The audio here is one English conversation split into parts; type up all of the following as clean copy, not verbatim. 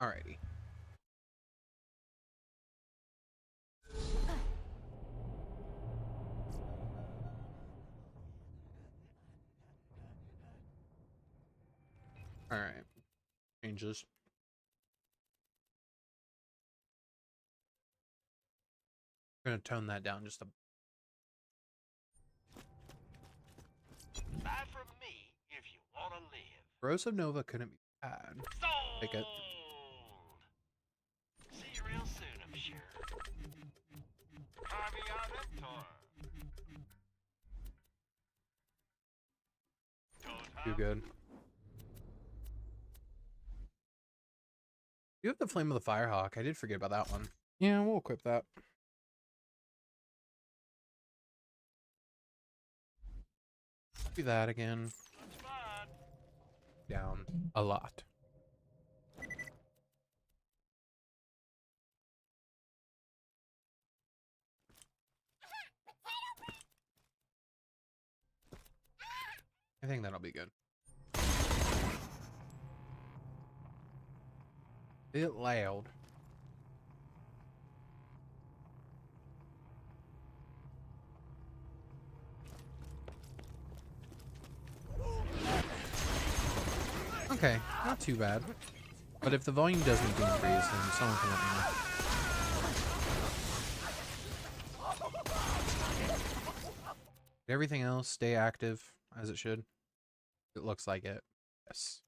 Alrighty. Alright. Changes. I'm gonna tone that down just a Buy from me if you want to live. Corrosive Nova couldn't be bad. Sold! Take it. See you real soon, I'm sure. Too good. You have the Flame of the Firehawk. I did forget about that one. Yeah, we'll equip that. Do that again. Down a lot. I think that'll be good. Bit loud. Okay, not too bad. But if the volume does need to increase, then someone can let me know. Everything else stay active as it should. It looks like it. Yes.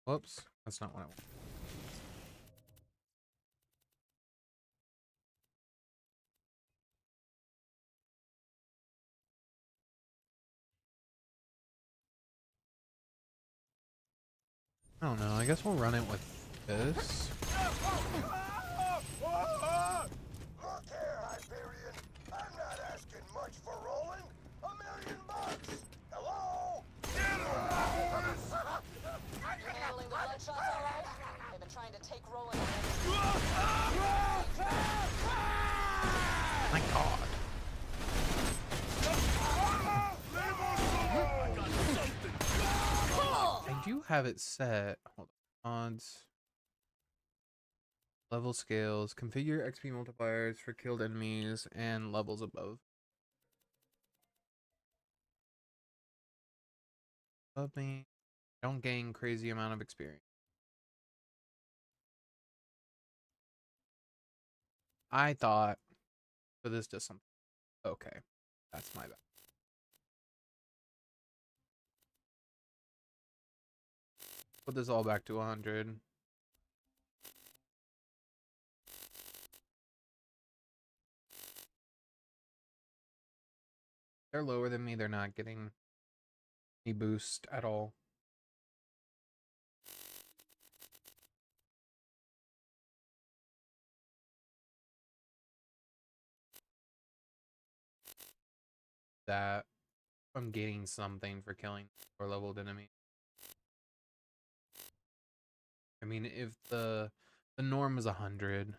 Whoops, that's not what I want. I don't know. I guess we'll run it with this. Look here, Hyperion. I'm not asking much for rolling. $1 million bucks. Hello? You're handling the blood shots all right? They've been trying to take Roland. My God. I do have it set. Hold on. Odds. Level scales. Configure XP multipliers for killed enemies and levels above. Above me. Don't gain crazy amount of experience. I thought for this does something. Okay. That's my bad. Put this all back to 100. They're lower than me. They're not getting any boost at all. That I'm gaining something for killing lower leveled enemy. I mean, if the norm is 100.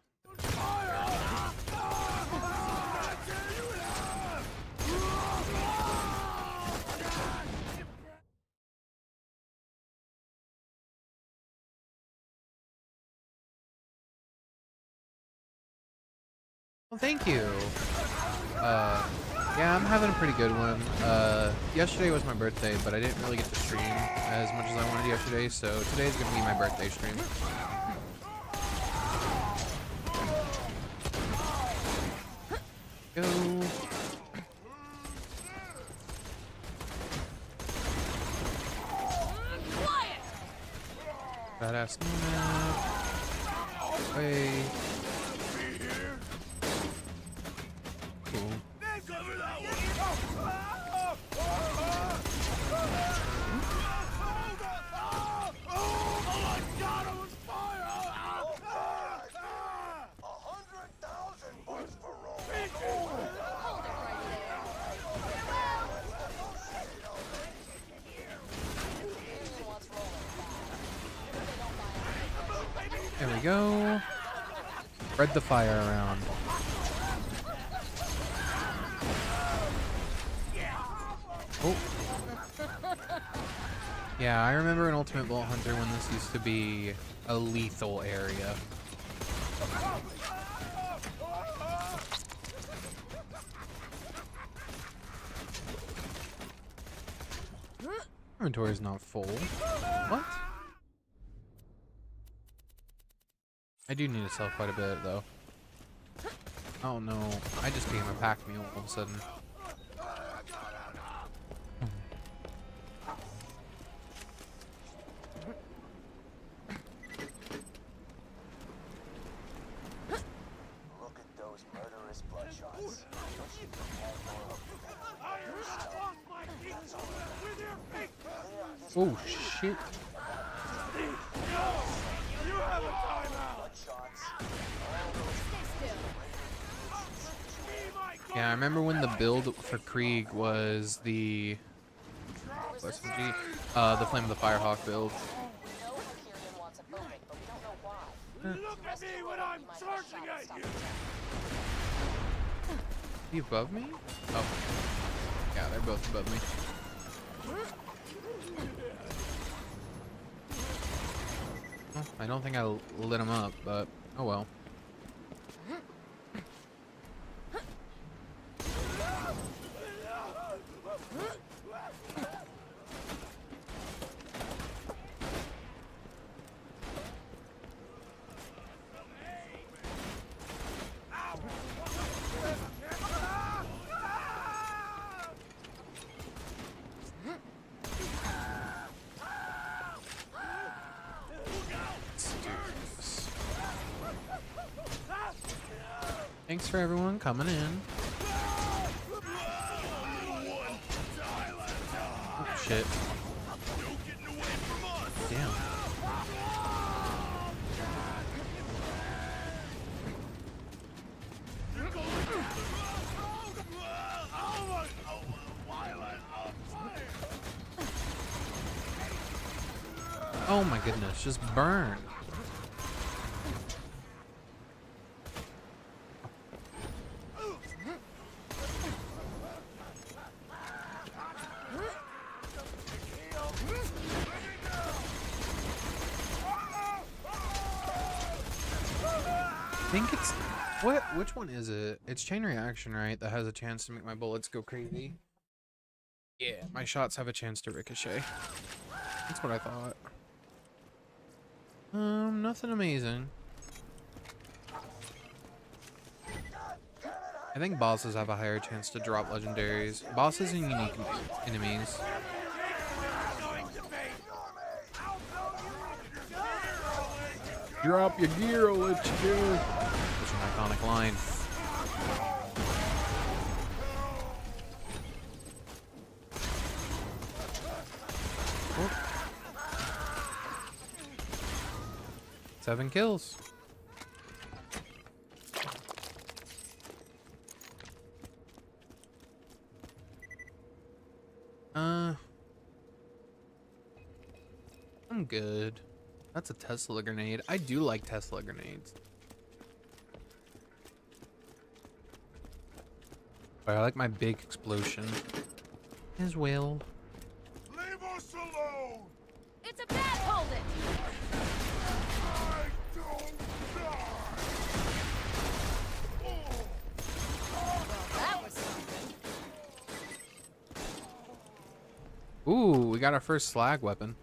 Well, thank you. Yeah, I'm having a pretty good one. Yesterday was my birthday, but I didn't really get to stream as much as I wanted yesterday, so today's gonna be my birthday stream. Go. Badass map. Way. Cool. There we go. Spread the fire around. Oh. Yeah, I remember in Ultimate Vault Hunter when this used to be a lethal area. Inventory is not full. What? I do need to sell quite a bit though. Oh no, I just became a pack mule all of a sudden. Look at those murderous bloodshots. Oh shit. Yeah, I remember when the build for Krieg was the SMG, the Flame of the Firehawk build. We know Hyperion wants it open, but we don't know why. Look at me when I'm charging at you! He above me? Oh. Yeah, they're both above me. Well, I don't think I lit him up, but oh well. Thanks for everyone coming in. Oh, shit. Damn. Oh my goodness, just burn. I think it's which one is it? It's chain reaction, right? That has a chance to make my bullets go crazy. Yeah, my shots have a chance to ricochet. That's what I thought. Nothing amazing. I think bosses have a higher chance to drop legendaries. Bosses and unique enemies. Drop your gear, I'll let you go. Such an iconic line. Oh. 7 kills. I'm good. That's a Tesla grenade. I do like Tesla grenades. But I like my big explosion as well. Leave us alone! It's a bat, hold it! I don't die! That was something. Ooh, we got our first slag weapon.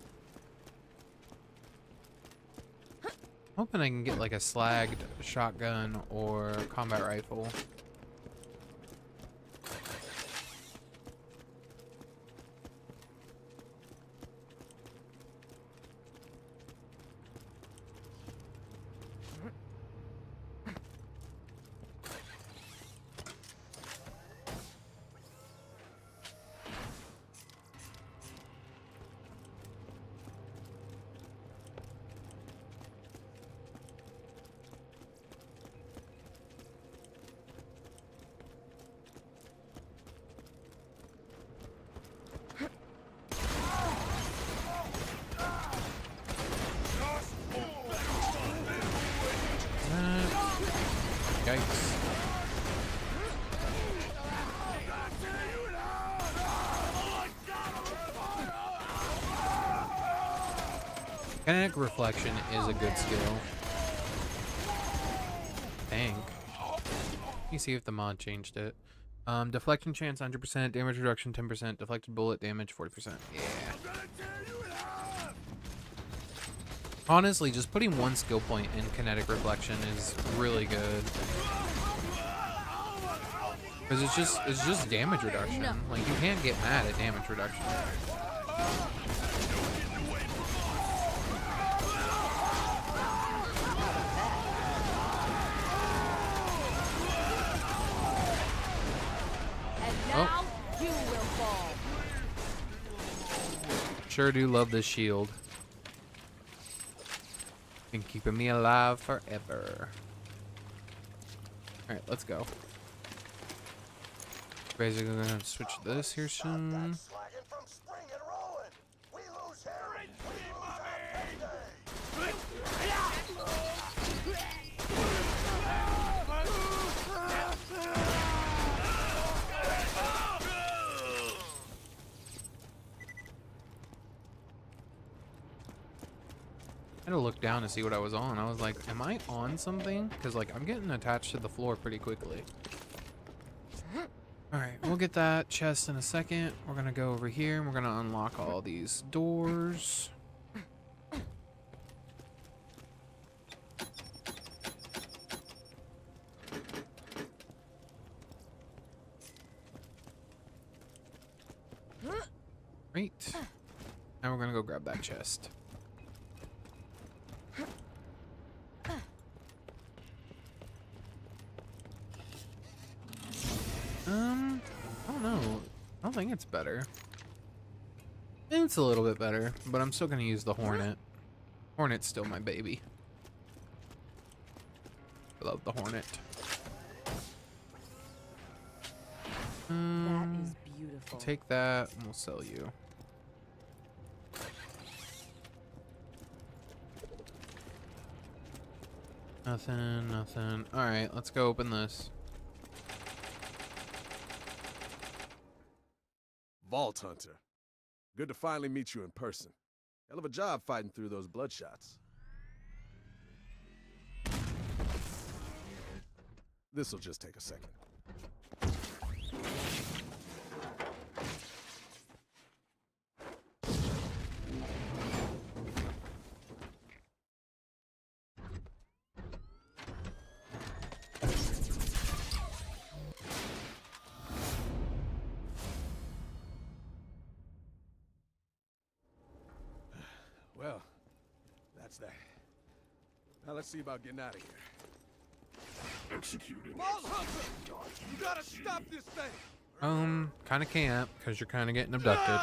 Hoping I can get like a slagged shotgun or combat rifle. Yikes. Kinetic reflection is a good skill. Think. Let me see if the mod changed it. Deflection chance 100%, damage reduction 10%, deflected bullet damage 40%. Yeah. Honestly, just putting one skill point in kinetic reflection is really good. Because it's just damage reduction. Like, you can't get mad at damage reduction. Now you will fall. Sure do love this shield. Been keeping me alive forever. Alright, let's go. Basically gonna switch this here soon. Slacking from spring and rolling. We lose him. We lose our payday. I had to look down to see what I was on. I was like, am I on something? Because, like, I'm getting attached to the floor pretty quickly. Alright, we'll get that chest in a second. We're going to go over here and we're going to unlock all these doors. Great. Now we're going to go grab that chest. I don't know. I don't think it's better. It's a little bit better, but I'm still gonna use the Hornet. Hornet's still my baby. I love the Hornet. That is beautiful. Take that and we'll sell you. Nothing, nothing. Alright, let's go open this. Vault Hunter. Good to finally meet you in person. Hell of a job fighting through those bloodshots. This'll just take a second. Well, that's that. Now let's see about getting out of here. Executed. Vault Hunter! You gotta stop this thing! Kind of can't, because you're kind of getting abducted.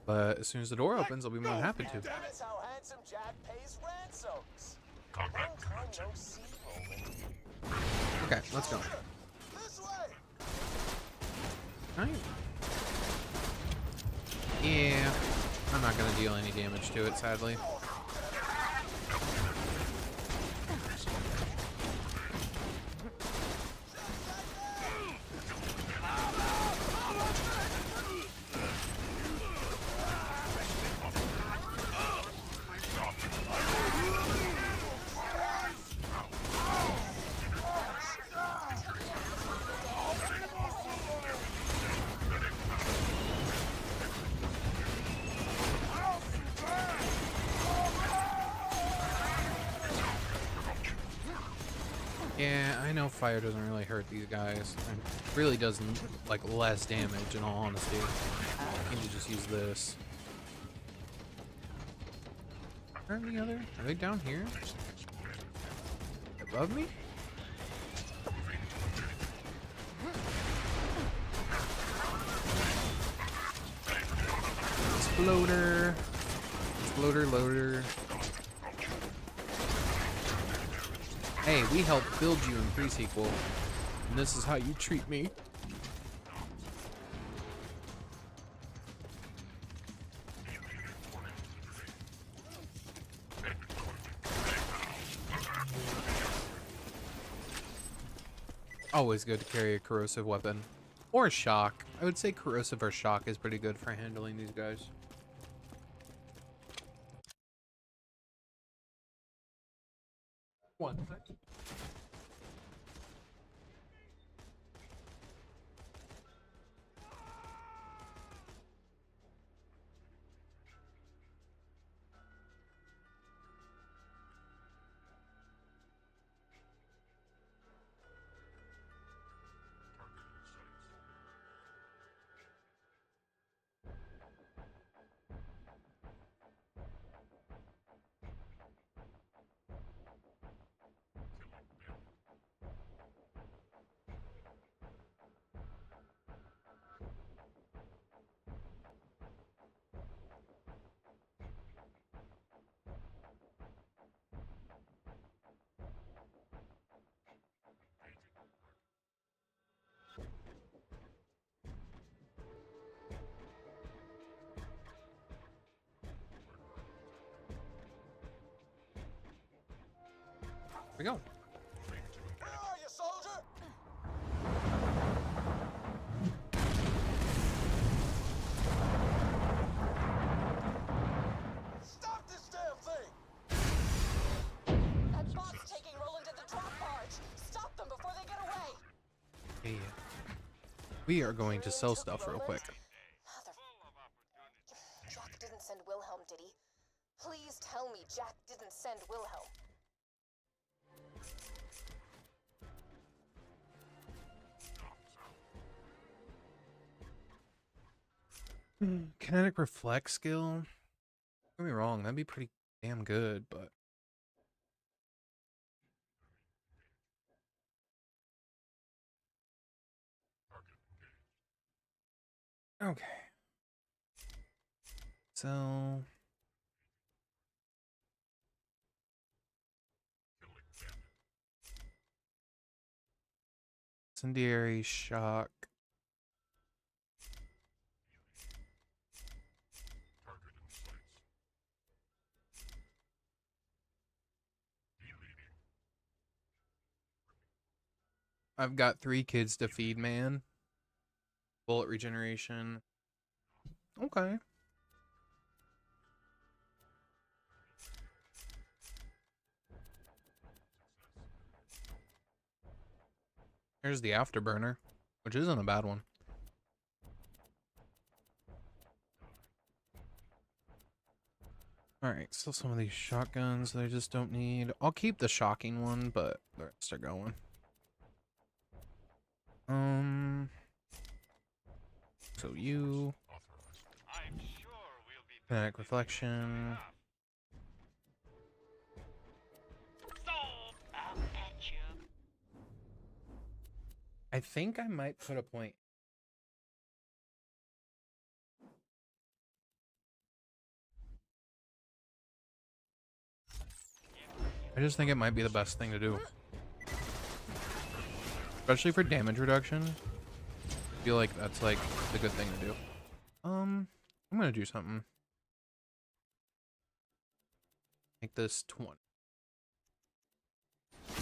But as soon as the door opens, I'll be more than happy to. That's how handsome Jack pays ransoms. Long time no see, Roland. Okay, let's go. This way! Alright. Yeah. I'm not going to deal any damage to it, sadly. Yeah, I know fire doesn't really hurt these guys. It really does like less damage in all honesty. I need to just use this. Are any other? Are they down here? Above me? Exploder. Exploder loader. Hey, we helped build you in pre-sequel, and this is how you treat me. Always good to carry a corrosive weapon. Or a shock. I would say corrosive or shock is pretty good for handling these guys. we go. Where are you, soldier? Stop this damn thing! That bot's taking Roland to the drop barge. Stop them before they get away. Yeah. We are going to sell stuff real quick. Mother... Jack didn't send Wilhelm, did he? Please tell me Jack didn't send Wilhelm. Kinetic reflex skill. Don't get me wrong, that'd be pretty damn good, but okay. So incendiary shock. I've got 3 kids to feed, man. Bullet regeneration. Okay. Here's the afterburner, which isn't a bad one. Alright, still some of these shotguns that I just don't need. I'll keep the shocking one, but the rest are going. So you... I'm sure we'll be Kinetic reflection. so I'll at you. I think I might put a point. I just think it might be the best thing to do. Especially for damage reduction. I feel like that's like the good thing to do. I'm gonna do something. Make this 20. I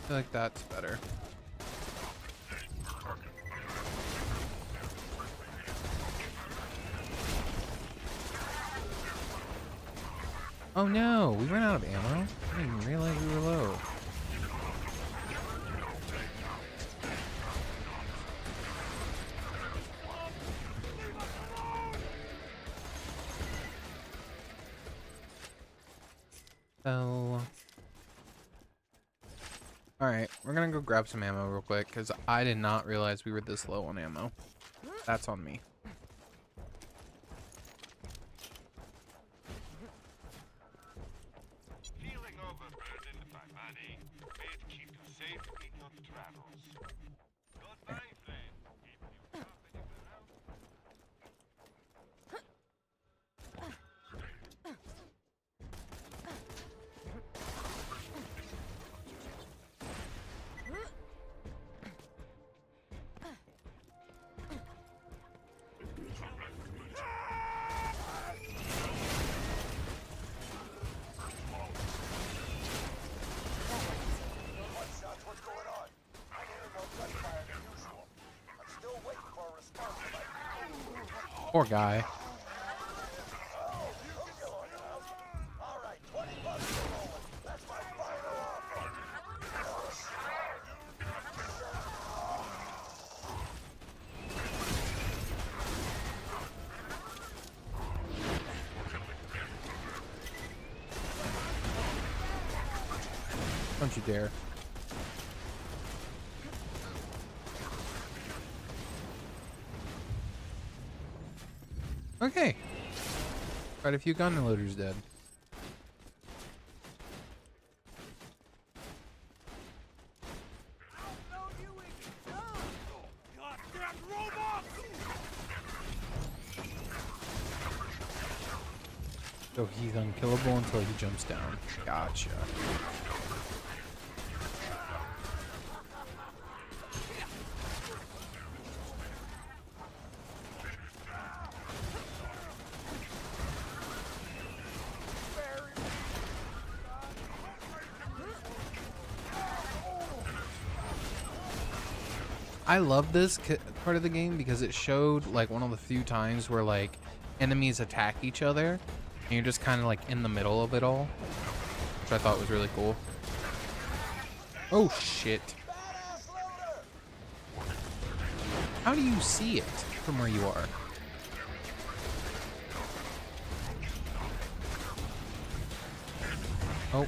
feel like that's better. Oh no, we ran out of ammo. I didn't even realize we were low. So, alright, we're gonna go grab some ammo real quick because I did not realize we were this low on ammo. That's on me. Feeling overburdened by money, may it keep you safe in your travels. Goodbye, friend. Keep you company without. Shots, what's going on? I'm hearing more gunfire than usual. I'm still waiting for a response from my people. Poor guy. All right, $20 for Roland. That's my final offer. Don't you dare. Okay. Quite a few gun loaders dead. So he's unkillable until he jumps down. Gotcha. I love this part of the game because it showed like one of the few times where like enemies attack each other and you're just kind of like in the middle of it all, which I thought was really cool. Oh shit. Badass loader! How do you see it from where you are? Oh.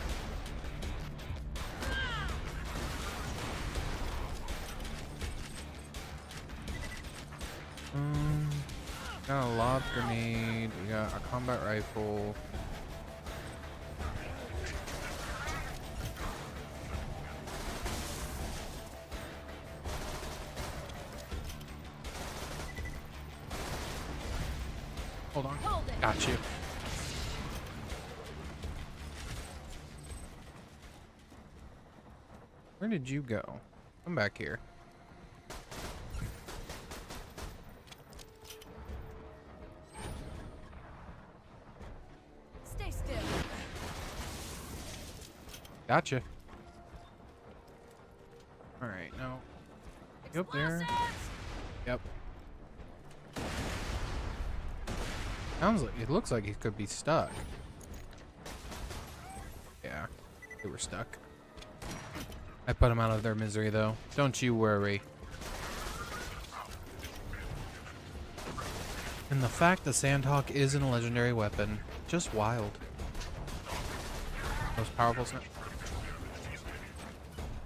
Got a lob grenade. We got a combat rifle. Hold on. Got you. Where did you go? Come back here. Stay still. Gotcha. All right, now. You up there? Yep. Sounds like it looks like it could be stuck. Yeah, they were stuck. I put them out of their misery, though. Don't you worry. And the fact the Sandhawk isn't a legendary weapon, just wild. Most powerful.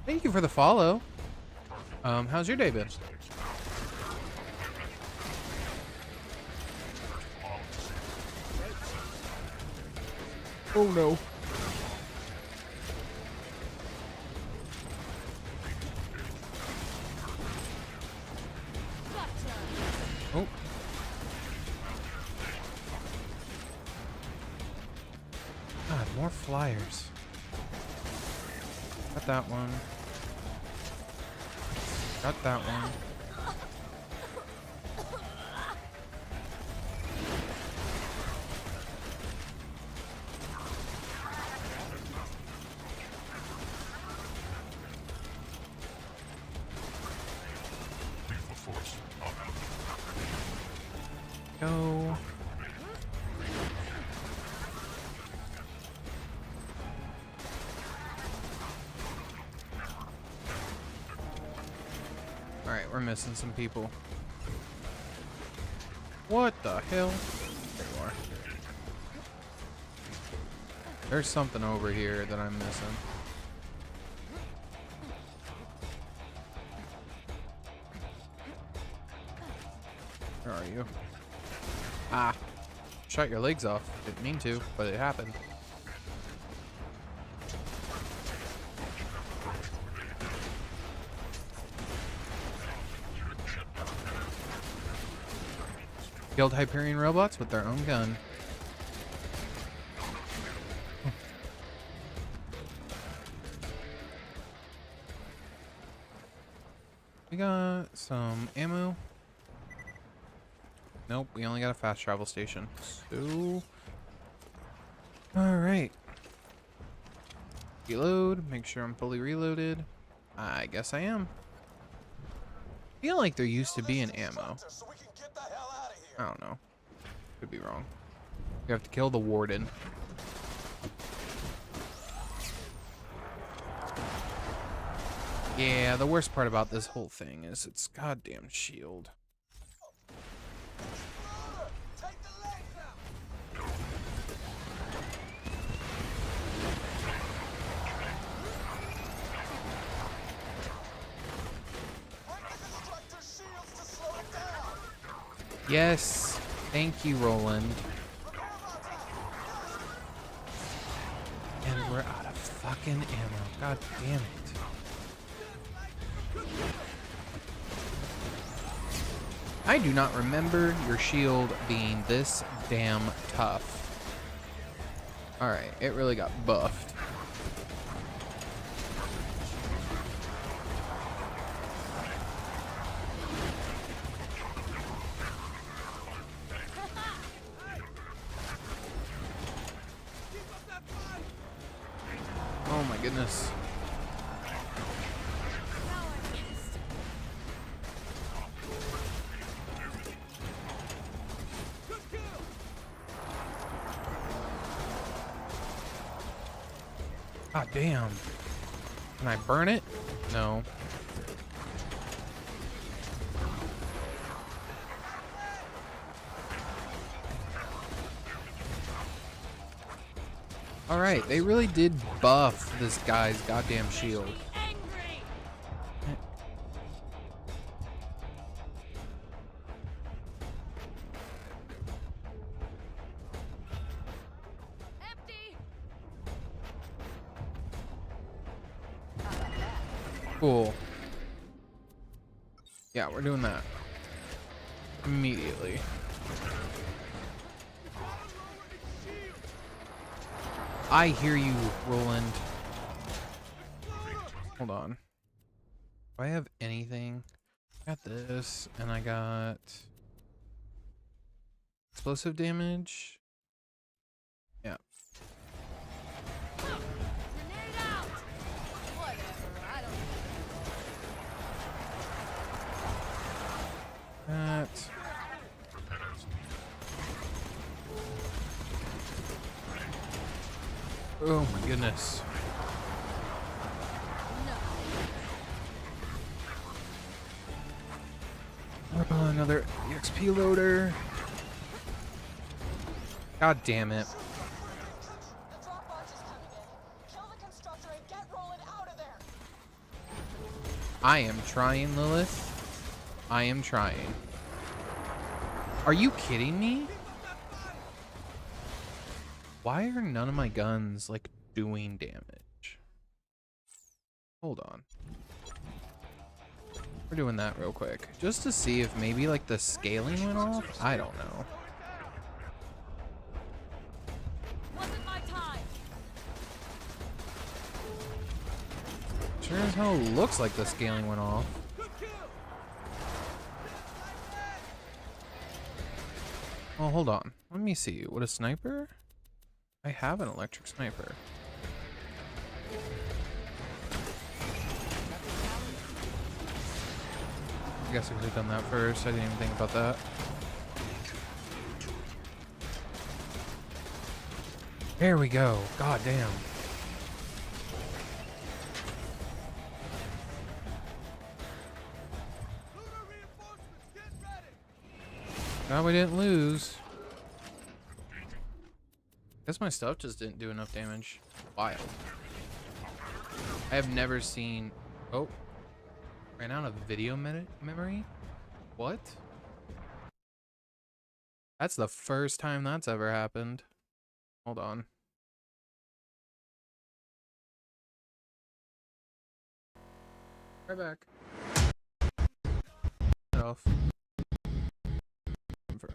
Thank you for the follow. How's your day been? Oh no. Oh. God, more flyers. Got that one. Got that one. Go. Alright, we're missing some people. What the hell? There you are. There's something over here that I'm missing. Where are you? Ah. Shot your legs off. Didn't mean to, but it happened. Killed Hyperion robots with their own gun. We got some ammo. Nope, we only got a fast travel station. So, alright. Reload, make sure I'm fully reloaded. I guess I am. I feel like there used to be an ammo. So we can get the hell out of here. I don't know. Could be wrong. We have to kill the warden. Yeah, the worst part about this whole thing is its goddamn shield. Loader, take the legs out. Break the destructor shields to slow it down. Yes, thank you, Roland. And we're out of fucking ammo. God damn it. I do not remember your shield being this damn tough. Alright, it really got buffed. Oh my goodness. God damn. Can I burn it? No. Alright, they really did buff this guy's goddamn shield. Empty. Cool. Yeah, we're doing that. Immediately. I hear you, Roland. Hold on. Do I have anything? I got this, and I got explosive damage. Yeah. Grenade out. Whatever. I don't. That. Oh my goodness. Oh, another EXP loader. God damn it. The drop box is coming in. Kill the constructor and get Roland out of there. I am trying, Lilith. I am trying. Are you kidding me? Why are none of my guns, like, doing damage? Hold on. We're doing that real quick. Just to see if maybe, like, the scaling went off? I don't know. Wasn't my time. Sure as hell looks like the scaling went off. Oh, hold on. Let me see. What, a sniper? I have an electric sniper. I guess I could have done that first. I didn't even think about that. There we go. God damn. God, we didn't lose. Guess my stuff just didn't do enough damage. Wild. I have never seen... Oh. Ran out of video memory? What? That's the first time that's ever happened. Hold on. Right back. Get off. Confirm.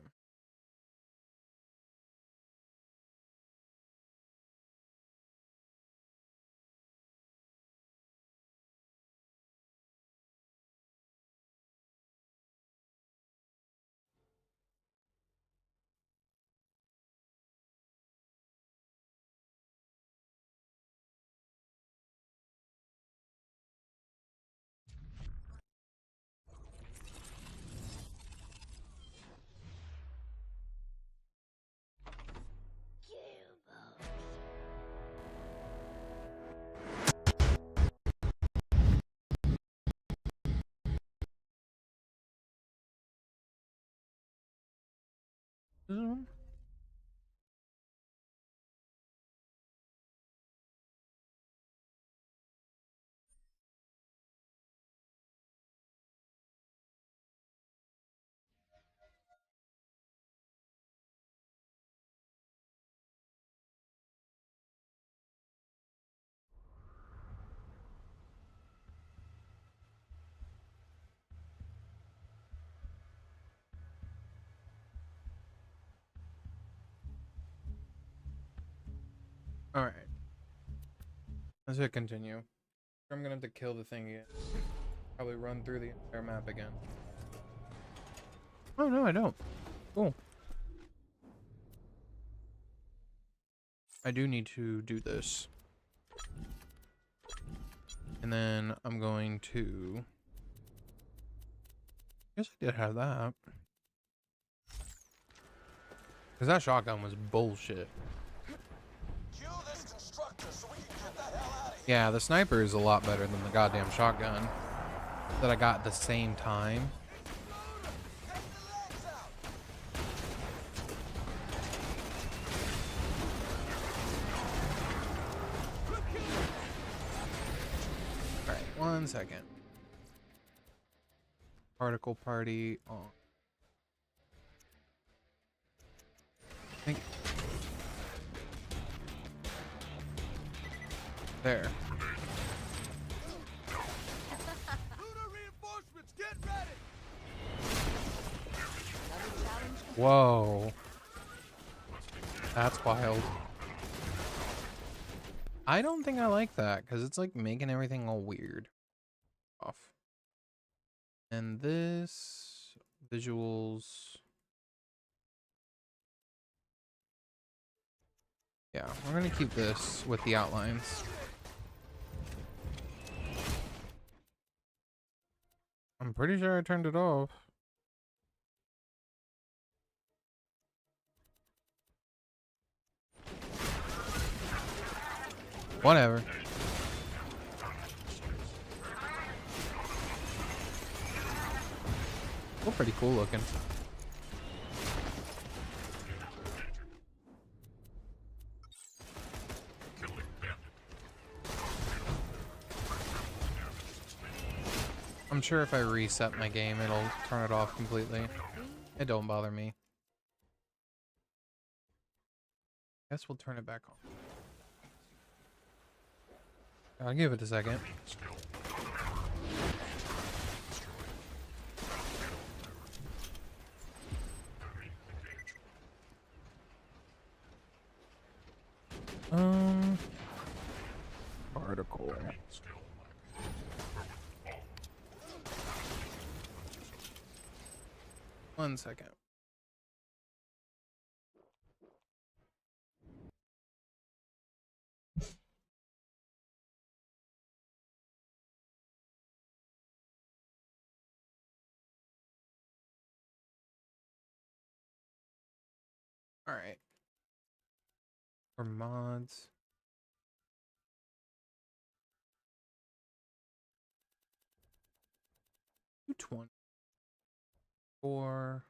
Alright. Let's hit continue. I'm gonna have to kill the thing again. Probably run through the entire map again. Oh, no, I don't. Cool. I do need to do this. And then I'm going to... I guess I did have that. Because that shotgun was bullshit. Kill this constructor so we can get the hell Yeah, the sniper is a lot better than the goddamn shotgun that I got at the same time. Take the legs out. Alright, 1 second. Particle party on. Think. There. Lunar reinforcements, get ready! Whoa. That's wild. I don't think I like that because it's like making everything all weird. Off. And this visuals. Yeah, we're gonna keep this with the outlines. I'm pretty sure I turned it off. Whatever. Still pretty cool looking. I'm sure if I reset my game, it'll turn it off completely. It don't bother me. Guess we'll turn it back on. I'll give it a second. Particle. 1 second. All right. For mods. $220. For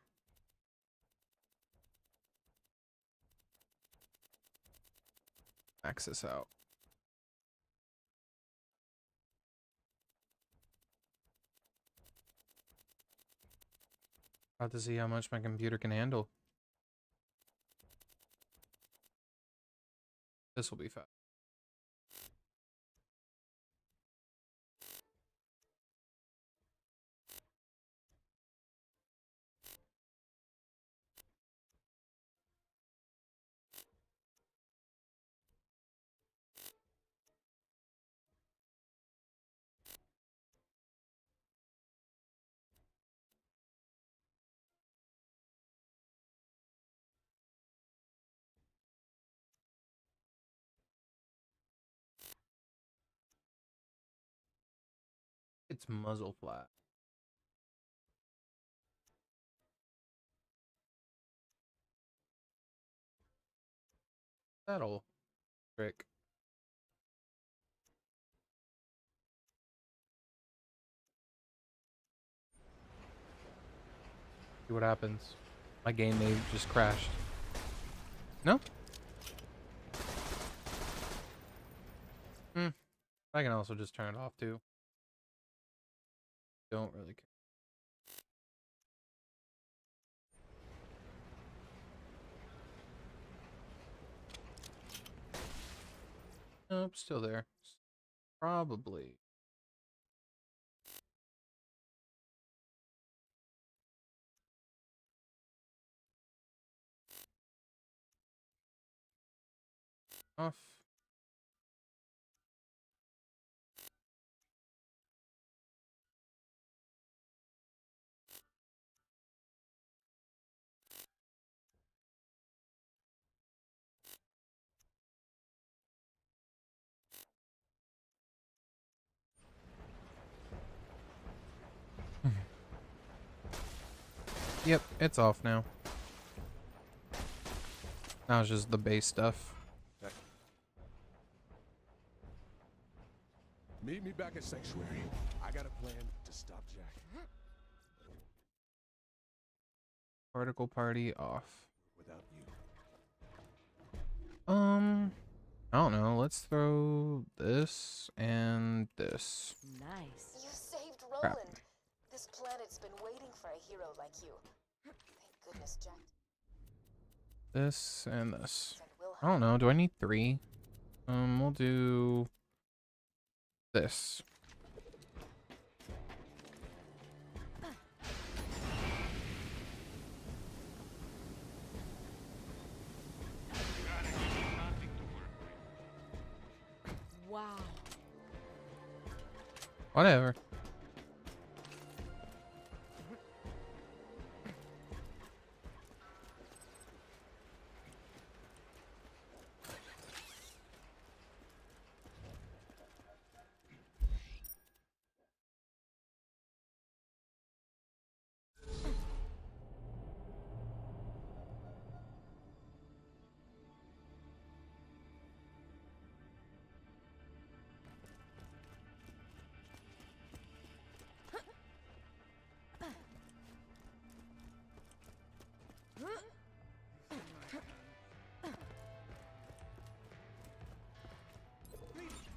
max this out. About to see how much my computer can handle. This will be fast. It's muzzle flat. That'll trick. See what happens. My game may just crashed. No? I can also just turn it off too. Don't really care. Nope, still there. Probably. Off. Yep, it's off now. Now it's just the base stuff. Okay. a sanctuary. I got a plan to stop Jack. Particle party off. Without you. I don't know. Let's throw this and this. Nice. You saved Crap. Roland. This planet's been waiting for a hero like you. Thank goodness Jack This and this. and I Wilhelm. don't know. Do I need 3? We'll do this. Gotta give you something to work with. Wow. Whatever.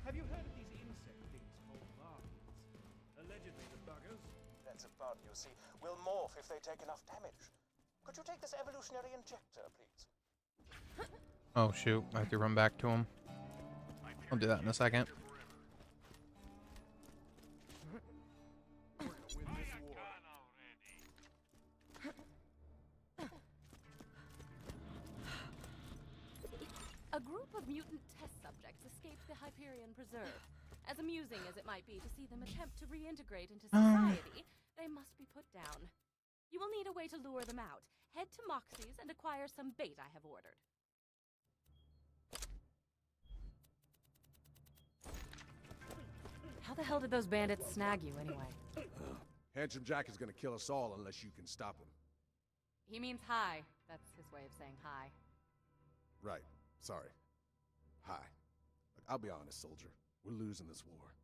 Have you heard of these insect things called larvae? Allegedly the buggers. That's a bug, you see. Will morph if they take enough damage. Could you take this evolutionary injector, please? Oh shoot, I have to run back to him. I'll do that in a second. We're gonna win Buy this a war. gun already. A group of mutant test subjects escaped the Hyperion Preserve. As amusing as it might be to see them attempt to reintegrate into society, they must be put down. You will need a way to lure them out. Head to Moxie's and acquire some bait I have ordered. How the hell did those bandits snag you anyway? Handsome Jack is gonna kill us all unless you can stop him. He means hi. That's his way of saying hi. Right. Sorry. Hi. Look, I'll be honest, soldier. We're losing this war.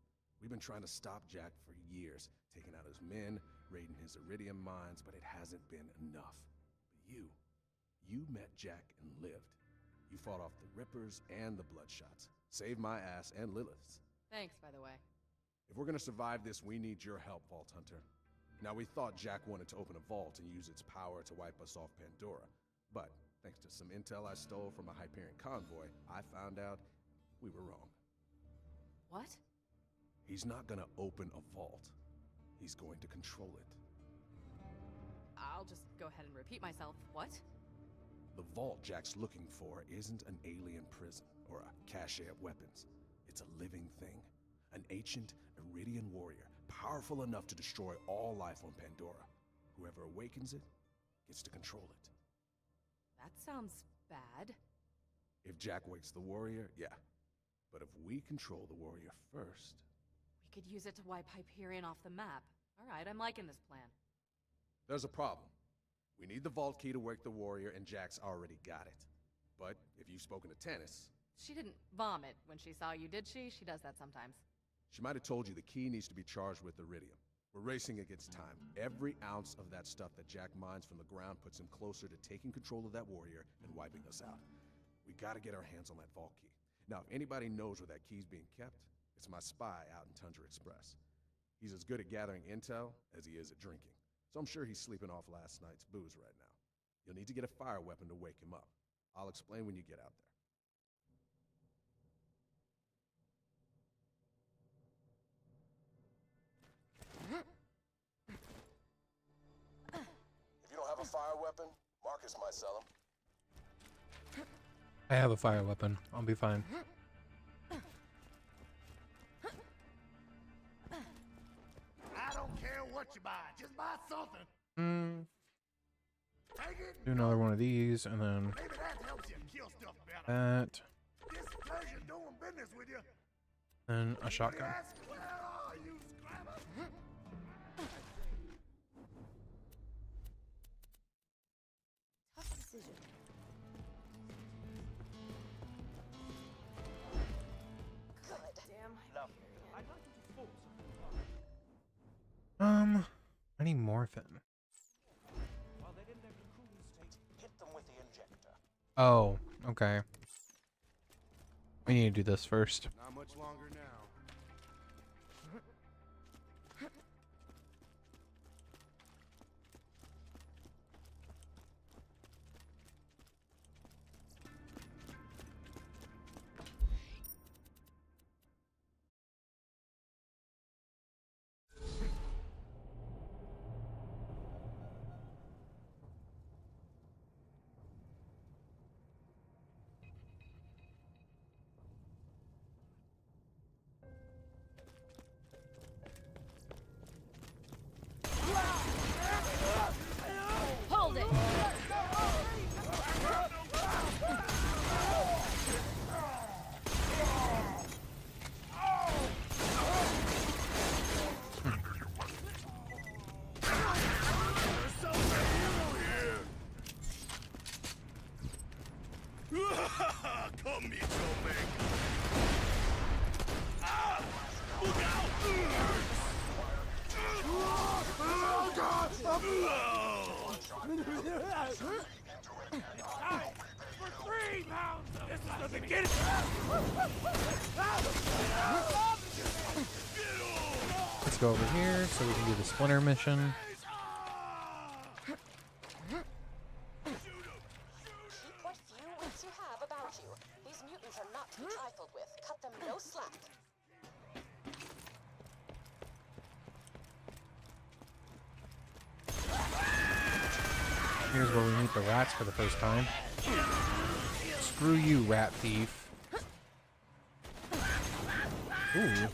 We've been trying to stop Jack for years, taking out his men, raiding his iridium mines, but it hasn't been enough. But you met Jack and lived. You fought off the Rippers and the Bloodshots. Saved my ass and Lilith's. Thanks, by the way. If we're gonna survive this, we need your help, Vault Hunter. Now, we thought Jack wanted to open a vault and use its power to wipe us off Pandora. But, thanks to some intel I stole from a Hyperion convoy, I found out we were wrong. What? He's not gonna open a vault. He's going to control it. I'll just go ahead and repeat myself. What? The vault Jack's looking for isn't an alien prison or a cache of weapons. It's a living thing. An ancient Iridian warrior, powerful enough to destroy all life on Pandora. Whoever awakens it gets to control it. That sounds bad. If Jack wakes the warrior, yeah. But if we control the warrior first... We could use it to wipe Hyperion off the map. Alright, I'm liking this plan. There's a problem. We need the vault key to wake the warrior, and Jack's already got it. But if you've spoken to Tannis, She didn't vomit when she saw you, did she? She does that sometimes. she might have told you the key needs to be charged with iridium. We're racing against time. Every ounce of that stuff that Jack mines from the ground puts him closer to taking control of that warrior and wiping us out. We gotta get our hands on that vault key. Now, if anybody knows where that key's being kept, it's my spy out in Tundra Express. He's as good at gathering intel as he is at drinking. So I'm sure he's sleeping off last night's booze right now. You'll need to get a fire weapon to wake him up. I'll explain when you get out there. If you don't have a fire weapon, Marcus might sell them. I have a fire weapon. I'll be fine. I don't care what you buy, just buy something. Take it. Do another one of these, and then Maybe that helps you kill stuff better. that, This pleasure doing business with you. and a shotgun. Yes, where are you, Scrabber? Tough decision. Good. Damn. Lovely. I'd like you to force a I need morphine. While they're in their cocoon state, Hit them with the injector. Oh, okay. We need to do this first. Not much longer now. Hold it! Come meet your mate. Ah! Look out! Oh, God! for 3 pounds of this is the beginning. Let's go over here so we can do the splinter mission. Keep what few wits you have about you. These mutants are not to be trifled with. Cut them no slack. Here's where we meet the rats for the first time. Screw you, rat thief. Ooh.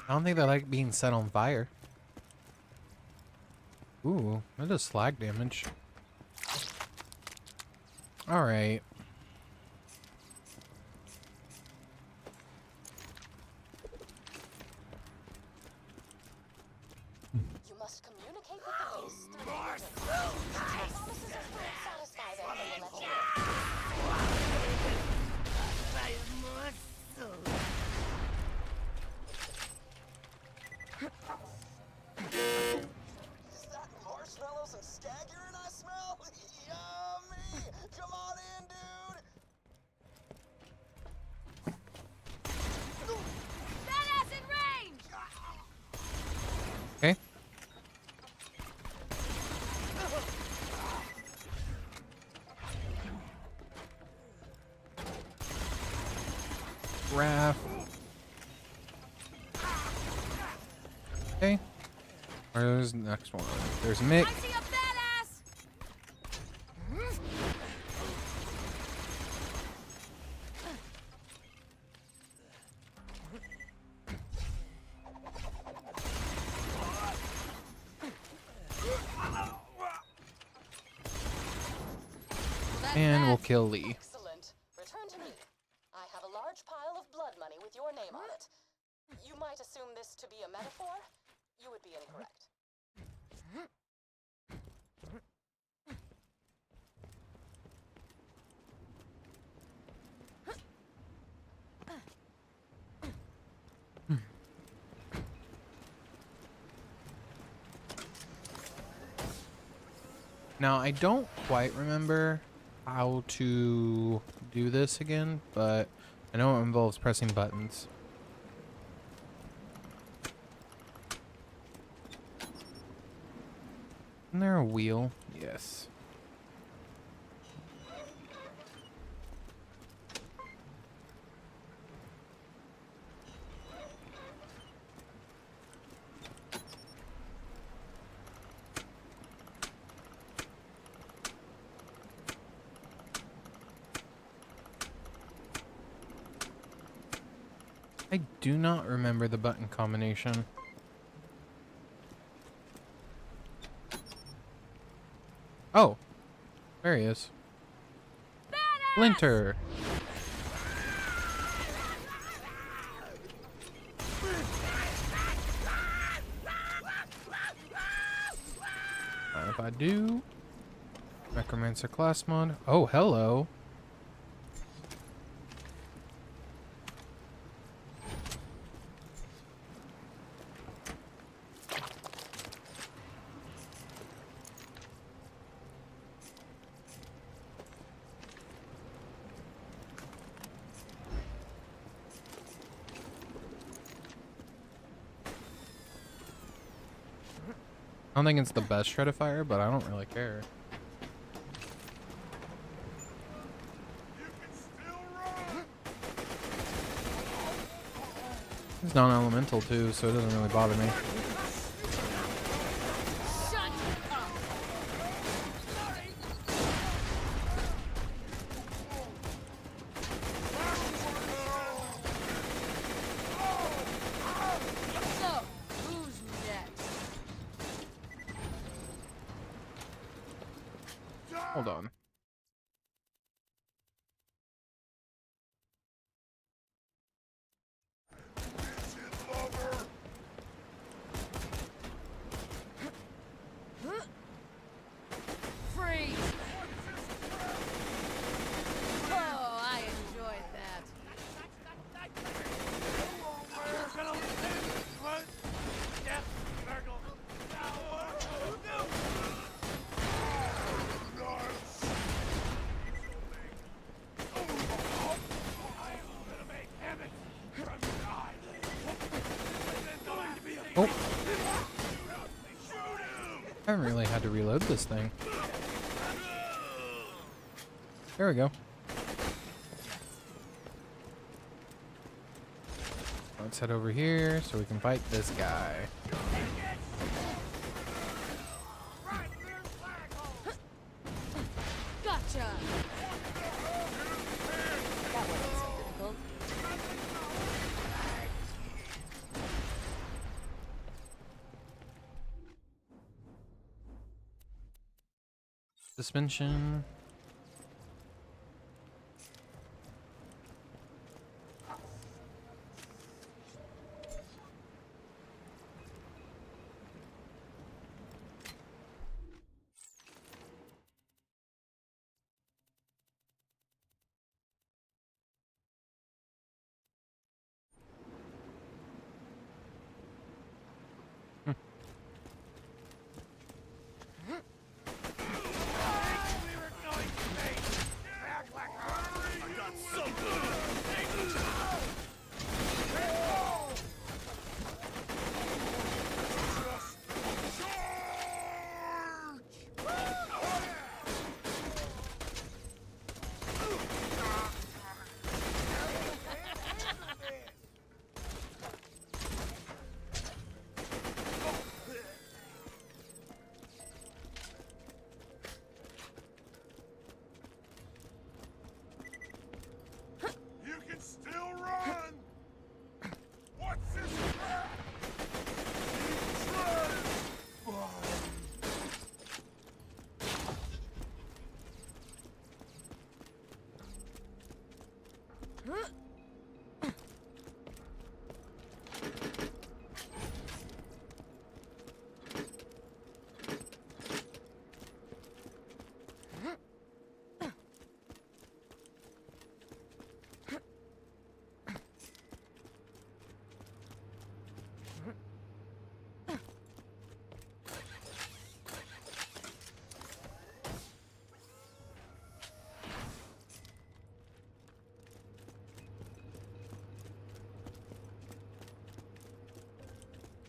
I don't think they like being set on fire. Ooh, that does slag damage. Alright. You must communicate with the base through the mutants. Promises of food satisfy them and will let you know. Is that marshmallows and skag urine I smell? Yummy! Come on in, dude! Badass in range! Okay. Raph. Okay. Where's the next one? There's Mick. I see a badass! And we'll kill Lee. Excellent. Return to me. I have a large pile of blood money with your name on it. You might assume this to be a metaphor. You would be incorrect. Now, I don't quite remember how to do this again, but I know it involves pressing buttons. Isn't there a wheel? Yes. I do not remember the button combination. Oh, there he is. Splinter. Mind if I do? Necromancer class mod. Oh, hello. I don't think it's the best shred of fire, but I don't really care. It's non-elemental too, so it doesn't really bother me. So, who's next? Hold on. Freeze! Oh, I enjoyed that. Oh. I haven't really had to reload this thing. There we go. Let's head over here so we can fight this guy. Gotcha! That wasn't so difficult. Suspension.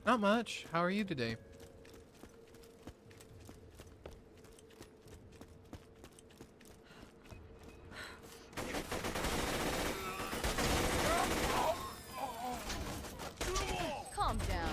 Not much. How are you today? Calm down.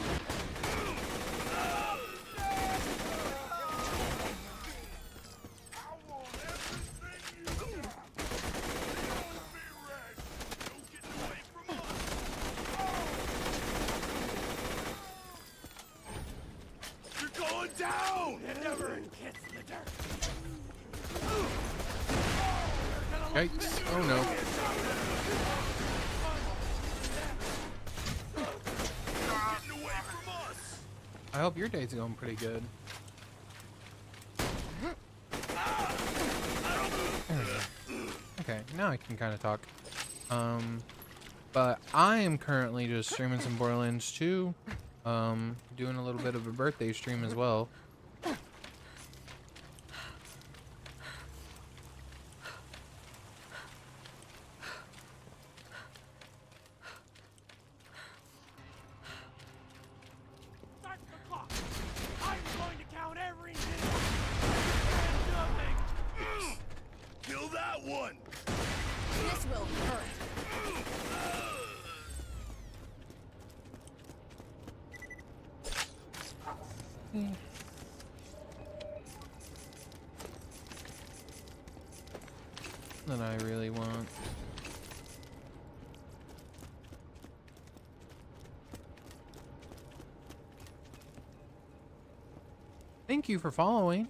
Yikes. Oh no. I hope your day's going pretty good. Okay, now I can kind of talk. But I am currently just streaming some Borderlands 2. Doing a little bit of a birthday stream as well. Start the clock. I'm going to count every minute. Nothing. Kill that one! This will hurt. That I really want. Thank you for following.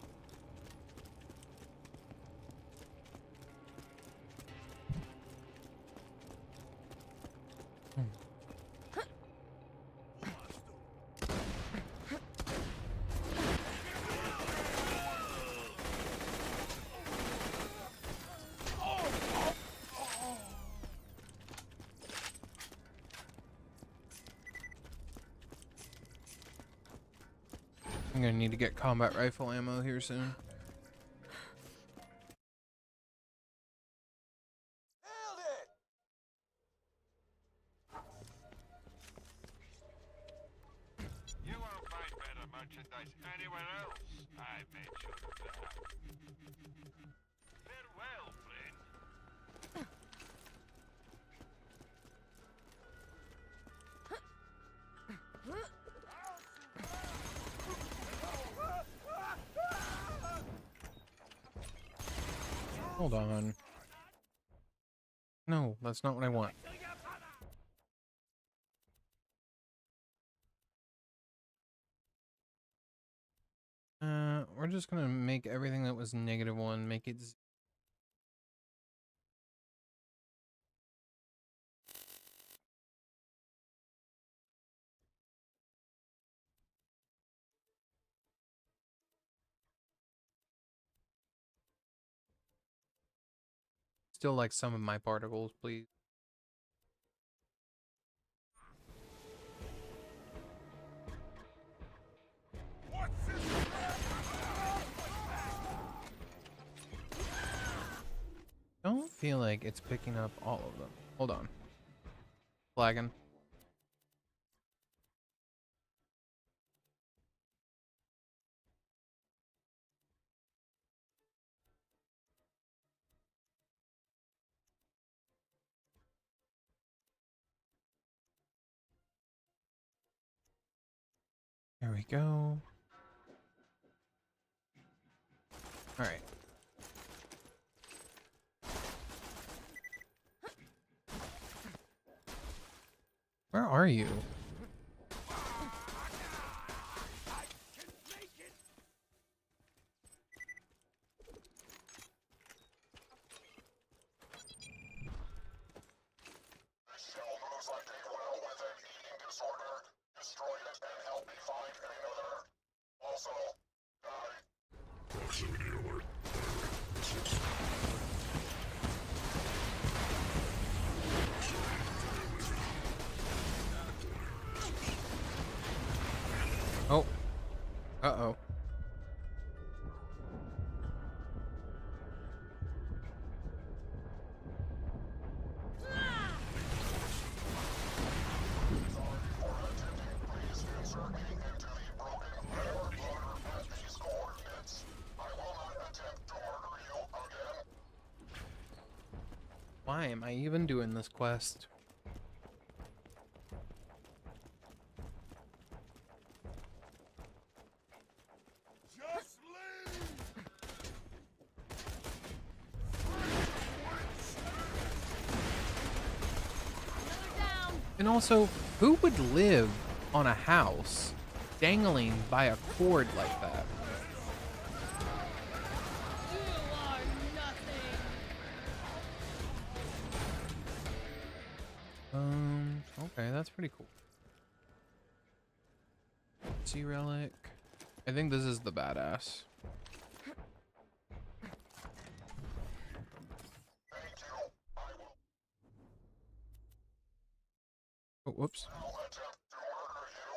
I'm gonna need to get combat rifle ammo here soon. Nailed it! You won't find better merchandise anywhere else. I made sure of that. Farewell, friend. Hold on. No, that's not what I want. We're just gonna make everything that was -1, make it still like some of my particles, please. Don't feel like it's picking up all of them. Hold on. Flagging. There we go. All right. Where are you? This shell moves like a well with an eating disorder. Destroy it and help me find another. Also, die. Proximity alert. Oh. Uh-oh. Why am I even doing this quest? Just leave! And also, who would live on a house dangling by a cord like that? You are nothing. Okay, that's pretty cool. Sea relic. I think this is the badass. Thank you whoops. Now attempt to murder you.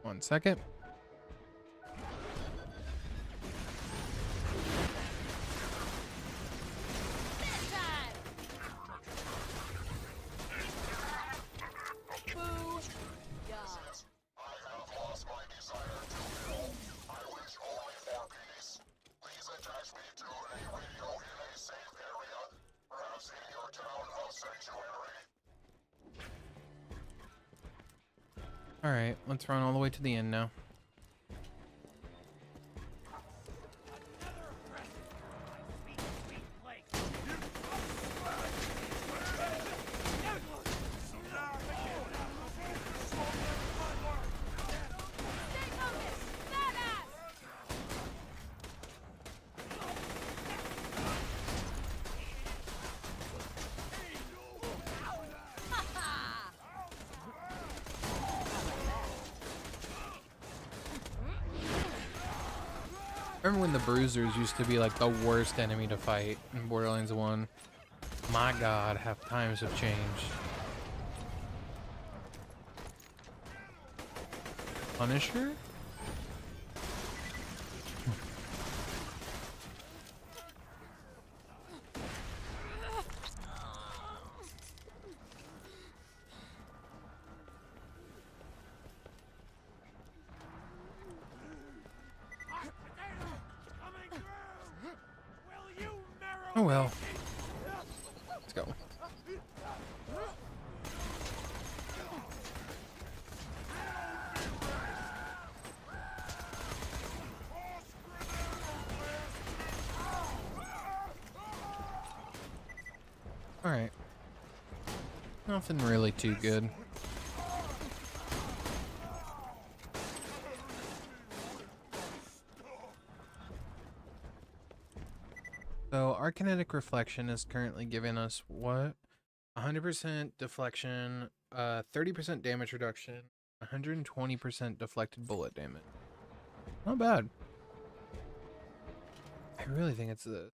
One second. I have lost my desire to kill. I wish only for peace. Please attach me to a radio in a safe area, perhaps in your town of sanctuary. Alright, let's run all the way to the end now. Remember when the bruisers used to be like the worst enemy to fight in Borderlands 1? My god, how times have changed. Punisher? Oh well. Let's go. Alright. Nothing really too good. So our kinetic reflection is currently giving us what? 100% deflection, 30% damage reduction, 120% deflected bullet damage. Not bad. I really think it's this.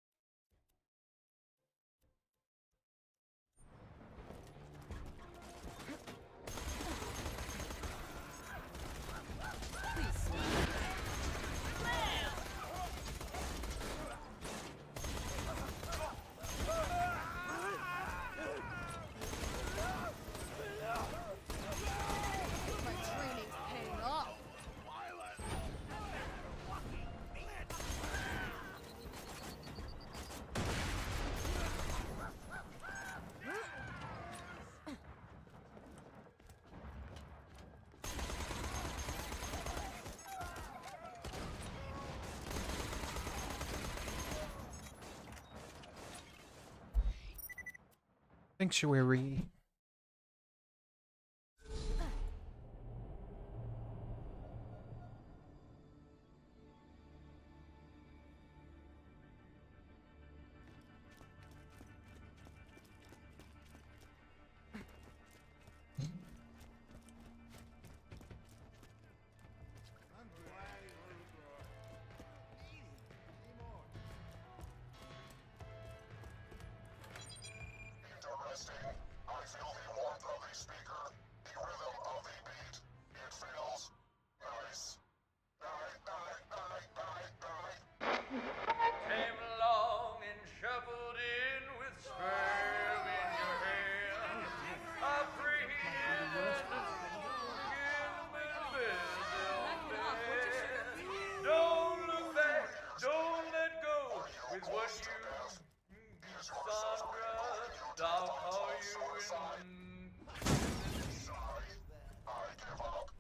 My training's paying off. Sanctuary. Interesting. I feel the warmth of the speaker, the rhythm of the beat. It feels nice. Came along and shuffled in with sperm in your hand. I prayed don't look back, don't let go with what you Sandra, I'll call you in. Sorry. I give up.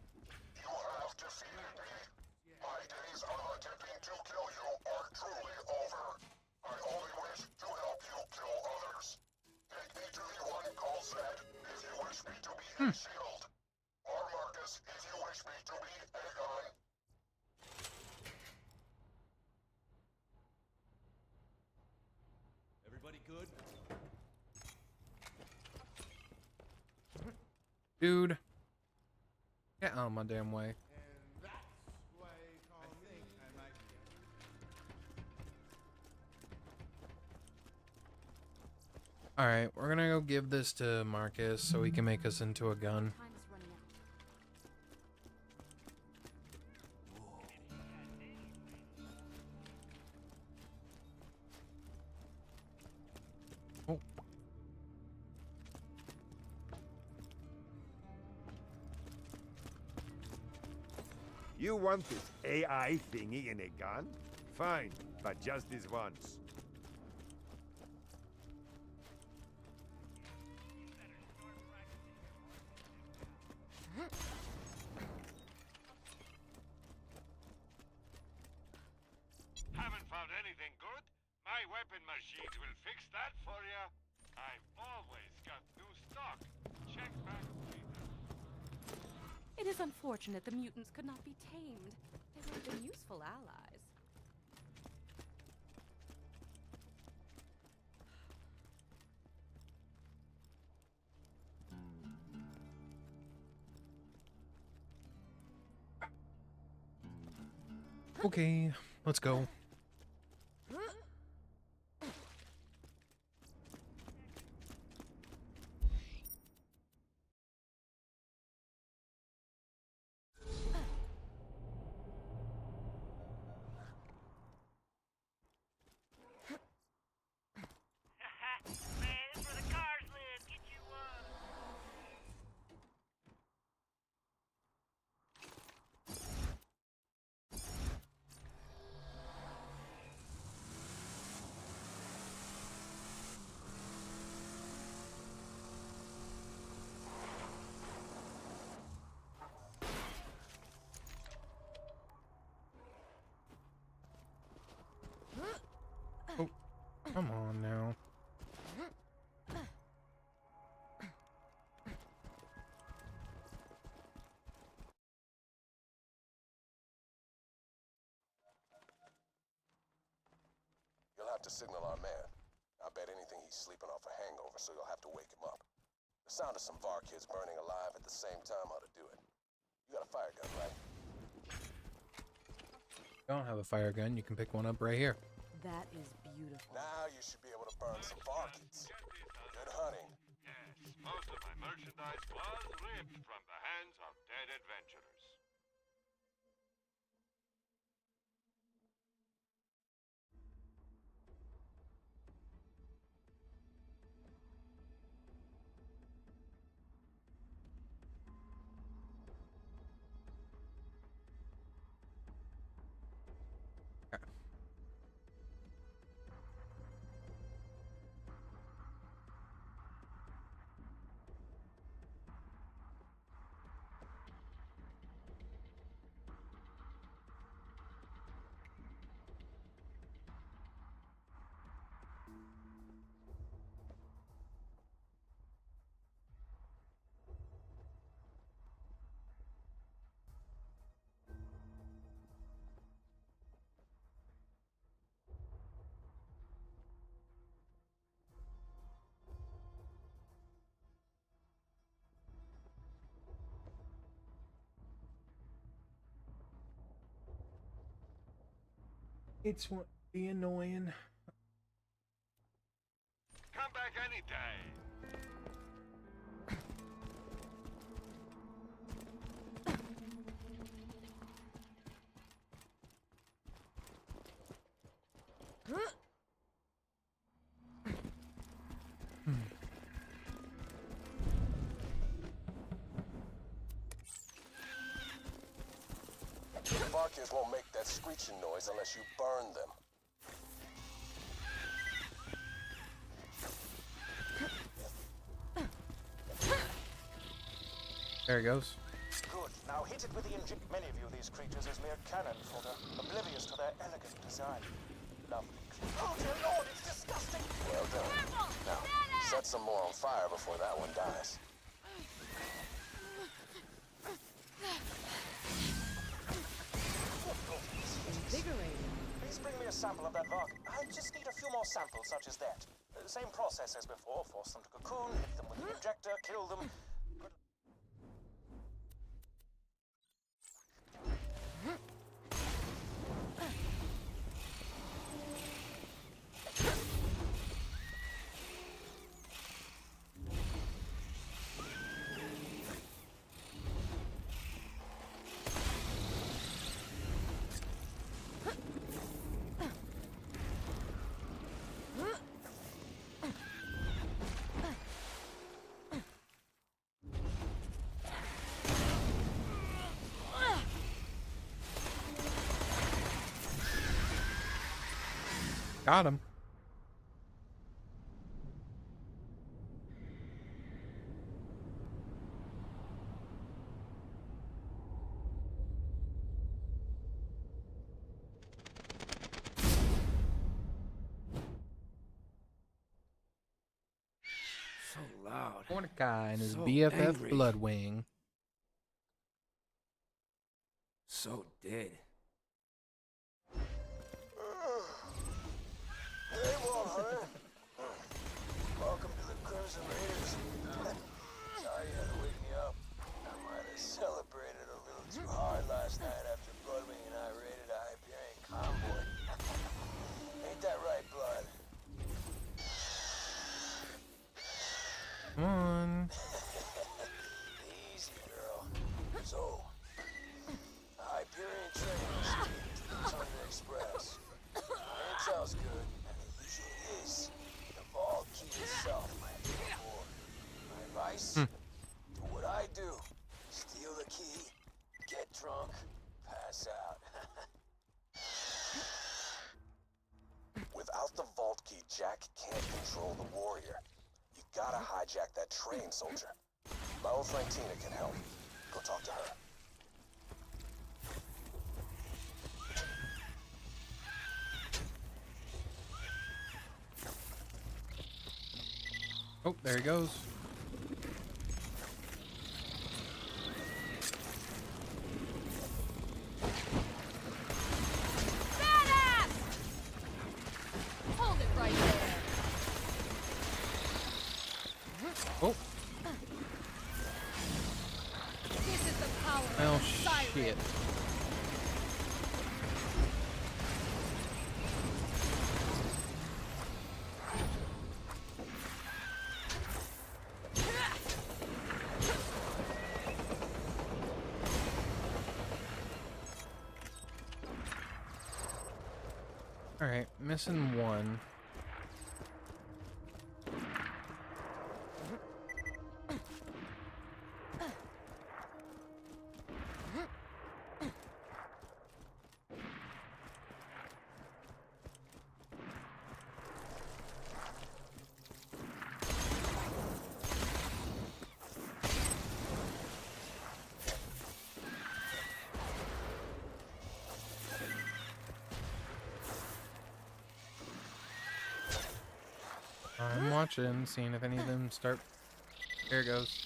You have defeated me. My days of attempting to kill you are truly over. I only wish to help you kill others. Take me to the one called Zed if you wish me to be a shield. Or Marcus if you wish me to be a gun. Everybody good? Dude, Get out of my damn way. And that's why call me. I might be. Alright, we're gonna go give this to Marcus so he can make us into a gun. Time is running out. Oh. You want this AI thingy in a gun? Fine, but just this once. Haven't found anything good? My weapon machines will fix that for you. I've always got new stock. Check back later. It is unfortunate the mutants could not be tamed. They would have been useful allies. Okay, let's go. Man, this is where the cars live. Get you one. Oh, come on now. You'll have to signal our man. I bet anything he's sleeping off a hangover, so you'll have to wake him up. The sound of some VAR kids burning alive at the same time ought to do it. You got a fire gun, right? I don't have a fire gun. You can pick one up right here. That is beautiful. Now you should be able to burn some VAR kids. Good hunting. Yes, most of my merchandise was ripped from the hands of dead adventurers. It's what be annoying. Come back any day. VAR kids won't make that screeching noise unless you burn them. There it goes. Good. Now hit it with the inject. Many view these creatures as mere cannon fodder, oblivious to their elegant design. Lovely. Oh dear Lord, it's disgusting! Well done. Now, set some more on fire before that one dies. Invigorating. Please bring me a sample of that rock. I just need a few more samples such as that. Same process as before. Force them to cocoon, hit them with the injector, kill them. Got him. So loud. Mordecai and his So BFF angry. Bloodwing. So dead. Hey, Wall Hunter. Welcome to the Crimson Raiders. Sorry you had to wake me up. I might have celebrated a little too hard last night after Bloodwing and I raided a Hyperion convoy. Ain't that right, Blood? Come on. Easy, girl. So, the Hyperion train is speeding to the Thunder Express. Intel's good, and it usually is. The vault key itself might be on board. My advice? Do what I do. Steal the key, get drunk, pass out. Without the vault key, Jack can't control the warrior. You gotta hijack that train, soldier. My old friend Tina can help. Go talk to her. Oh, there he goes. Badass! Hold it right there. Oh, This is the power well, of a siren. shit. Alright, missing one. I'm watching, seeing if any of them start. There it goes.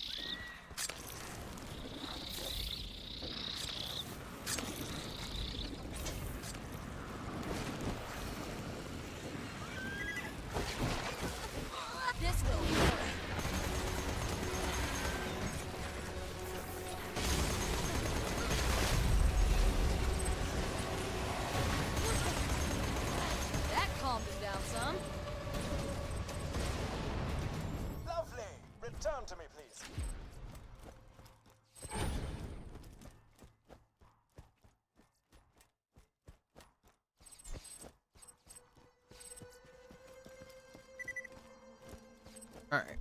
This will work. That calmed him down some. Lovely! Return to me, please. Alright.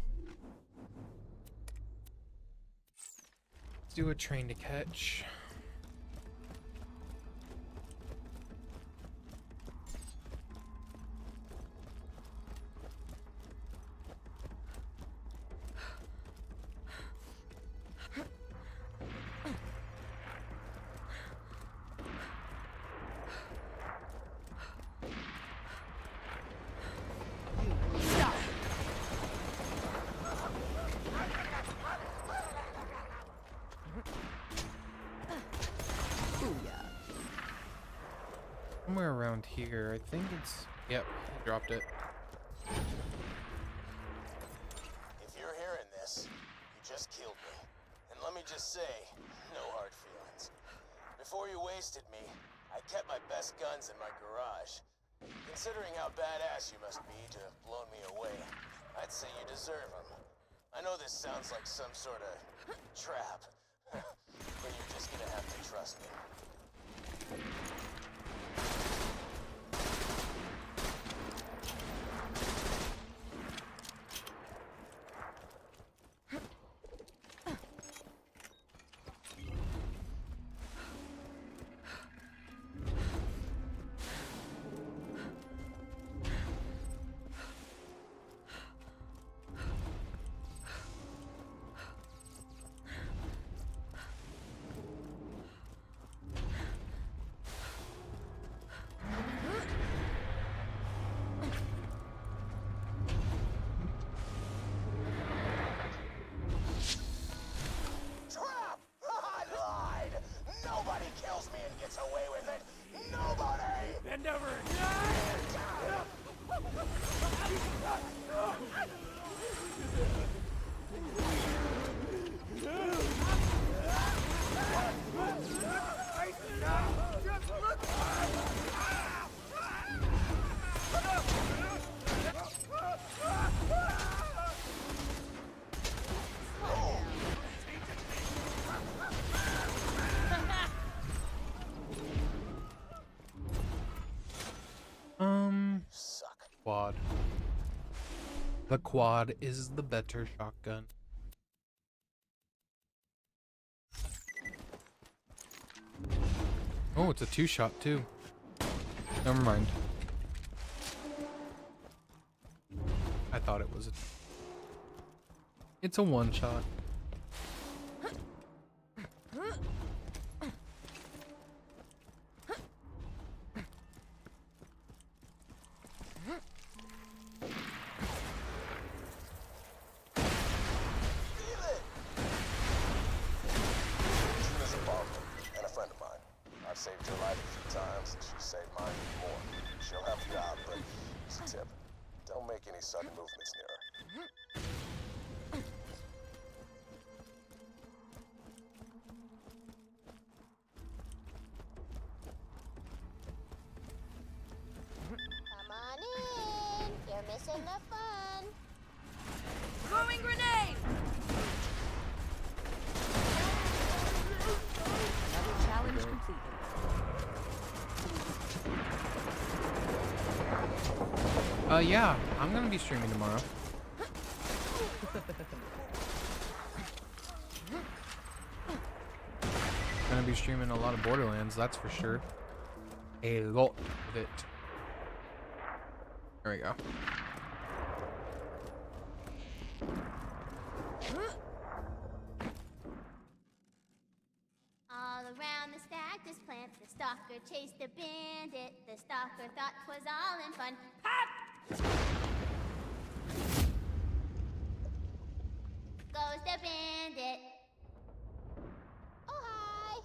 Let's do a train to catch. Stop. Somewhere around here. I think it's. Yep, he dropped it. If you're hearing this, you just killed me. And let me just say, no hard feelings. If Before you wasted me, I kept my best guns in my garage. Considering how badass you must be to have blown me away, I'd say you deserve them. I know this sounds like some sort of trap, but you're just gonna have to trust me. Bend over! Quad. The quad is the better shotgun. Oh, it's a 2-shot too. Never mind. I thought it was it's a 1-shot. Saved your life a few times, and she saved mine even more. She'll help you out, but it's a tip. Don't make any sudden movements near her. Come on in. You're missing the fun. Throwing grenade! Another challenge completed. Yeah, I'm gonna be streaming tomorrow. Gonna be streaming a lot of Borderlands, that's for sure. A lot of it. There we go. All around the stack, this plant, the stalker chased a bandit. The stalker thought 'twas all in fun. Pop! Goes the bandit. Oh, hi!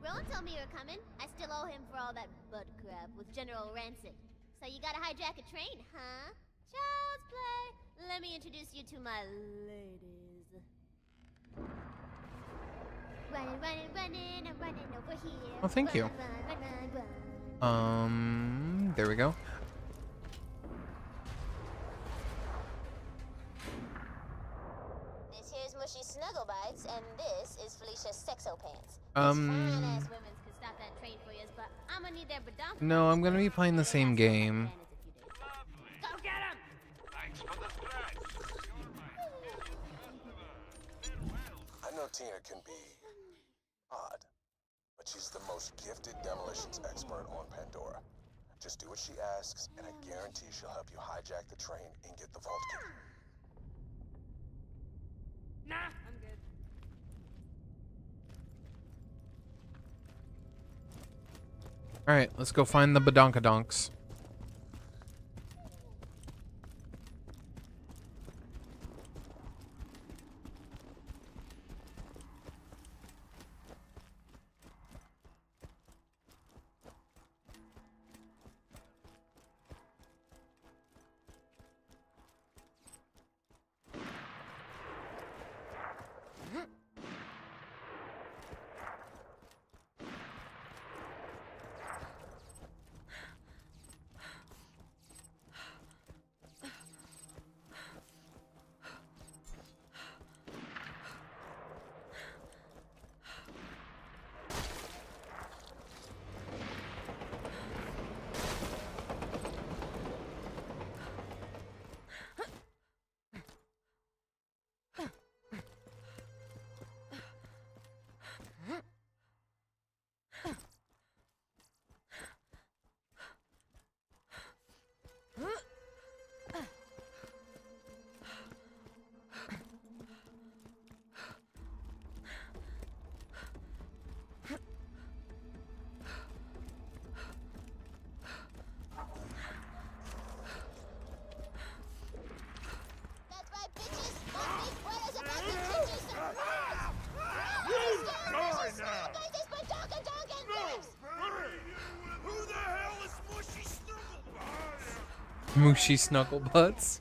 Rowan told me you were coming. I still owe him for all that butt crap with General Rancid. So you gotta hijack a train, huh? Child's play. Let me introduce you to my ladies. Running, running, running, I'm running over here. Oh, thank you. Run, run, run, run. There we go. This here's Mushy Snuggle Bites, and this is Felicia's Sexo Pants. Fine-ass women's could stop that train for you, but I'm gonna need their badonk. No, I'm gonna be playing the same game. Go get him! Thanks for the threat. You're my customer. Farewell. I know Tina can be odd, but she's the most gifted demolitions expert on Pandora. Just do what she asks, and I guarantee she'll help you hijack the train and get the vault key. Nah, I'm good. Alright, let's go find the badonkadonks. Mushy snuggle butts.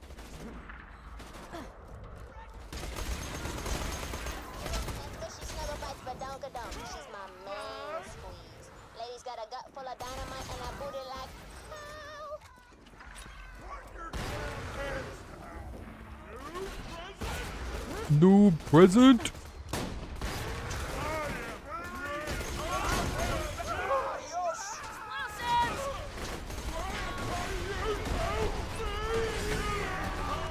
She snuggle bites badonkadonk. She's my main squeeze. Lady's got a gut full of dynamite and a booty like New present.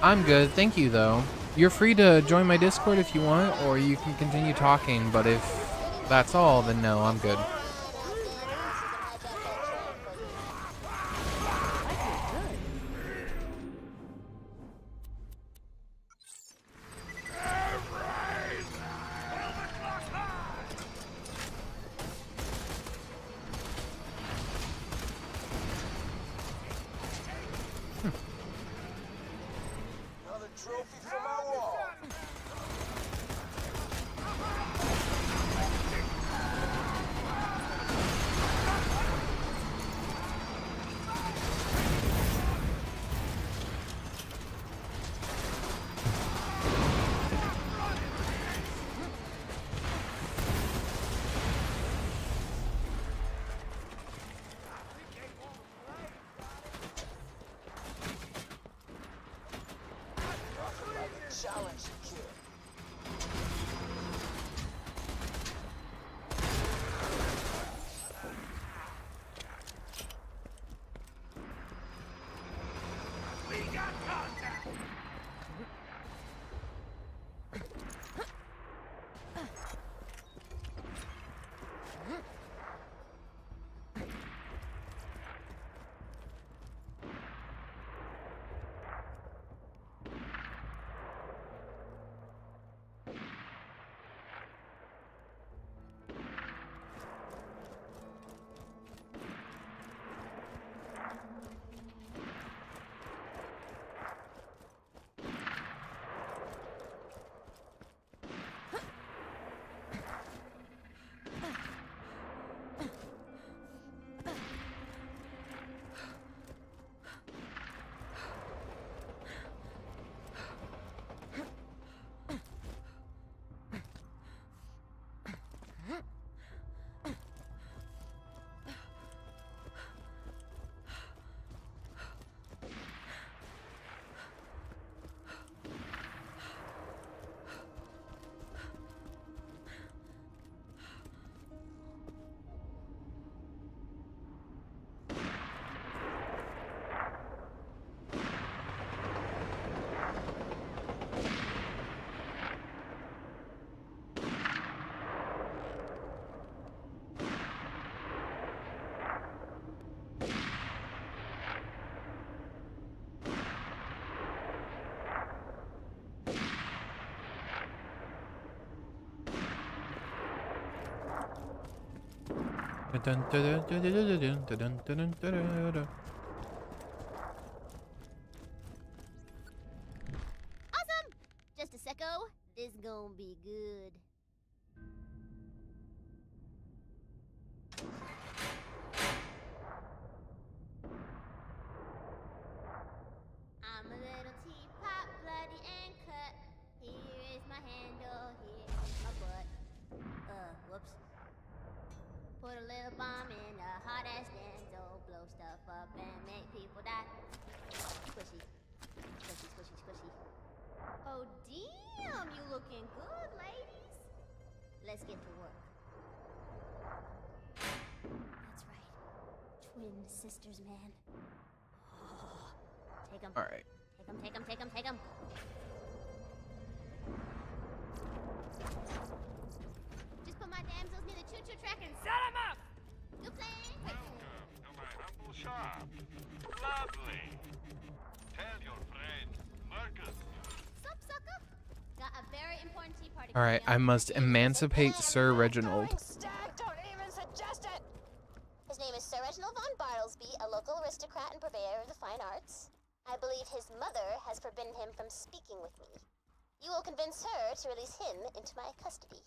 I'm good, thank you though. You're free to join my Discord if you want, or you can continue talking, but if that's all, then no, I'm good. Another trophy for my wall. Nothing like a challenge, kid. awesome! Just a secco. This gonna be good. I'm a little teapot, bloody and cut. Here is my handle, here's my butt. Whoops. Put a little bomb in a hot ass dental, blow stuff up and make people die. Squishy. Squishy, squishy, squishy. Oh damn, you looking good, ladies. Let's get to work. That's right. Twin sisters, man. Take them. All right. Take them, take them, take them, take them. Just put my damsels near the choo-choo track and set them up! Good plan! Welcome to my humble shop. Lovely. Tell your friend, Marcus. Sup, sucker? Got a very important tea party. All right, I must emancipate Sir Reginald. Don't even suggest it! His name is Sir Reginald von Bartlesby, a local aristocrat and purveyor of the fine arts. I believe his mother has forbidden him from speaking with me. You will convince her to release him into my custody.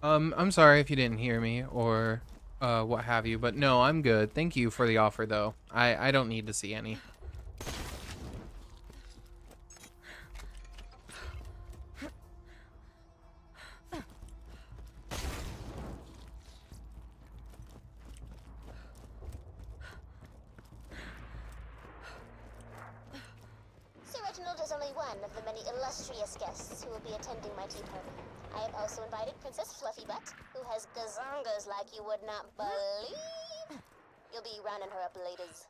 I'm sorry if you didn't hear me or what have you, but no, I'm good. Thank you for the offer though. I don't need to see any. Sir Reginald is only one of the many illustrious guests who will be attending my tea party. I have also invited Princess Fluffybutt, who has gazongas like you would not believe. You'll be rounding her up laters.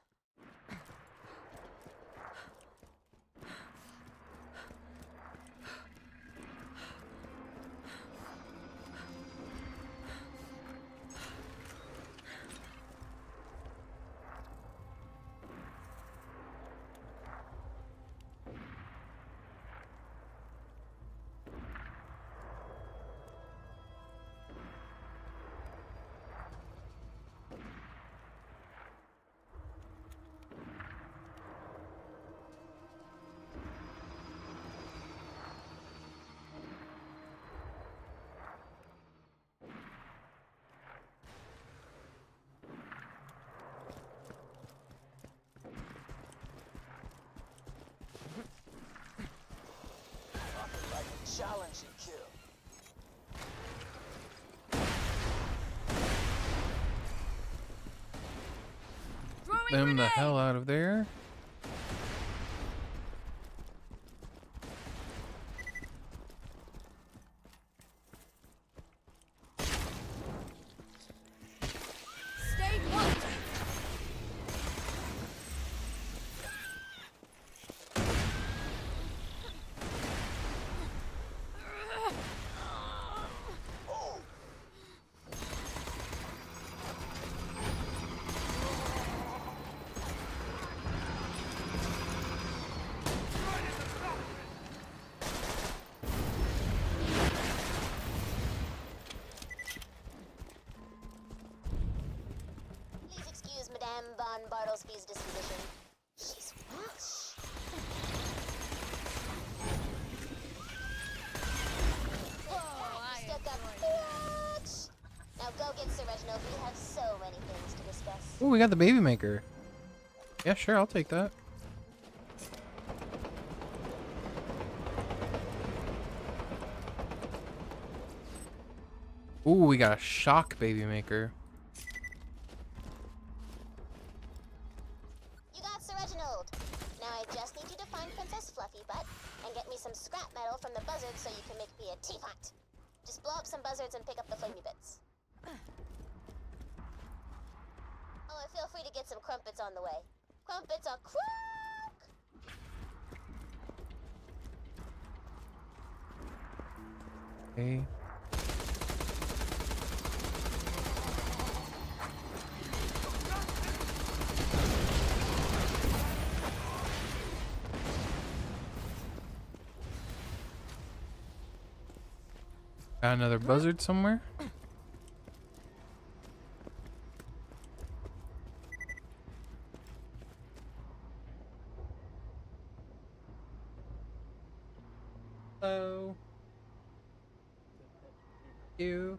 Challenge and kill. Them the hell out of there. Stay watching. Please excuse Madame von Bartlesby's disposition. She's Welsh. Stuck up bitch. Now go get Sir Reginald. We have so many things to discuss. Oh, we got the baby maker. Yeah, sure, I'll take that. Ooh, we got a shock baby maker. You got Sir Reginald. Now I just need you to find Princess Fluffybutt and get me some scrap metal from the buzzards so you can make me a teapot. Just blow up some buzzards and pick up the flamey bits. Oh, and feel free to get some crumpets on the way. Crumpets are crack! Okay. Got another buzzard somewhere? Hello. You.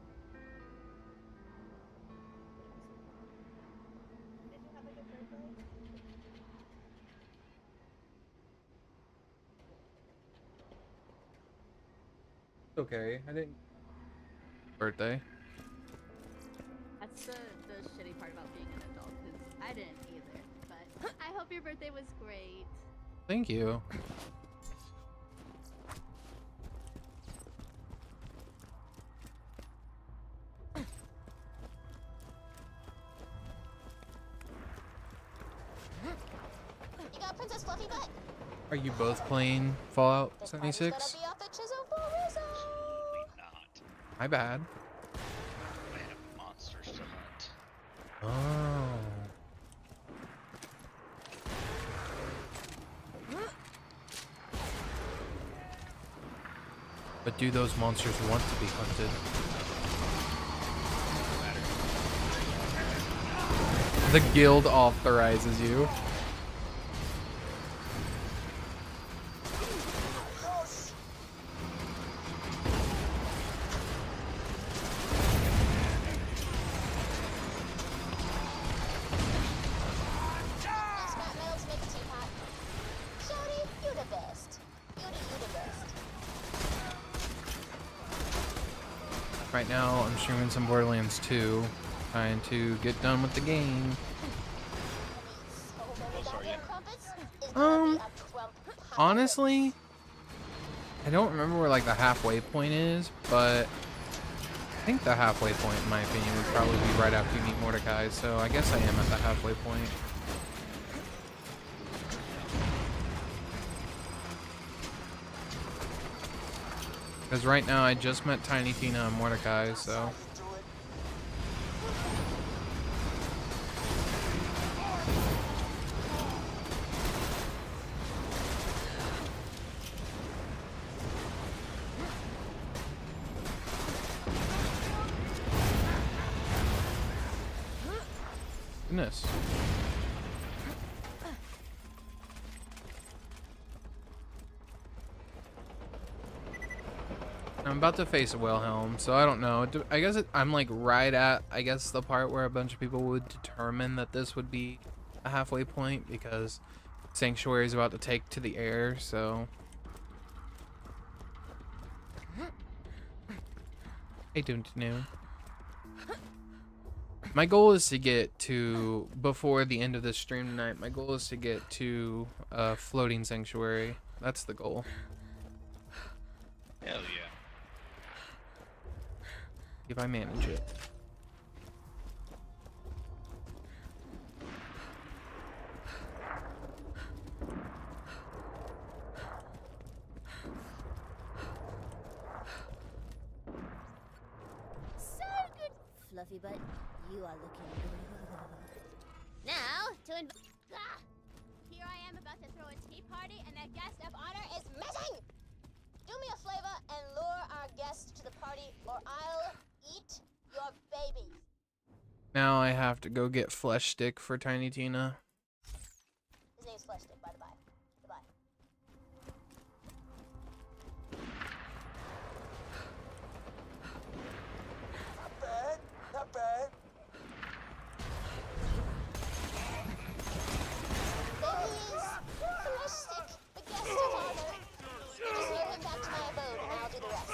Okay, I didn't. Birthday. That's the shitty part about being an adult, because I didn't either. But I hope your birthday was great. Thank you. You got Princess Fluffybutt? Are you both playing Fallout This party's gonna 76? be off the chisel for Rizzo. Not. My bad. I have monsters to hunt. Oh. But do those monsters want to be hunted? The guild authorizes you. Right now, I'm streaming some Borderlands 2, trying to get done with the game. Honestly, I don't remember where like the halfway point is, but I think the halfway point, in my opinion, would probably be right after you meet Mordecai. So I guess I am at the halfway point. Because right now I just met Tiny Tina and Mordecai, so. Goodness. I'm about to face a Wilhelm, so I don't know. I guess I'm like right at, I guess, the part where a bunch of people would determine that this would be a halfway point because Sanctuary is about to take to the air, so. Hey, Toon. My goal is to get to, before the end of this stream tonight, my goal is to get to floating Sanctuary. That's the goal. Hell yeah. If I manage it. So good, Fluffy butt. You are looking good. Now, here I am about to throw a tea party, and that guest of honor is missing! Do me a favor and lure our guest to the party, or I'll eat your baby. Now I have to go get Flesh Stick for Tiny Tina. His name's Flesh Stick, by the by. Goodbye. Not bad, not bad. There he is! Flesh Stick, the guest of honor. You just lure him back to my abode, and I'll do the rest.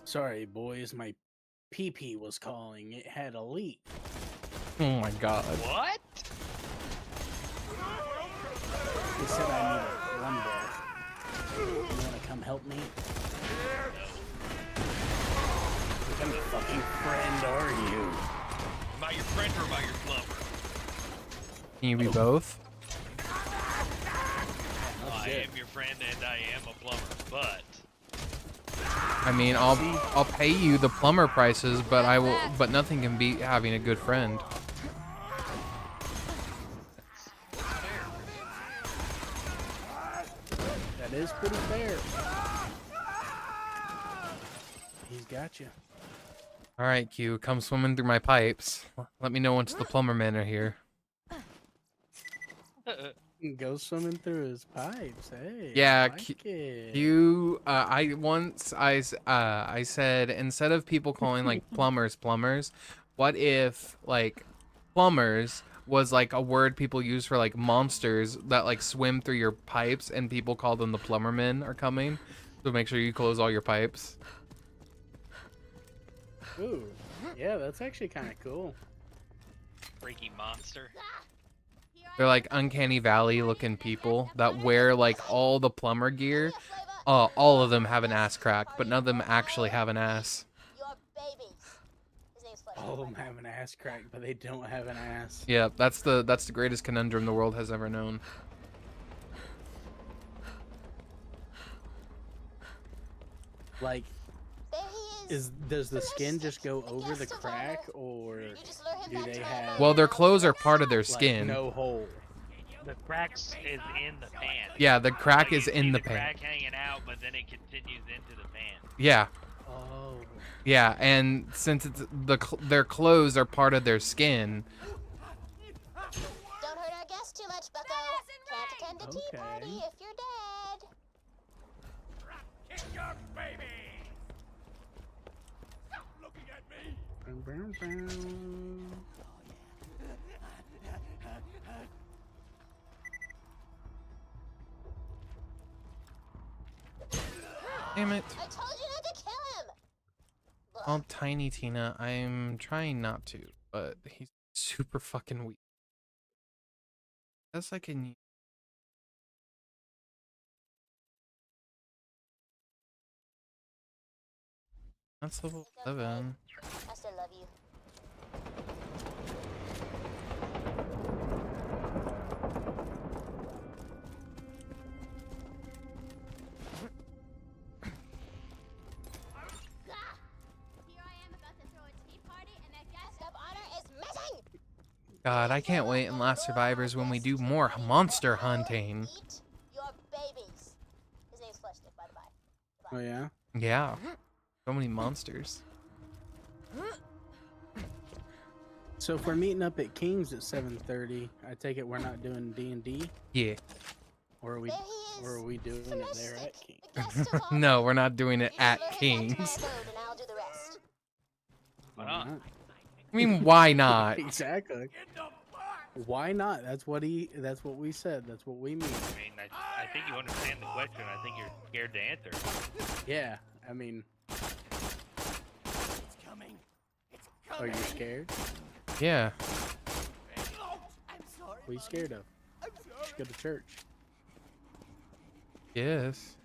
Sorry, boys, my pee-pee was calling. It had a leak. Oh my god. What? They said I need a plumber. You wanna come help me? What kind of fucking friend are you? Am I your friend or am I your plumber? Can you be both? I am your friend and I am a plumber, but I mean, I'll pay you the plumber prices, but but nothing can beat having a good friend. That is pretty fair. He's got you. All right, Q, come swimming through my pipes. Let me know once the plumber men are here. Go swimming through his pipes. Hey. Yeah, I like it. Q. I said instead of people calling like plumbers, what if like plumbers was like a word people use for like monsters that like swim through your pipes, and people call them the plumbermen are coming. So make sure you close all your pipes. Ooh, yeah, that's actually kind of cool. freaky monster. They're like uncanny valley looking people that wear like all the plumber gear. All of them have an ass crack, but none of them actually have an ass. All of them have an ass crack, but they don't have an ass. Yeah, that's the greatest conundrum the world has ever known. Like, does the skin just go over the crack, or do they have? Well, their clothes are part of their skin. Like, no hole. The crack is in the pants. Yeah, the crack is in the pants. pants. Crack hanging out, but then it continues into the pants. Yeah. Oh. Yeah, and since it's their clothes are part of their skin. Don't hurt our guests too much, Bucko. Can't attend a tea party if you're dead. Kick your baby! Stop looking at me! Damn it. I told you not to Oh, Tiny Tina. I'm trying not to, but he's super fucking weak. Best I can. That's level 11. I still love you. God, I can't wait in Last Survivors when we do more monster hunting. Your babies. His name's Fleshstick, by the by. Oh yeah. Yeah. So many monsters. So if we're meeting up at King's at 7:30, I take it we're not doing D&D, Yeah. or are we doing it there at King's? No, we're not doing it at King's. And I'll do the rest. Why not? I mean, why not? Exactly. Why not? That's what we said. That's what we mean. I mean, I think you understand the question. I think you're scared to answer. Yeah, I mean, It's coming. It's are you scared? Yeah. I'm sorry. What are you scared of? I'm sorry. Go to church. Yes.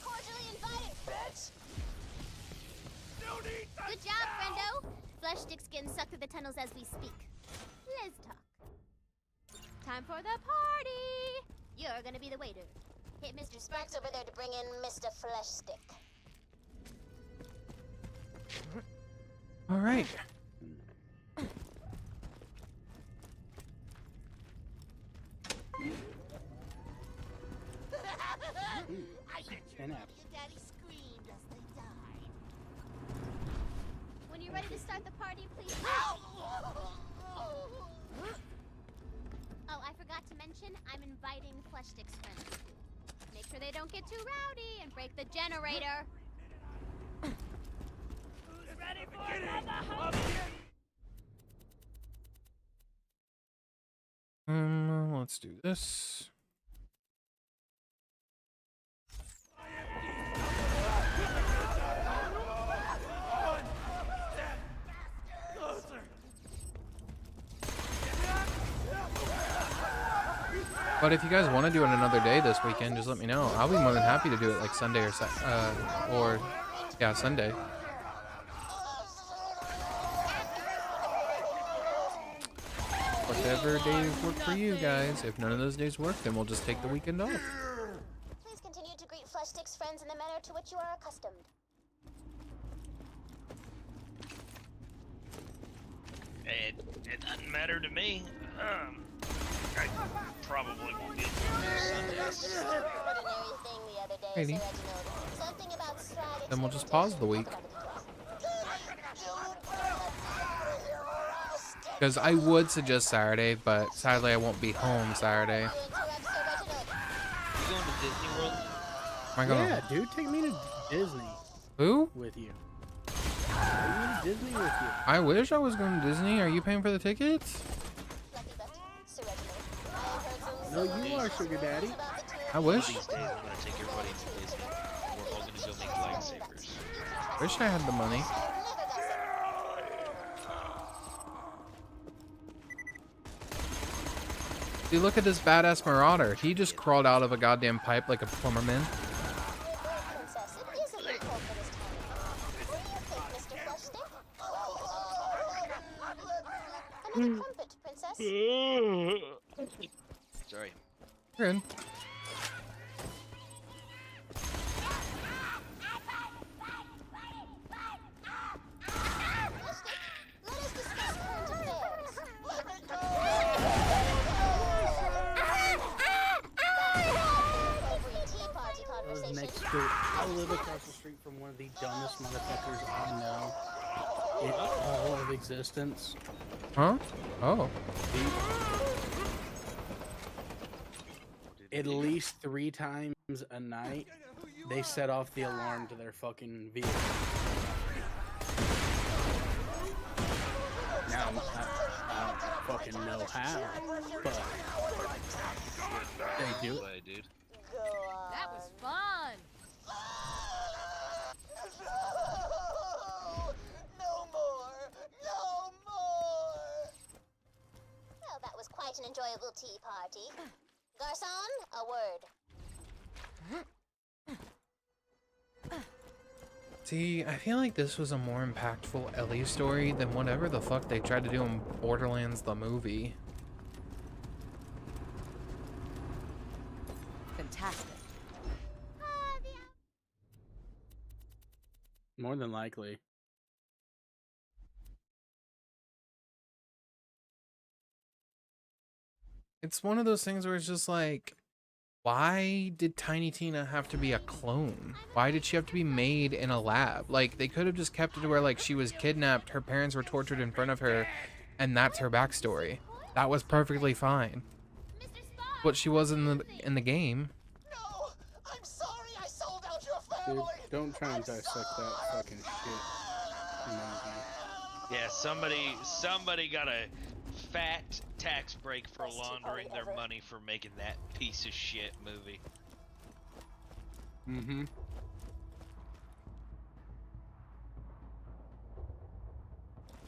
Cordially invited, bitch! Good job, friendo. Fleshstick's getting sucked through the tunnels as we speak. Let's talk. Time for the party! You're gonna be the waiter. Hit Mr. Sparks over there to bring in Mr. Fleshstick. All right. I bet An your apple. daddy screamed as they died. When you're ready to start the party, please. Oh, I forgot to mention, I'm inviting Fleshstick's friends too. Make sure they don't get too rowdy and break the generator. Who's ready for another Let's do this. But if you guys want to do it another day this weekend, just let me know. I'll be more than happy to do it like Sunday or yeah, Sunday. Whatever days work for you guys. If none of those days work, then we'll just take the weekend off. Please continue to greet Fleshstick's friends in the manner to which you are accustomed. It doesn't matter to me. I probably won't be able to do Sunday. Ordinary thing the other day, Maybe. Sir Reginald. Something about sliding Then we'll to just pause the week. Because I would suggest Saturday, but sadly I won't be home Saturday. You going to Disney World? Am I gonna... Yeah, dude, take me to Disney Who? with you. Take me to Disney with you. I wish I was going to Disney. Are you paying for the tickets? No, you are, sugar daddy. I wish. These days, I'm gonna take everybody to Disney. We're all gonna go make lightsabers. Wish I had the money. See, look at this badass marauder. He just crawled out of a goddamn pipe like a plumberman. Another crumpet, princess. Sorry. Good. Let us discuss current affairs. Appropriate tea party I was conversation. next to. I live across the street from one of the dumbest motherfuckers I know in all of existence. Huh? Oh. at least 3 times a night, they set off the alarm to their fucking vehicle. Now, I don't fucking know how, but they do it. Dude. That was fun. No more! No more! Well, that was quite an enjoyable tea party. Garçon, a word. See, I feel like this was a more impactful Ellie story than whatever the fuck they tried to do in Borderlands the movie. Fantastic. More than likely. It's one of those things where it's just like, why did Tiny Tina have to be a clone? Why did she have to be made in a lab? Like, they could have just kept it to where, like, she was kidnapped, her parents were tortured in front of her, and that's her backstory. That was perfectly fine. What she was in the game. No! I'm sorry I sold out your Dude, family! don't try and dissect that fucking shit. Yeah, somebody got a fat tax break for laundering their money for making that piece of shit movie. Mm-hmm.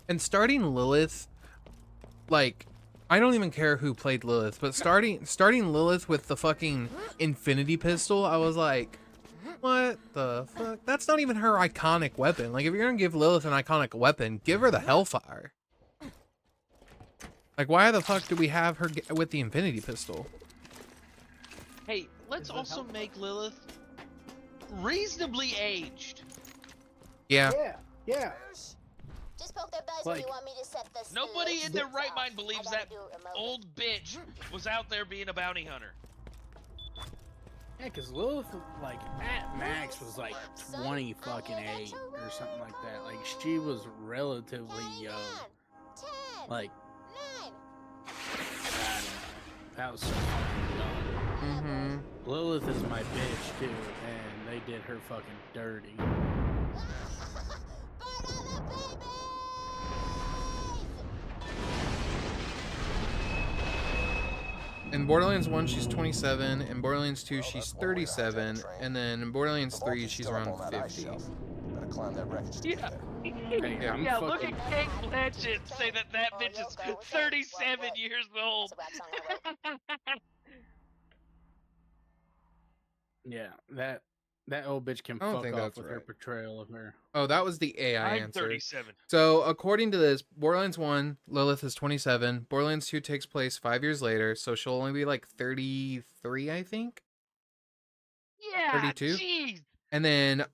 And starting Lilith, like, I don't even care who played Lilith, but starting Lilith with the fucking infinity pistol, I was like, what the fuck? That's not even her iconic weapon. Like, if you're gonna give Lilith an iconic weapon, give her the Hellfire. Like, why the fuck do we have her with the infinity pistol? Hey, let's also make Lilith reasonably aged. Yeah. Yeah. Just poke their buzz Like, when you want me to set this. Nobody in their right mind believes that old bitch was out there being a bounty hunter. Yeah, because Lilith, like, at max was like 20 fucking 8 or something like that. Like, she was relatively young. Like, I don't know. That was so fucking dumb. Mm-hmm. Lilith is my bitch, too, and they did her fucking dirty. In Borderlands 1, she's 27. In Borderlands 2, she's 37. And then in Borderlands 3, she's around 50. Yeah. Yeah, look at Kate Blanchett and say that bitch is 37 years old. Yeah, that old bitch can I don't fuck think off that's with her right. portrayal of her. Oh, that was the AI I'm answer. 37. So, according to this, Borderlands 1, Lilith is 27. Borderlands 2 takes place 5 years later, so she'll only be like 33, I think? Yeah, 32? jeez. And then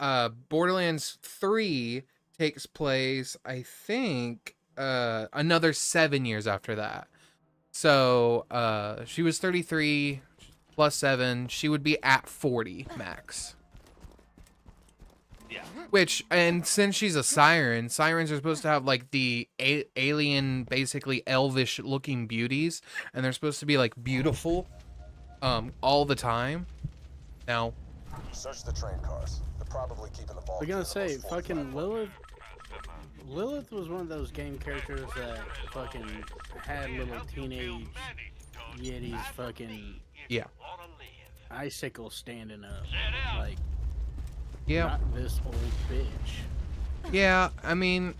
Borderlands 3 takes place, I think, another 7 years after that. So, she was 33 plus 7. She would be at 40 max. Yeah. Which, and since she's a siren, sirens are supposed to have like the alien, basically elvish looking beauties, and they're supposed to be like beautiful all the time. Now, Search the train cars. They're probably keeping the vault. I gotta say, fucking Lilith was one of those game characters that fucking had little teenage yiddies fucking icicles standing up. Like, yeah. Not this old bitch. Yeah, I mean,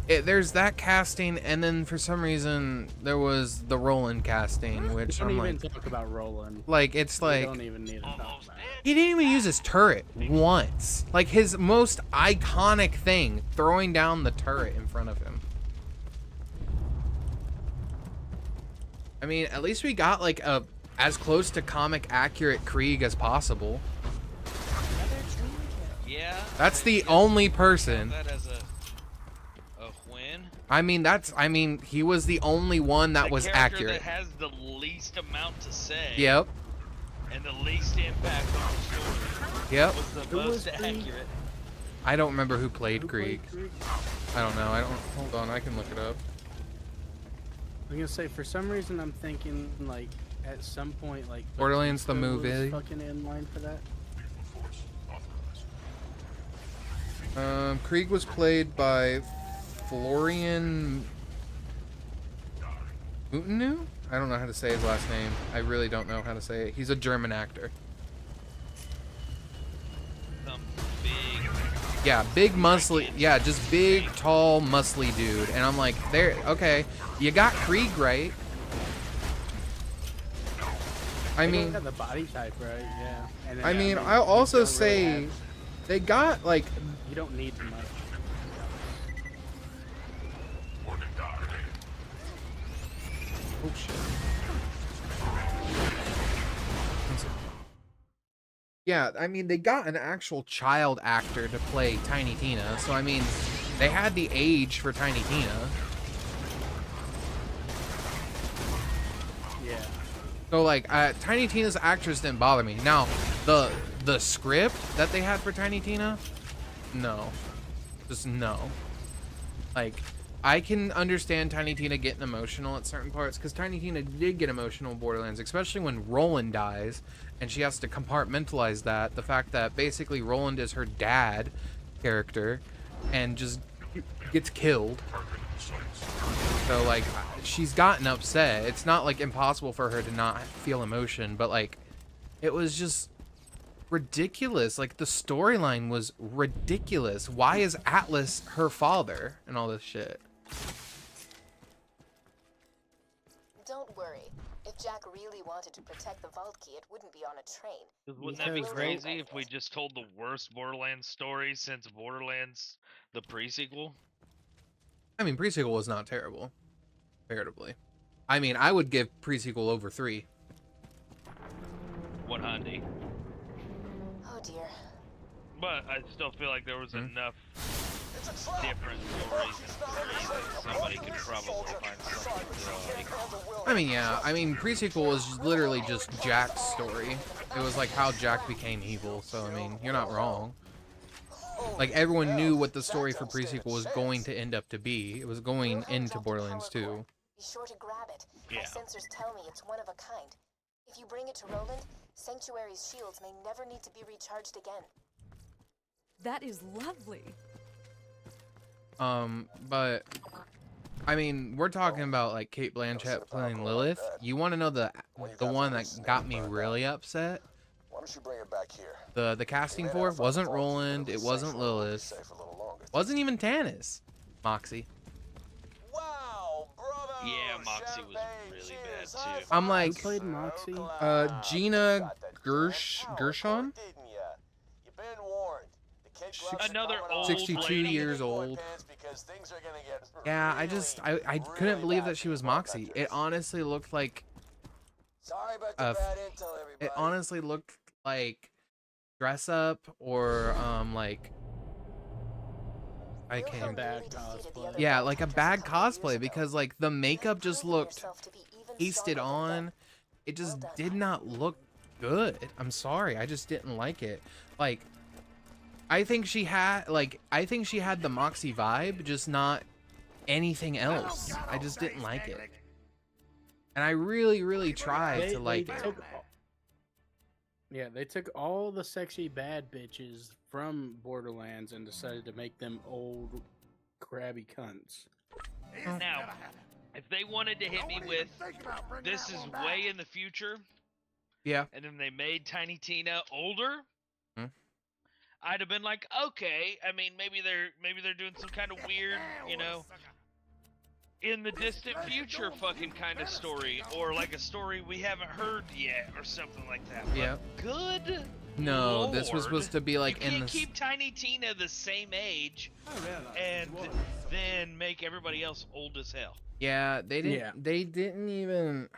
there's that casting, and then for some reason there was the Roland casting, which Don't I'm even like, talk about Roland. like it's like We don't even need to talk about it. he didn't even use his turret once. Like his most iconic thing, throwing down the turret in front of him. I mean, at least we got like a as close to comic accurate Krieg as possible. Yeah. That's the only person. That as a win. I mean, he was the only one that was accurate. That has the least amount to say. Yep. And the least impact on the story. Yep. Was the most accurate. I don't remember who played Krieg. I don't know. Hold on, I can look it up. was gonna say, for some reason, I'm thinking like at some point, like Borderlands the Batista was movie. fucking in line for that. Krieg was played by Florian Mutinu? I don't know how to say his last name. I really don't know how to say it. He's a German actor. Some big. Yeah, big muscly. Yeah, just big, tall, muscly dude. And I'm like, there. Okay, you got Krieg right. I They mean, got the body type right, yeah. And then, I mean, you I'll also don't say really have- they got like. you don't need much. Oh shit. Yeah, I mean, they got an actual child actor to play Tiny Tina, so I mean, they had the age for Tiny Tina. Yeah. So like, Tiny Tina's actress didn't bother me. Now, the script that they had for Tiny Tina, no, just no. Like, I can understand Tiny Tina getting emotional at certain parts, because Tiny Tina did get emotional in Borderlands, especially when Roland dies, and she has to compartmentalize that. The fact that basically Roland is her dad character, and just gets killed. So, like, she's gotten upset. It's not, like, impossible for her to not feel emotion, but, like, it was just ridiculous. Like, the storyline was ridiculous. Why is Atlas her father and all this shit? Don't worry. If Jack really wanted to protect the vault key, it wouldn't be on a train. Wouldn't that be crazy if we just told the worst Borderlands story since Borderlands, the pre-sequel? I mean, pre-sequel was not terrible, comparatively. I mean, I would give pre-sequel over 3. 100. Oh dear. But I still feel like there was enough different stories in 3 that somebody could probably find something to like. I mean, yeah. I mean, pre-sequel was literally just Jack's story. It was like how Jack became evil. So, I mean, you're not wrong. Like, everyone knew what the story for pre-sequel was going to end up to be. It was going into Borderlands 2. Be sure to grab it. Yeah. My sensors tell me it's one of a kind. If you bring it to Roland, Sanctuary's shields may never need to be recharged again. That is lovely. But I mean, we're talking about like Cate Blanchett playing Lilith. You want to know the one that got me really upset? Why don't you bring it back here? The casting for it wasn't Roland, it wasn't Lilith, wasn't even Tannis. Moxie. Wow, bravo! Yeah, Moxie was really bad too. I'm like, Who played Moxie? Gina Gershon? You've been warned. The kid gloves are Another coming old 62 lady. years old. because things are gonna get Yeah, I couldn't really believe bad that she for was you, Moxie. veterans. It honestly looked like Sorry about the bad intel, everybody. it honestly looked like dress up or like I can't. Bad cosplay. Yeah, like a bad cosplay because like the makeup just looked pasted on. It just did not look good. I'm sorry, I just didn't like it. Like I think she had the Moxie vibe, just not anything else. I just didn't like it. And I really tried to like it. Yeah, they took all the sexy bad bitches from Borderlands and decided to make them old, crabby cunts. Now, if they wanted to hit me with, this is way in the future, Yeah. and then they made Tiny Tina older, I'd have been like, okay. I mean, maybe they're doing some kind of weird, you know, in the distant future fucking kind of story, or like a story we haven't heard yet, or something like that. But Yeah. good. No, this was Lord, supposed to be like you in can't the keep Tiny Tina the same age, and then make everybody else old as hell. Yeah, they didn't. Yeah. They didn't even.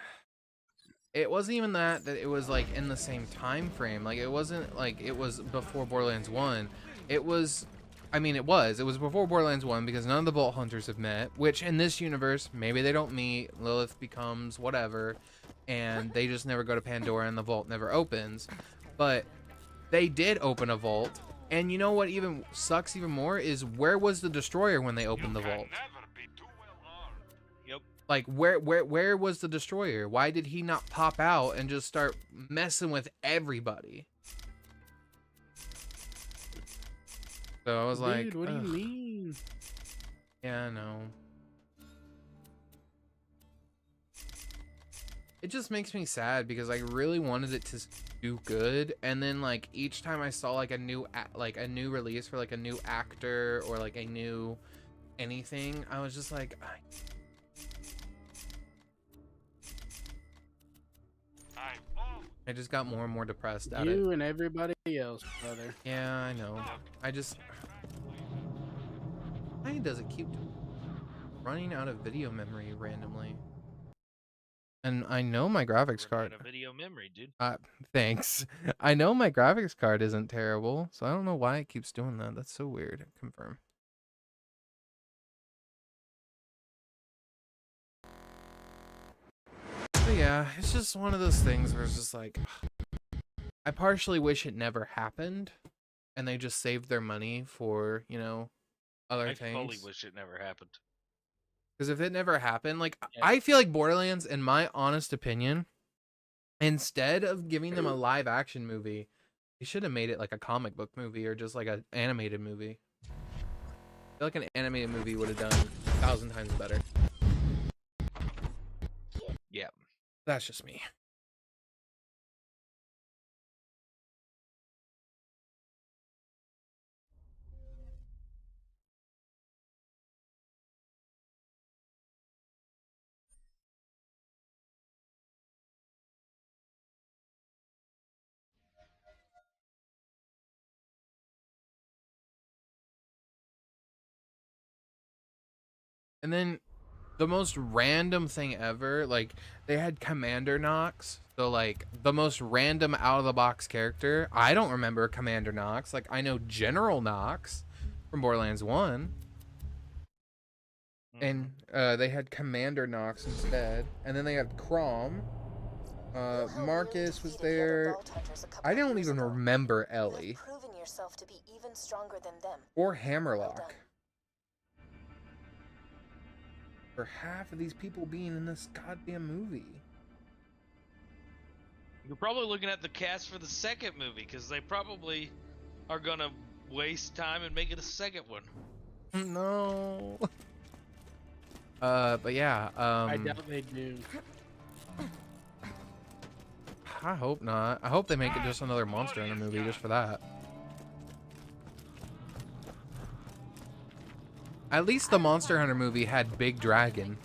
It wasn't even that it was like in the same time frame. Like it wasn't like it was before Borderlands 1. It was. I mean, it was before Borderlands 1 because none of the Vault Hunters have met. Which in this universe, maybe they don't meet. Lilith becomes whatever, and they just never go to Pandora, and the vault never opens. But they did open a vault, and you know what even sucks even more is where was the destroyer when they opened the vault? Yep. Like, where was the destroyer? Why did he not pop out and just start messing with everybody? So I was like, Dude, what do you ugh. mean? Yeah, I know. It just makes me sad because I really wanted it to do good, and then like each time I saw like a new release for like a new actor or like a new anything, I was just like, I just got more and more depressed at it. You and everybody else, brother. Yeah, I know. I just, why does it keep running out of video memory randomly? And I know my graphics card. Out of video memory, dude. Thanks. I know my graphics card isn't terrible, so I don't know why it keeps doing that. That's so weird. Confirm. But yeah, it's just one of those things where it's just like, I partially wish it never happened, and they just saved their money for, you know, other things. I fully wish it never happened. Because if it never happened, like, I feel like Borderlands, in my honest opinion, instead of giving them a live action movie, they should have made it like a comic book movie or just like an animated movie. I feel like an animated movie would have done 1,000 times better. Yeah. That's just me. And then the most random thing ever, like, they had Commander Knox. So, like, the most random out-of-the-box character. I don't remember Commander Knox. Like, I know General Knox from Borderlands 1. And they had Commander Knox instead. And then they had Crom. Marcus was there. I don't even remember Ellie. Or Hammerlock. For half of these people being in this goddamn movie. You're probably looking at the cast for the second movie, because they probably are gonna waste time and make it a second one. No. But yeah, I doubt they do. I hope not. I hope they make it just another Monster Hunter movie just for that. At least the Monster Hunter movie had Big Dragon.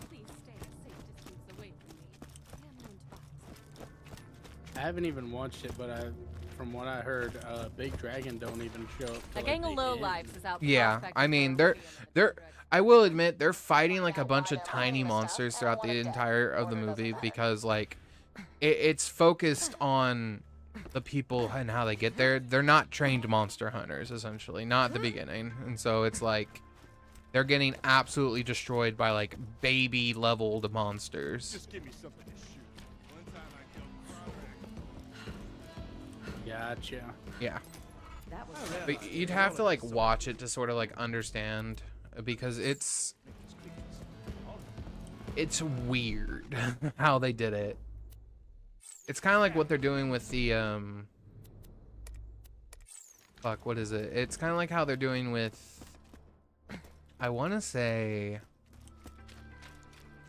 I haven't even watched it, but from what I heard, Big Dragon don't even show up. A gang of lowlifes is out. Yeah, I mean, they're. I will admit they're fighting like a bunch of tiny monsters throughout the entire of the movie because like it's focused on the people and how they get there. They're not trained monster hunters, essentially, not at the beginning, and so it's like they're getting absolutely destroyed by like baby leveled monsters. Just give me something to shoot. One time I killed Gotcha. Yeah. But you'd have to like watch it to sort of like understand, because it's weird how they did it. It's kind of like what they're doing with the fuck, what is it? It's kind of like how they're doing with, I want to say,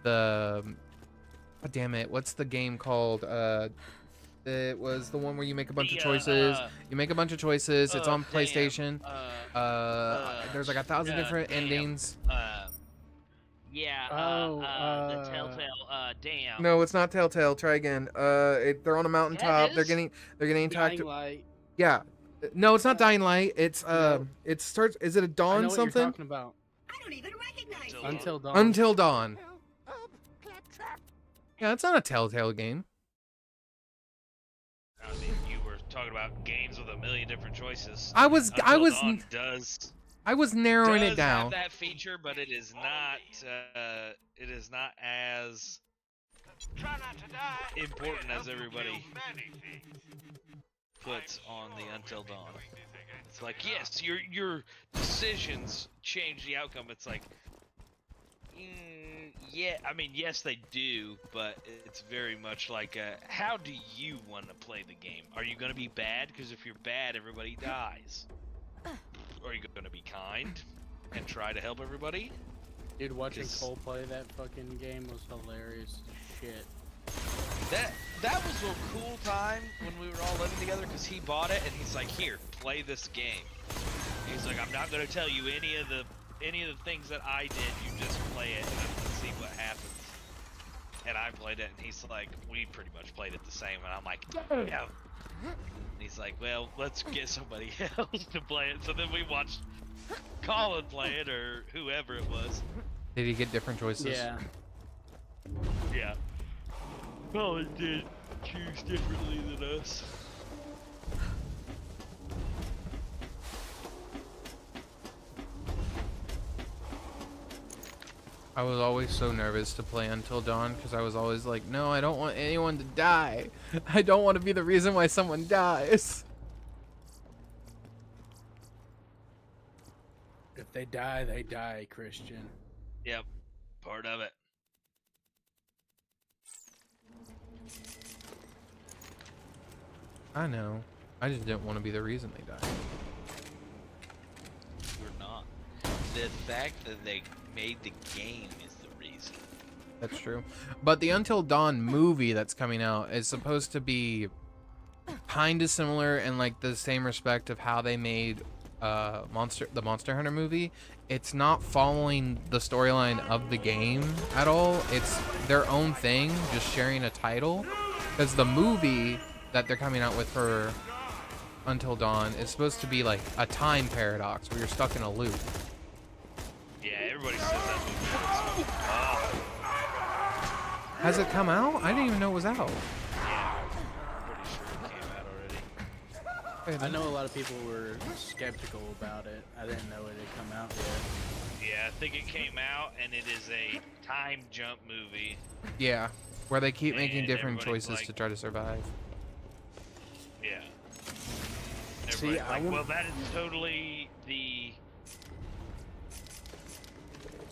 the, oh, damn it, what's the game called? It was the one where you make a bunch of choices. You make a bunch of choices. It's on PlayStation. There's like 1,000 different endings. The Telltale. Damn. No, it's not Telltale. Try again. They're on a mountaintop. They're getting attacked. Dying Light. Yeah. No, it's not Dying Light. It's it starts. Is it a I Dawn know what something? you're talking about. I don't even recognize you. Until Dawn. Until Dawn. Yeah, it's not a Telltale game. I mean, you were talking about games with a million different choices. I was narrowing it down. Have that feature, but it is not. It is not as important as everybody puts on the Until Dawn. It's like, yes, your decisions change the outcome. It's like, Yeah, I mean, yes, they do, but it's very much like, how do you want to play the game? Are you going to be bad? Because if you're bad, everybody dies. Are you going to be kind and try to help everybody? Dude, watching Cole play that fucking game was hilarious as shit. That was a cool time when we were all living together, because he bought it and he's like, here, play this game. He's like, I'm not going to tell you any of the things that I did, you just play it and let's see what happens. And I played it and he's like, we pretty much played it the same, and I'm like, yeah. And he's like, well, let's get somebody else to play it. So then we watched Colin play it, or whoever it was. Did he get different choices? Yeah. Yeah. Colin did choose differently than us. I was always so nervous to play Until Dawn because I was always like, no, I don't want anyone to die. I don't want to be the reason why someone dies. If they die, Christian. Yep, part of it. I know. I just didn't want to be the reason they died. We're not. The fact that they made the game is the reason. That's true. But the Until Dawn movie that's coming out is supposed to be kind of similar in like the same respect of how they made the Monster Hunter movie. It's not following the storyline of the game at all. It's their own thing, just sharing a title. Because the movie that they're coming out with for Until Dawn is supposed to be like a time paradox where you're stuck in a loop. Yeah, everybody says that movie. Oh. Has it come out? I didn't even know it was out. Yeah, I'm pretty sure it came out already. I know a lot of people were skeptical about it. I didn't know it had come out yet. Yeah, I think it came out, and it is a time jump movie. Yeah, where they keep making And different everybody's choices like, to try to survive. Yeah. See, Everybody's like, well, that is totally the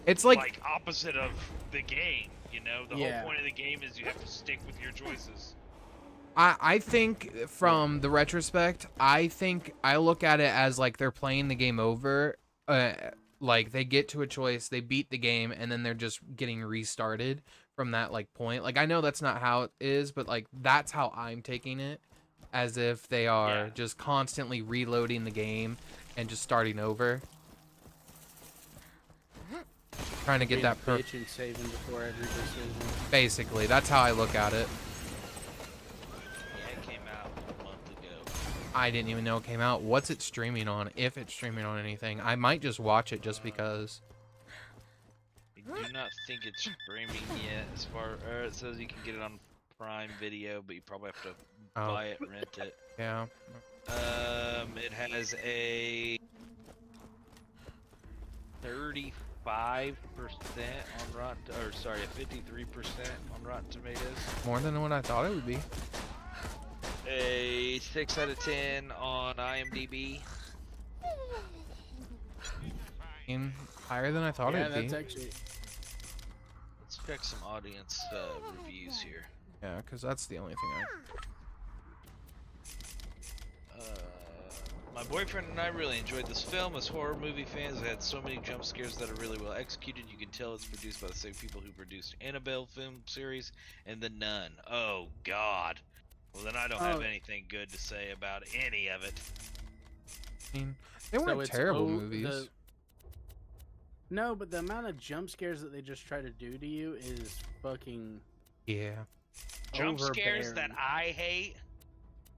It's like opposite of the game, you know? The Yeah. whole point of the game is you have to stick with your choices. I think from the retrospect, I think I look at it as like they're playing the game over. Like they get to a choice, they beat the game, and then they're just getting restarted from that like point. Like I know that's not how it is, but like that's how I'm taking it, as if they are just constantly reloading the game and just starting over, trying to get that bitch and saving before every decision. Basically, that's how I look at it. Yeah, it came out a month ago. I didn't even know it came out. What's it streaming on? If it's streaming on anything, I might just watch it just because. I do not think it's streaming yet. As far it says you can get it on Prime Video, but you probably have to buy it, rent it. Yeah. It has a 35% on Rotten, or sorry, a 53% on Rotten Tomatoes. More than what I thought it would be. A 6 out of 10 on IMDb. Higher than I thought Yeah, it would be. that's actually. Let's check some audience reviews here. Yeah, because that's the only thing My boyfriend and I really enjoyed this film. As horror movie fans, it had so many jump scares that are really well executed. You can tell it's produced by the same people who produced Annabelle film series and The Nun. Oh, God. Well, then I don't have anything good to say about any of it. I mean, they weren't terrible movies. No, but the amount of jump scares that they just try to do to you is fucking. Yeah. Jump scares that I hate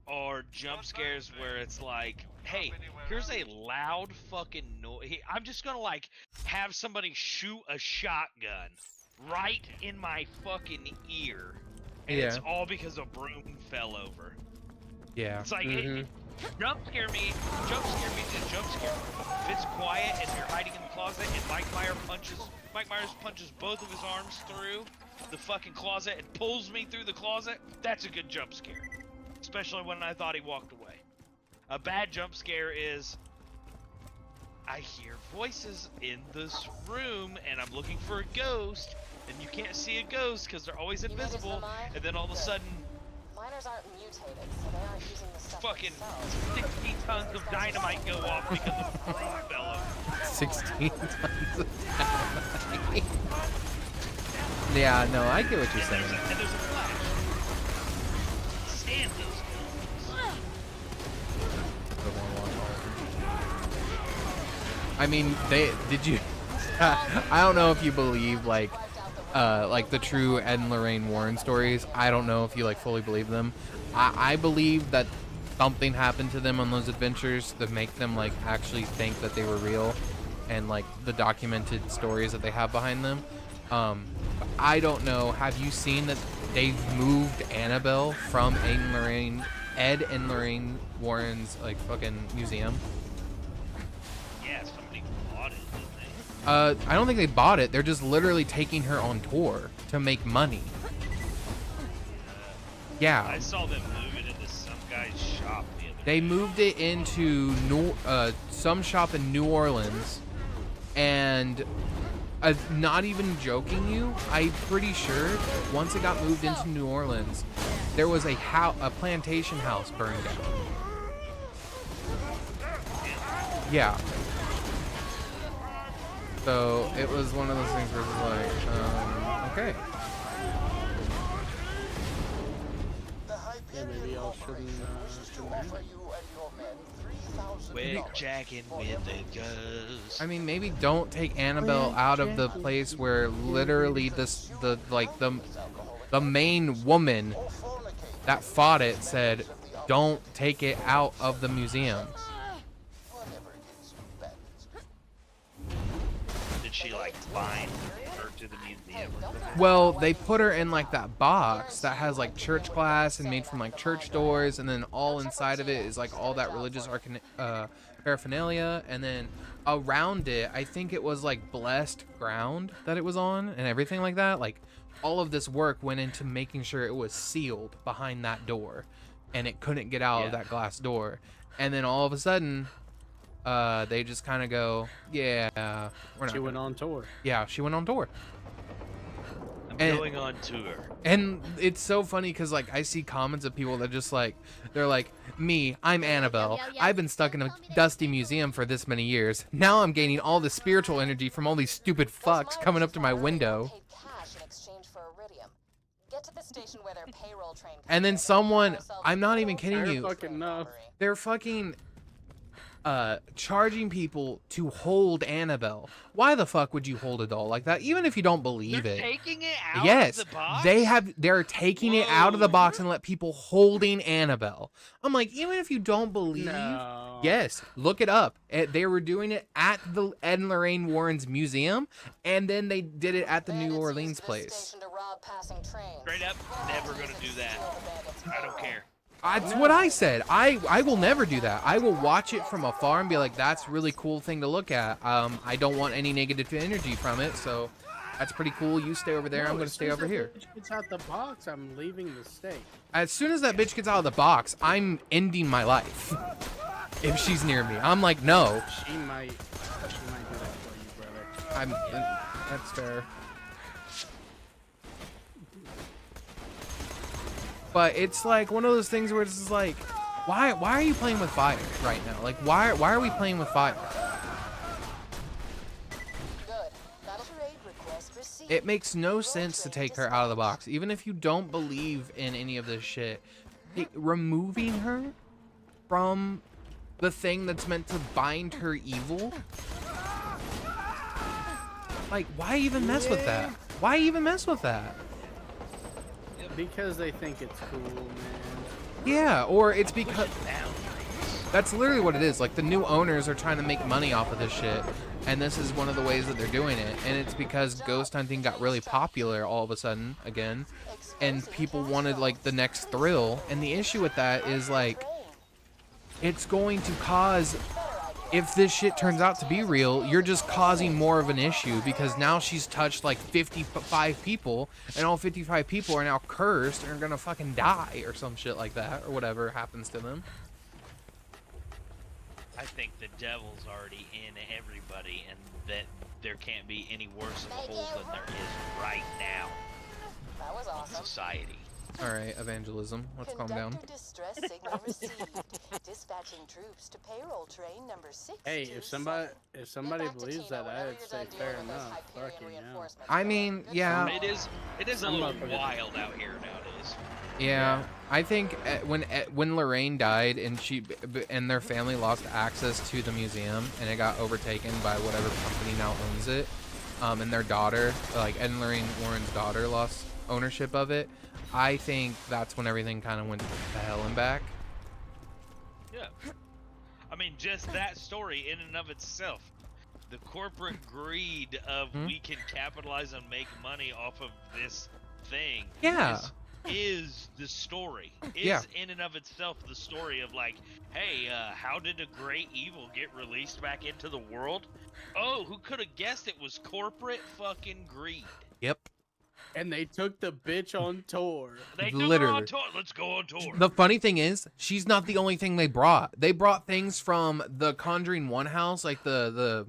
are jump scares where it's like, hey, here's a loud fucking noise. I'm just gonna like have somebody shoot a shotgun right in my fucking ear, and it's all because a broom fell over. Yeah. It's like jump scare me is jump scare. If it's quiet and you're hiding in the closet and Mike Myers punches both of his arms through the fucking closet and pulls me through the closet, that's a good jump scare. Especially when I thought he walked away. A bad jump scare is I hear voices in this room and I'm looking for a ghost and you can't see a ghost because they're always You notice the invisible, mine? and then all of a Good. sudden, Miners aren't mutated, so they aren't using the stuff fucking themselves. 60 tons of dynamite go off because of a fruit fell over. 16 tons of dynamite. Yeah, no, I get what you're saying. And there's a flash. Stand those guns. I mean, did you? I don't know if you believe like the true Ed and Lorraine Warren stories. I don't know if you like fully believe them. I believe that something happened to them on those adventures that make them like actually think that they were real, and like the documented stories that they have behind them. I don't know. Have you seen that they've moved Annabelle from Ed and Lorraine Warren's like fucking museum? Yeah, somebody bought it, didn't they? I don't think they bought it. They're just literally taking her on tour to make money. Yeah. I saw them move it into some guy's shop the other They day. moved it into some shop in New Orleans, and not even joking you, I'm pretty sure once it got moved into New Orleans, there was a plantation house burned down. Yeah. So it was one of those things where it was like, okay. Yeah, maybe I'll shouldn't. We're jacking with the ghost. I mean, maybe don't take Annabelle out of the place where literally the main woman that fought it said, don't take it out of the museum. Did she like bind her to the museum or something? Well, they put her in like that box that has like church glass and made from like church doors, and then all inside of it is like all that religious paraphernalia, and then around it, I think it was like blessed ground that it was on and everything like that. Like all of this work went into making sure it was sealed behind that door, and it couldn't get out of that glass door. And then all of a sudden, they just kind of go, yeah, we're not. She went on tour. Yeah, she went on tour. I'm going on tour. And it's so funny because like I see comments of people that just like, they're like, me, I'm Annabelle. I've been stuck in a dusty museum for this many years. Now I'm gaining all the spiritual energy from all these stupid fucks coming up to my window. And then someone, I'm not even kidding you, they're fucking charging people to hold Annabelle. Why the fuck would you hold a doll like that, even if you don't believe They're it? taking it out Yes, of the box? they're taking it out of the box and let people holding Annabelle. I'm like, even if you don't believe, yes, look it up. They were doing it at the Ed and Lorraine Warren's museum, and then they did it at the New Orleans place. Straight up, never gonna do that. I don't care. That's what I said. I will never do that. I will watch it from afar and be like, that's a really cool thing to look at. I don't want any negative energy from it, so that's pretty cool. You stay over there. I'm going to stay over here. Bitch gets out the box, I'm leaving the state. As soon as that bitch gets out of the box, I'm ending my life. If she's near me, I'm like, no. She might do that for you, brother. That's fair. But it's like one of those things where it's just like, why are you playing with fire right now? Like, why are we playing with fire? It makes no sense to take her out of the box, even if you don't believe in any of this shit. Removing her from the thing that's meant to bind her evil. Like, why even mess with that? Why even mess with that? Because they think it's cool, man. Yeah, or it's because that's literally what it is. Like, the new owners are trying to make money off of this shit, and this is one of the ways that they're doing it. And it's because ghost hunting got really popular all of a sudden again, and people wanted like the next thrill. And the issue with that is like, it's going to cause, if this shit turns out to be real, you're just causing more of an issue, because now she's touched like 55 people, and all 55 people are now cursed and are gonna fucking die or some shit like that, or whatever happens to them. I think the devil's already in everybody, and that there can't be any worse of a hole than there is right now That was in awesome. society. All right, evangelism. Let's calm down. Conductor distress signal received. Dispatching troops to payroll train number 6. Hey, if somebody believes that, I'd say fair enough. Fucking hell. I mean, yeah. It is a little wild out here nowadays. Yeah, I think when Lorraine died and their family lost access to the museum and it got overtaken by whatever company now owns it, and their daughter, like Ed and Lorraine Warren's daughter, lost ownership of it. I think that's when everything kind of went to hell and back. Yeah. I mean, just that story in and of itself. The corporate greed of we can capitalize and make money off of this thing. Yeah. Is the story. Yeah. In and of itself the story of like, hey, how did a great evil get released back into the world? Oh, who could have guessed it was corporate fucking greed? Yep. And they took the bitch on tour. They took her on tour. Let's go on tour. The funny thing is, she's not the only thing they brought. They brought things from the Conjuring 1 house, like the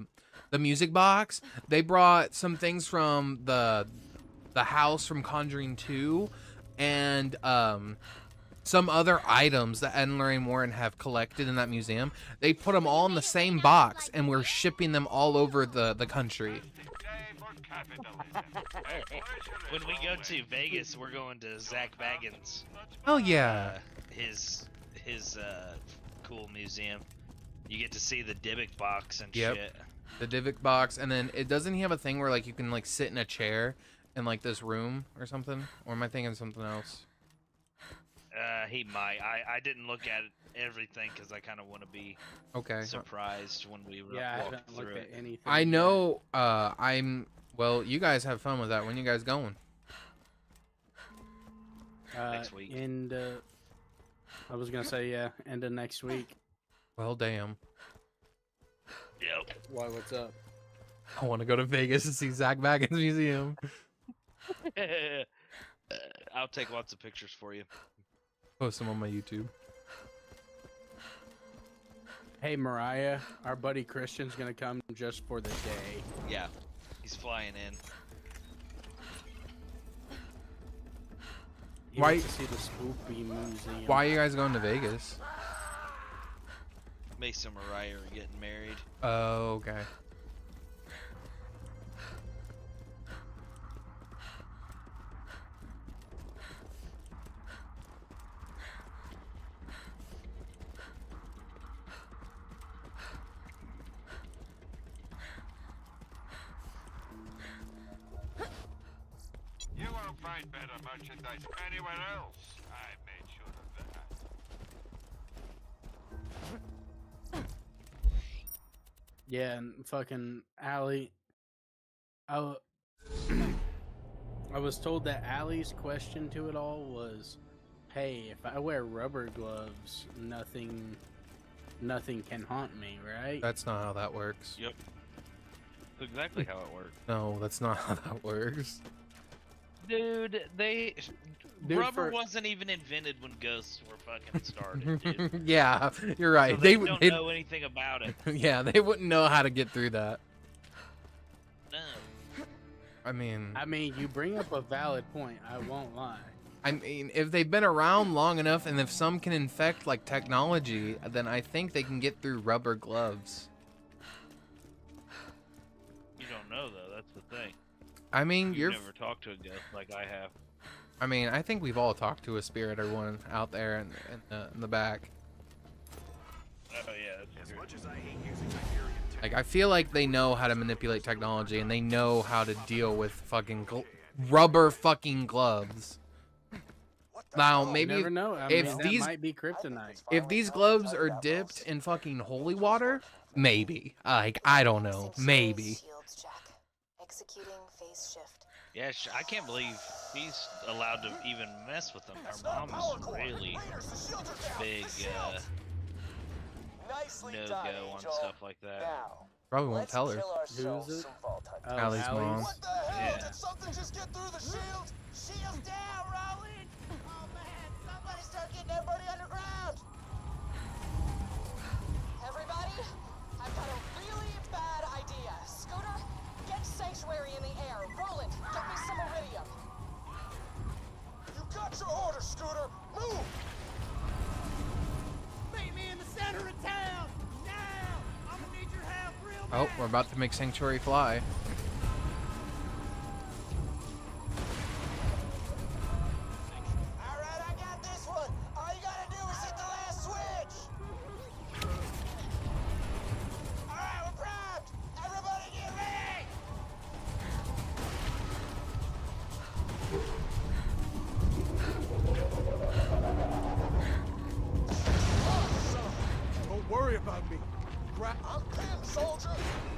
music box. They brought some things from the house from Conjuring 2, and some other items that Ed and Lorraine Warren have collected in that museum. They put them all in the same box, and we're shipping them all over the country. When we go to Vegas, we're going to Zach Baggins. Oh yeah. His cool museum. You get to see the Dybbuk box and Yep. shit. The Dybbuk box, and then doesn't he have a thing where like you can like sit in a chair in like this room or something? Or am I thinking something else? He might. I didn't look at everything because I kind of want to be surprised when we walk through it. Anything I know. Well, you guys have fun with that. When you guys going? Next week. I was gonna say end of next week. Well, damn. Yep. Why? What's up? I want to go to Vegas to see Zach Baggins Museum. I'll take lots of pictures for you. Post them on my YouTube. Hey Mariah, our buddy Christian's gonna come just for the day. Yeah, he's flying in. He Why? wants to see the Spoopy Museum. Why are you guys going to Vegas? Mason and Mariah are getting married. Oh, okay. You won't find better merchandise anywhere else. I made sure of that. Yeah, and fucking Allie. I was told that Allie's question to it all was, "Hey, if I wear rubber gloves, nothing can haunt me, right?" That's not how that works. Yep. That's exactly how it works. No, that's not how that works. Dude, Dude, rubber wasn't even invented when ghosts were fucking started, dude. Yeah, you're right. So they don't know anything about it. Yeah, they wouldn't know how to get through that. No. I mean, you bring up a valid point. I won't lie. I mean, if they've been around long enough, and if some can infect like technology, then I think they can get through rubber gloves. You don't know though. That's the thing. I mean, You've never talked to a ghost like I have. I mean, I think we've all talked to a spirit or one out there in the back. Oh yeah, that's true. Much as I hate using Hyperion Like, I feel like they know how to manipulate technology, and they know how to deal with fucking rubber fucking gloves. Now, maybe You never know. I if mean, that these might be kryptonite. if these gloves are dipped in fucking holy water, maybe. Like, I don't know, maybe. Shields, Jack. Executing phase shift. Yeah, I can't believe he's allowed to even mess with them. Her mom's really big no-go on stuff like that. Probably won't tell her. Who's it? Allie's mom. What the hell? Yeah. Did something just get through the shield? Shields down, Rowan! Oh man, somebody start getting everybody underground! Everybody, Oh, we're about to make Sanctuary fly. Alright, I got this one. All you gotta do is hit the last switch. Alright, we're primed. Everybody get ready. Don't worry about me. I'm pinned, soldier.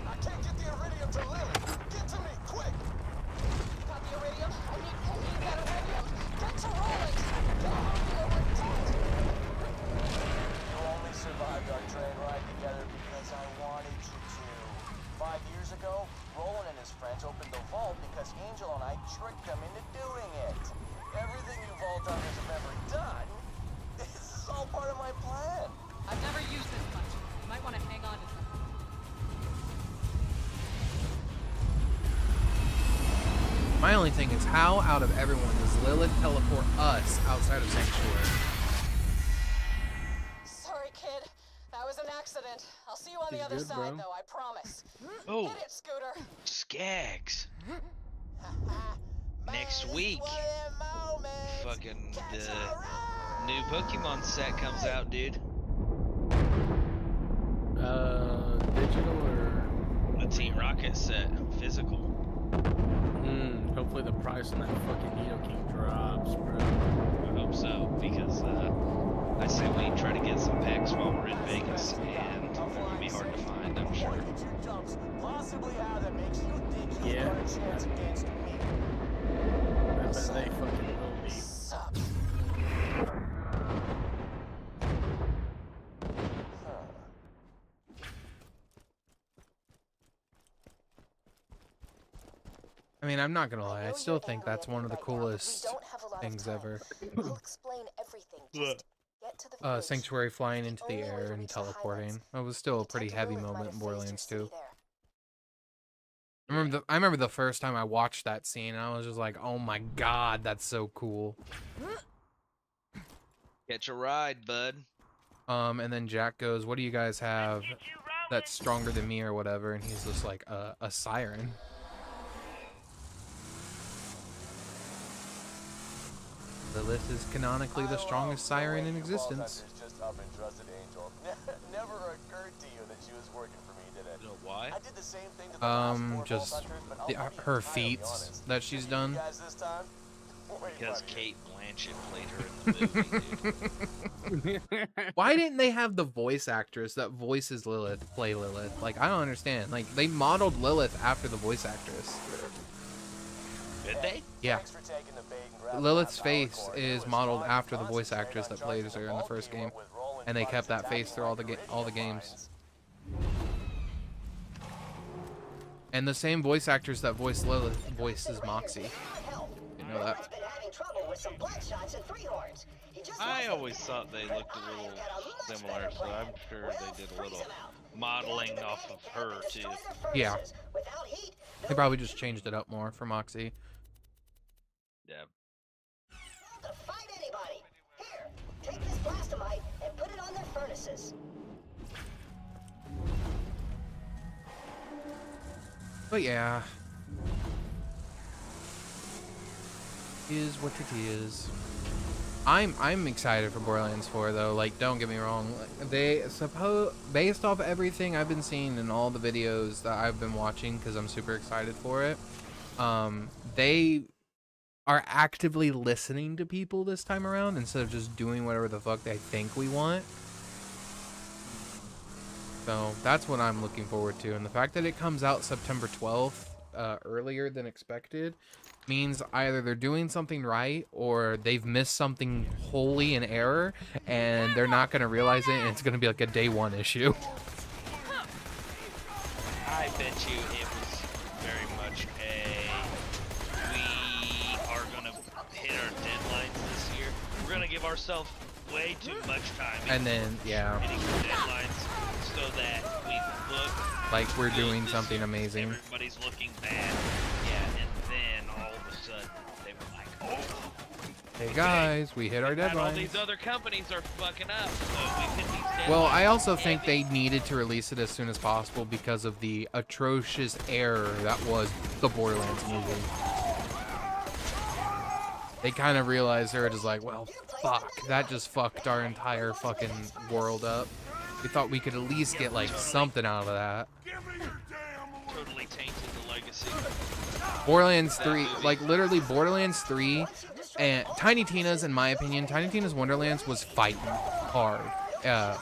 I can't get the iridium to Lily. Get to me, quick. Got the iridium? I need that iridium. Get to Roland. Tell him we're dead. You only survived our train ride together because I wanted you to. 5 years ago, Roland and his friends opened the vault because Angel and I tricked them into doing it. Everything you vault others have ever done, this is all part of my plan. I've never used this much. You might want to hang on to something. My only thing is, how out of everyone does Lilith teleport us outside of Sanctuary? Sorry, kid. That was an accident. I'll see you on the He's other good, side, bro. though, I promise. Oh, Hit it, Scooter. Skags. Next week, fucking the new Pokemon set comes out, dude. Digital or The Team Rocket set, physical. hopefully the price on that fucking Nidoking drops, bro. I hope so, because I say we try to get some packs while we're in Vegas, and it'll be hard to find, I'm sure. Possibly how that makes you think you've Yeah. got a chance against me. I bet they fucking will be. Sup? I mean, I'm not gonna lie. I still think that's one of the coolest things ever. I'll explain everything. Just get to the village. Sanctuary flying into the air and teleporting. That was still a pretty heavy moment in Borderlands 2. I remember the first time I watched that scene, and I was just like, "Oh my god, that's so cool." Catch a ride, bud. And then Jack goes, "What do you guys have that's stronger than me or whatever?" And he's just like, a siren. Lilith is canonically the strongest siren in existence. Just up and trusted Angel. Never occurred to you that she was working for me, did it? You know why? I did the same thing to the last four Just Vault Hunters, but I'll be her entirely feats honest. that she's done. You guys this time? Wait, Because buddy. Kate Blanchett played her in the movie, dude. Why didn't they have the voice actress that voices Lilith play Lilith? Like, I don't understand. Like, they modeled Lilith after the voice actress. Did they? Yeah. Thanks for taking the bait and grabbing Lilith's that power face cord. is It was modeled fun. after the voice Concentrate actress on that plays charging her the in the vault first team game. with Roland And they Bugs kept that face attacking through all the like all the iridium games. mines. And the same voice actors that voice Lilith voices Moxie. You know that. I always thought they looked a little similar, so I'm sure they did a little modeling off of her, too. Yeah. They probably just changed it up more for Moxie. Yeah. Fight anybody. Here, take this blastomite and put it on their furnaces. But yeah. Is what it is. I'm excited for Borderlands 4 though. Like, don't get me wrong. They based off everything I've been seeing in all the videos that I've been watching, because I'm super excited for it. They are actively listening to people this time around instead of just doing whatever the fuck they think we want. So that's what I'm looking forward to, and the fact that it comes out September 12th, earlier than expected, means either they're doing something right or they've missed something wholly in error, and they're not going to realize it, and it's going to be like a day one issue. I bet you it was very much we are going to hit our deadlines this year. We're going to give ourselves way too much time. And then, yeah. Hitting our deadlines so that we look Like we're good doing this something year. amazing. Everybody's looking bad. Yeah, and then all of a sudden they were like, oh, Hey guys, we hit our And all deadline. these other companies are fucking up, so we hit these Well, deadlines I also think heavy. they needed to release it as soon as possible because of the atrocious error that was the Borderlands movie. They kind of realized they were just like, well, fuck, that just fucked our entire fucking world up. We thought we could at least get like something out of that. Totally tainted the legacy. Borderlands 3, like literally Borderlands 3 and Tiny Tina's, in my opinion, Tiny Tina's Wonderlands was fighting hard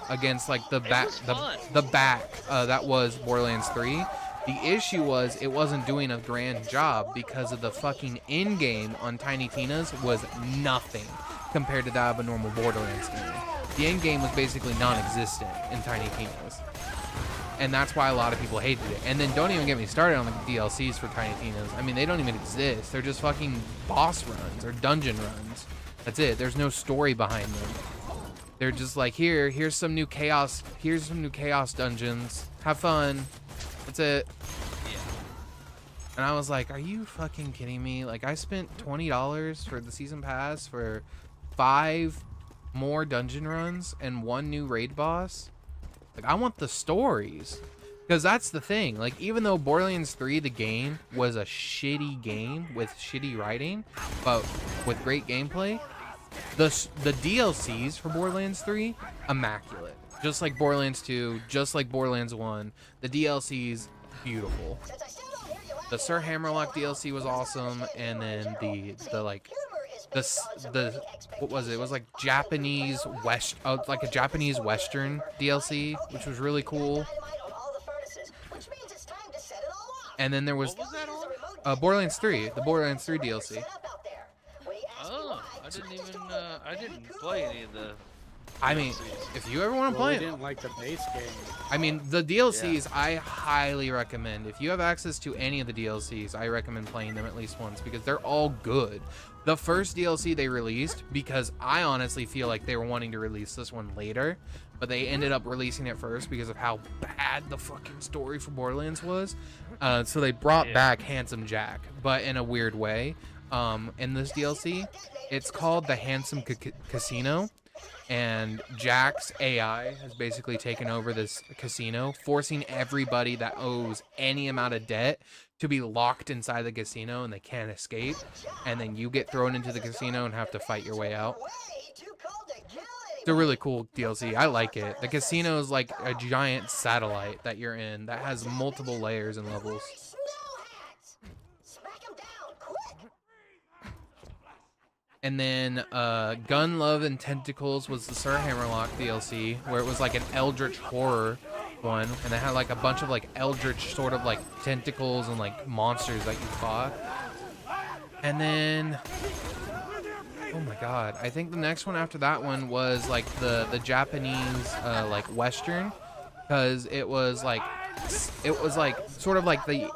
against like the back, that was Borderlands 3. The issue was it wasn't doing a grand job because of the fucking in-game on Tiny Tina's was nothing compared to that of a normal Borderlands game. The in-game was basically non-existent in Tiny Tina's. And that's why a lot of people hated it. And then don't even get me started on the DLCs for Tiny Tina's. I mean, they don't even exist. They're just fucking boss runs or dungeon runs. That's it. There's no story behind them. They're just like, here's some new chaos. Here's some new chaos dungeons. Have fun. That's it. Yeah. And I was like, are you fucking kidding me? Like, I spent $20 for the season pass for 5 more dungeon runs and 1 new raid boss. Like, I want the stories. Because that's the thing. Like, even though Borderlands 3, the game, was a shitty game with shitty writing, but with great gameplay, the DLCs for Borderlands 3, immaculate. Just like Borderlands 2, just like Borderlands 1, the DLC's beautiful. The Sir Hammerlock DLC was awesome, and then the what was it? It was like Japanese like a Japanese Western DLC, which was really cool. And then there was Borderlands 3, the Borderlands 3 DLC. Oh, I didn't play any of the. I mean, if you ever want to play I it, didn't like the base game. I mean, the DLCs, I highly recommend. If you have access to any of the DLCs, I recommend playing them at least once because they're all good. The first DLC they released, because I honestly feel like they were wanting to release this one later, but they ended up releasing it first because of how bad the fucking story for Borderlands was. So they brought back Handsome Jack, but in a weird way. In this DLC, it's called the Handsome Casino. And Jack's AI has basically taken over this casino, forcing everybody that owes any amount of debt to be locked inside the casino and they can't escape. And then you get thrown into the casino and have to fight your way out. It's a really cool DLC. I like it. The casino is like a giant satellite that you're in that has multiple layers and levels. And then Gun, Love, and Tentacles was the Sir Hammerlock DLC, where it was like an eldritch horror one, and it had like a bunch of like eldritch sort of like tentacles and like monsters that you fought. And then, oh my god, I think the next one after that one was like the Japanese like Western, because it was like sort of like the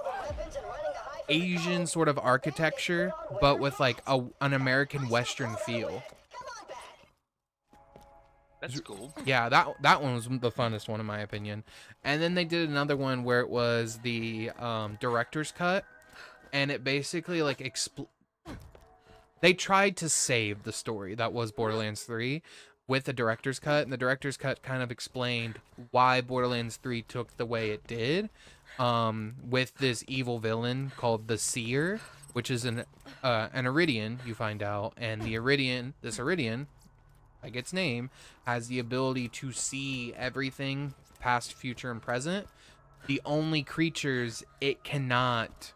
Asian sort of architecture, but with like an American Western feel. That's cool. Yeah, that one was the funnest one in my opinion. And then they did another one where it was the director's cut, and it basically like they tried to save the story that was Borderlands 3 with the director's cut, and the director's cut kind of explained why Borderlands 3 took the way it did. With this evil villain called the Seer, which is an Iridian, you find out, and this Iridian, like its name, has the ability to see everything, past, future, and present. The only creatures it cannot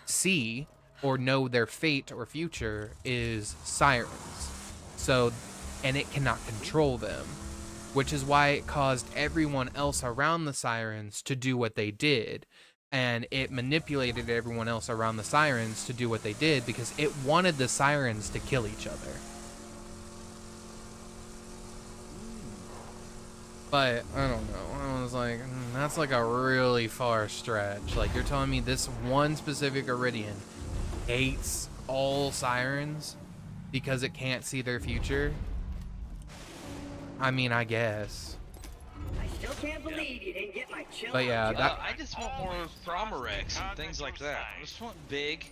see or know their fate or future is sirens. So, and it cannot control them, which is why it caused everyone else around the sirens to do what they did. And it manipulated everyone else around the sirens to do what they did because it wanted the sirens to kill each other. But, I don't know. I was like, that's like a really far stretch. Like, you're telling me this one specific Iridian hates all sirens because it can't see their future? I mean, I guess. I still can't believe you didn't get my chill. But yeah, that I just want more Promorex and things like that. I just want big,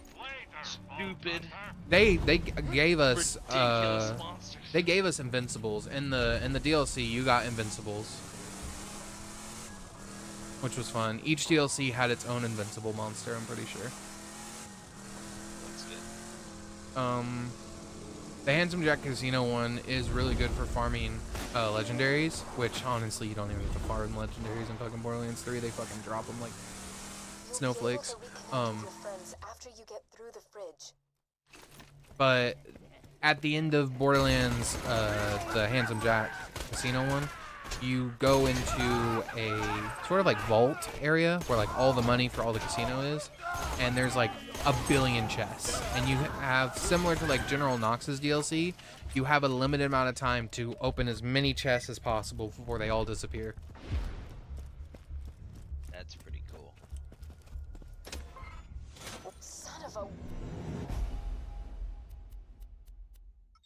Stupid. They gave us Ridiculous monsters. they gave us invincibles in the DLC. You got invincibles, which was fun. Each DLC had its own invincible monster. I'm pretty sure. That's good. The Handsome Jack Casino one is really good for farming legendaries, which honestly you don't even have to farm legendaries in fucking Borderlands 3. They fucking drop them like snowflakes. After you get through the fridge. But at the end of Borderlands, the Handsome Jack Casino one, you go into a sort of like vault area where like all the money for all the casino is, and there's like a billion chests, and you have, similar to like General Knox's DLC, you have a limited amount of time to open as many chests as possible before they all disappear. That's pretty cool. Son of a...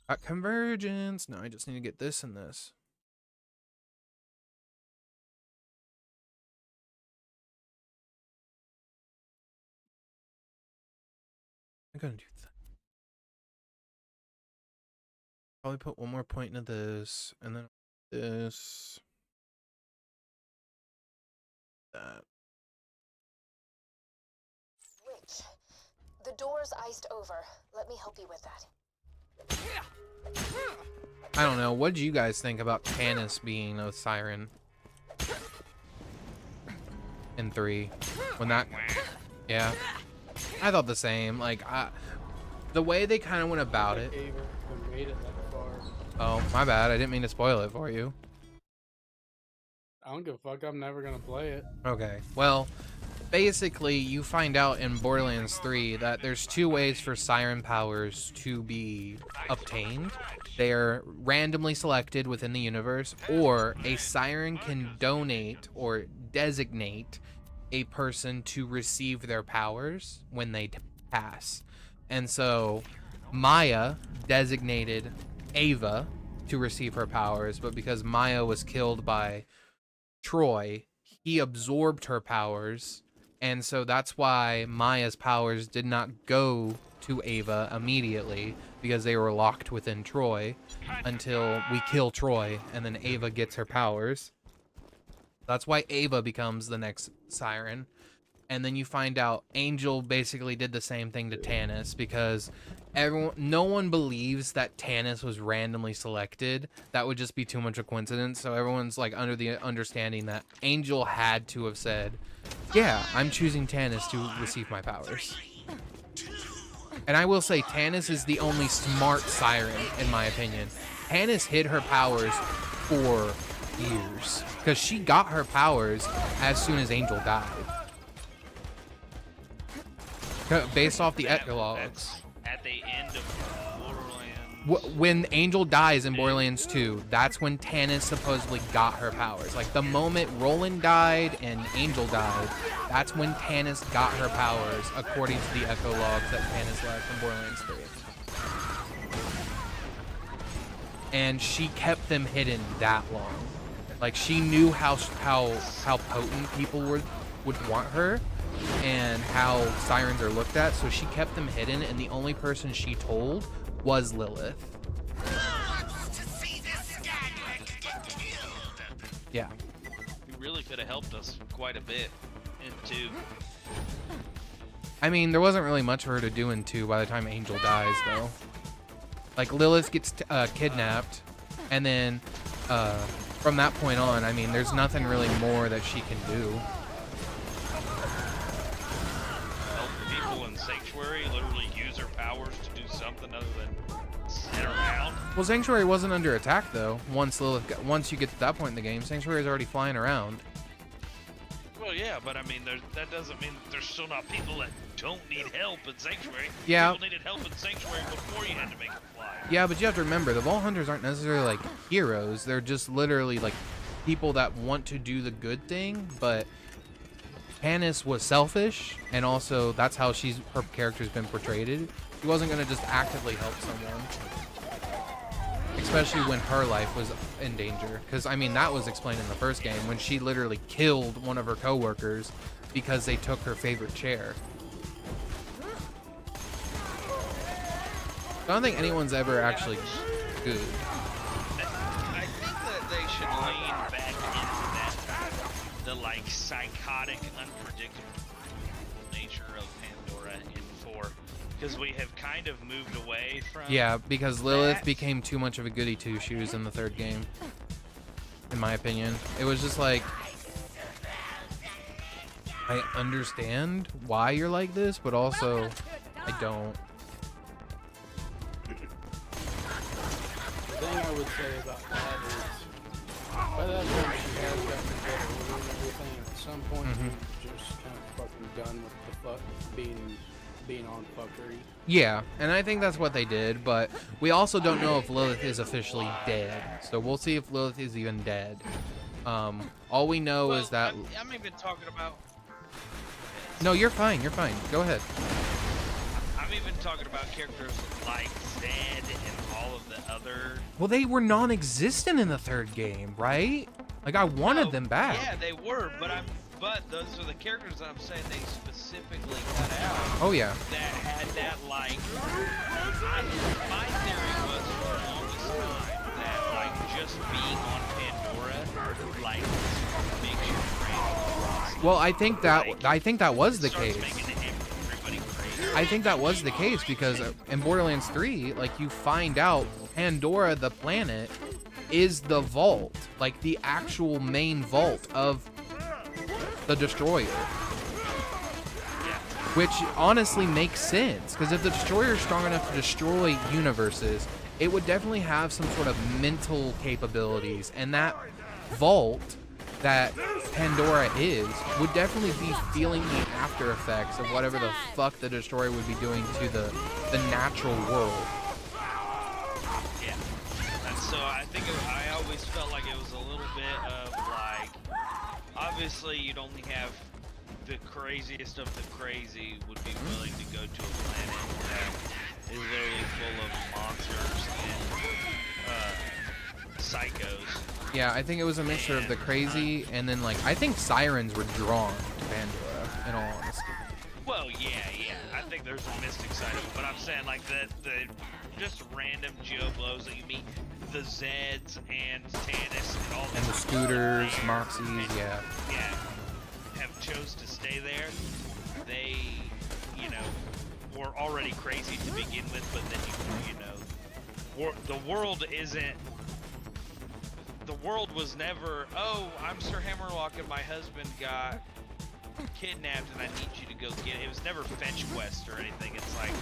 Got convergence. Now I just need to get this and this. I'm gonna do that. Probably put one more point into this, and then this. That. Which? The door's iced over. Let me help you with that. I don't know. What did you guys think about Tannis being a siren in 3? When that, yeah, I thought the same. Like, the way they kind of went about it. Oh, my bad. I didn't mean to spoil it for you. I don't give a fuck. I'm never gonna play it. Okay. Well, basically, you find out in Borderlands 3 that there's 2 ways for siren powers to be obtained. They're randomly selected within the universe, or a siren can donate or designate a person to receive their powers when they pass. And so Maya designated Ava to receive her powers, but because Maya was killed by Troy, he absorbed her powers, and so that's why Maya's powers did not go to Ava immediately, because they were locked within Troy until we kill Troy, and then Ava gets her powers. That's why Ava becomes the next siren. And then you find out Angel basically did the same thing to Tannis, because no one believes that Tannis was randomly selected. That would just be too much of a coincidence. So everyone's like under the understanding that Angel had to have said, yeah, I'm choosing Tannis to receive my powers. And I will say Tannis is the only smart siren, in my opinion. Tannis hid her powers for years, because she got her powers as soon as Angel died. Based off the eclogs. At the end of Borderlands. When Angel dies in Borderlands 2, that's when Tannis supposedly got her powers. Like the moment Roland died and Angel died, that's when Tannis got her powers, according to the eclogs that Tannis left in Borderlands 3. And she kept them hidden that long. Like she knew how potent people would want her, and how sirens are looked at, so she kept them hidden, and the only person she told was Lilith. Yeah. You really could have helped us quite a bit in 2. I mean, there wasn't really much for her to do in 2 by the time Angel dies, though. Like, Lilith gets kidnapped, and then from that point on, I mean, there's nothing really more that she can do. Sanctuary literally use her powers to do something other than sit around. Well, Sanctuary wasn't under attack though. Once you get to that point in the game, Sanctuary is already flying around. Well, yeah, but I mean, that doesn't mean there's still not people that don't need help in Sanctuary. Yeah. People needed help in Sanctuary before you had to make them fly. Yeah, but you have to remember, the Vault Hunters aren't necessarily like heroes. They're just literally like people that want to do the good thing, but Tannis was selfish, and also that's how her character's been portrayed. She wasn't gonna just actively help someone, especially when her life was in danger. Because I mean, that was explained in the first game when she literally killed one of her co-workers because they took her favorite chair. I don't think anyone's ever actually good. I think that they should lean back into that, the like psychotic, unpredictable nature of Pandora in 4, because we have kind of moved away from. Yeah, because Lilith that. became too much of a goody two shoes in the 3rd game. In my opinion, it was just like, I understand why you're like this, but also I don't. The thing I would say about that is, by that point she has gotten better and everything. At some point, you're just kind of fucking done with the fuck being on fuckery. Yeah, and I think that's what they did, but we also don't know if Lilith is officially dead. So we'll see if Lilith is even dead. All we know is that I'm even talking about. No, you're fine. You're fine. Go ahead. I'm even talking about characters like Zed and all of the other. Well, they were non-existent in the 3rd game, right? Like I wanted them back. Yeah, they were, but those are the characters that I'm saying they specifically cut out. Oh yeah. That had that like. My theory was for the longest time that like just being on Pandora like makes you crazy. Well, I think that was the case. I think that was the case because in Borderlands 3, like you find out Pandora, the planet, is the vault, like the actual main vault of the Destroyer. Which honestly makes sense, because if the Destroyer is strong enough to destroy universes, it would definitely have some sort of mental capabilities, and that vault that Pandora is would definitely be feeling the after effects of whatever the fuck the Destroyer would be doing to the natural world. Yeah, and so I think I always felt like it was a little bit of like, obviously you'd only have the craziest of the crazy would be willing to go to a planet that is literally full of monsters and psychos. Yeah, I think it was a mixture of the crazy and then like I think sirens were drawn to Pandora, in all honesty. Well, yeah, I think there's a mystic side of it, but I'm saying like the just random Joe blows that you meet, the Zeds and Tannis and all And the scooters, Moxies, yeah. Yeah, have chose to stay there. They, you know, were already crazy to begin with, but then you know, the world isn't. The world was never, oh, I'm Sir Hammerlock and my husband got kidnapped and I need you to go get it. It was never fetch quest or anything. It's like,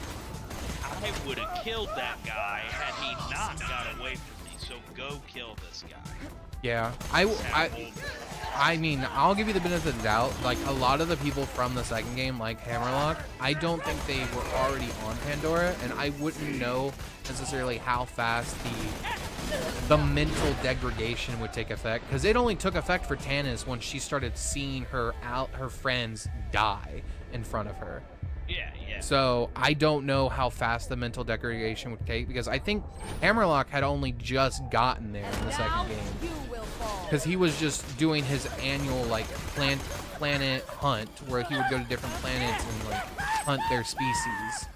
I would have killed that guy had he not got away from me, so go kill this guy. Yeah, I mean, I'll give you the benefit of the doubt. Like, a lot of the people from the 2nd game, like Hammerlock, I don't think they were already on Pandora, and I wouldn't know necessarily how fast the mental degradation would take effect, because it only took effect for Tannis when she started seeing her friends die in front of her. Yeah. So I don't know how fast the mental degradation would take, because I think Hammerlock had only just gotten there in the 2nd game, because he was just doing his annual like planet hunt where he would go to different planets and like hunt their species.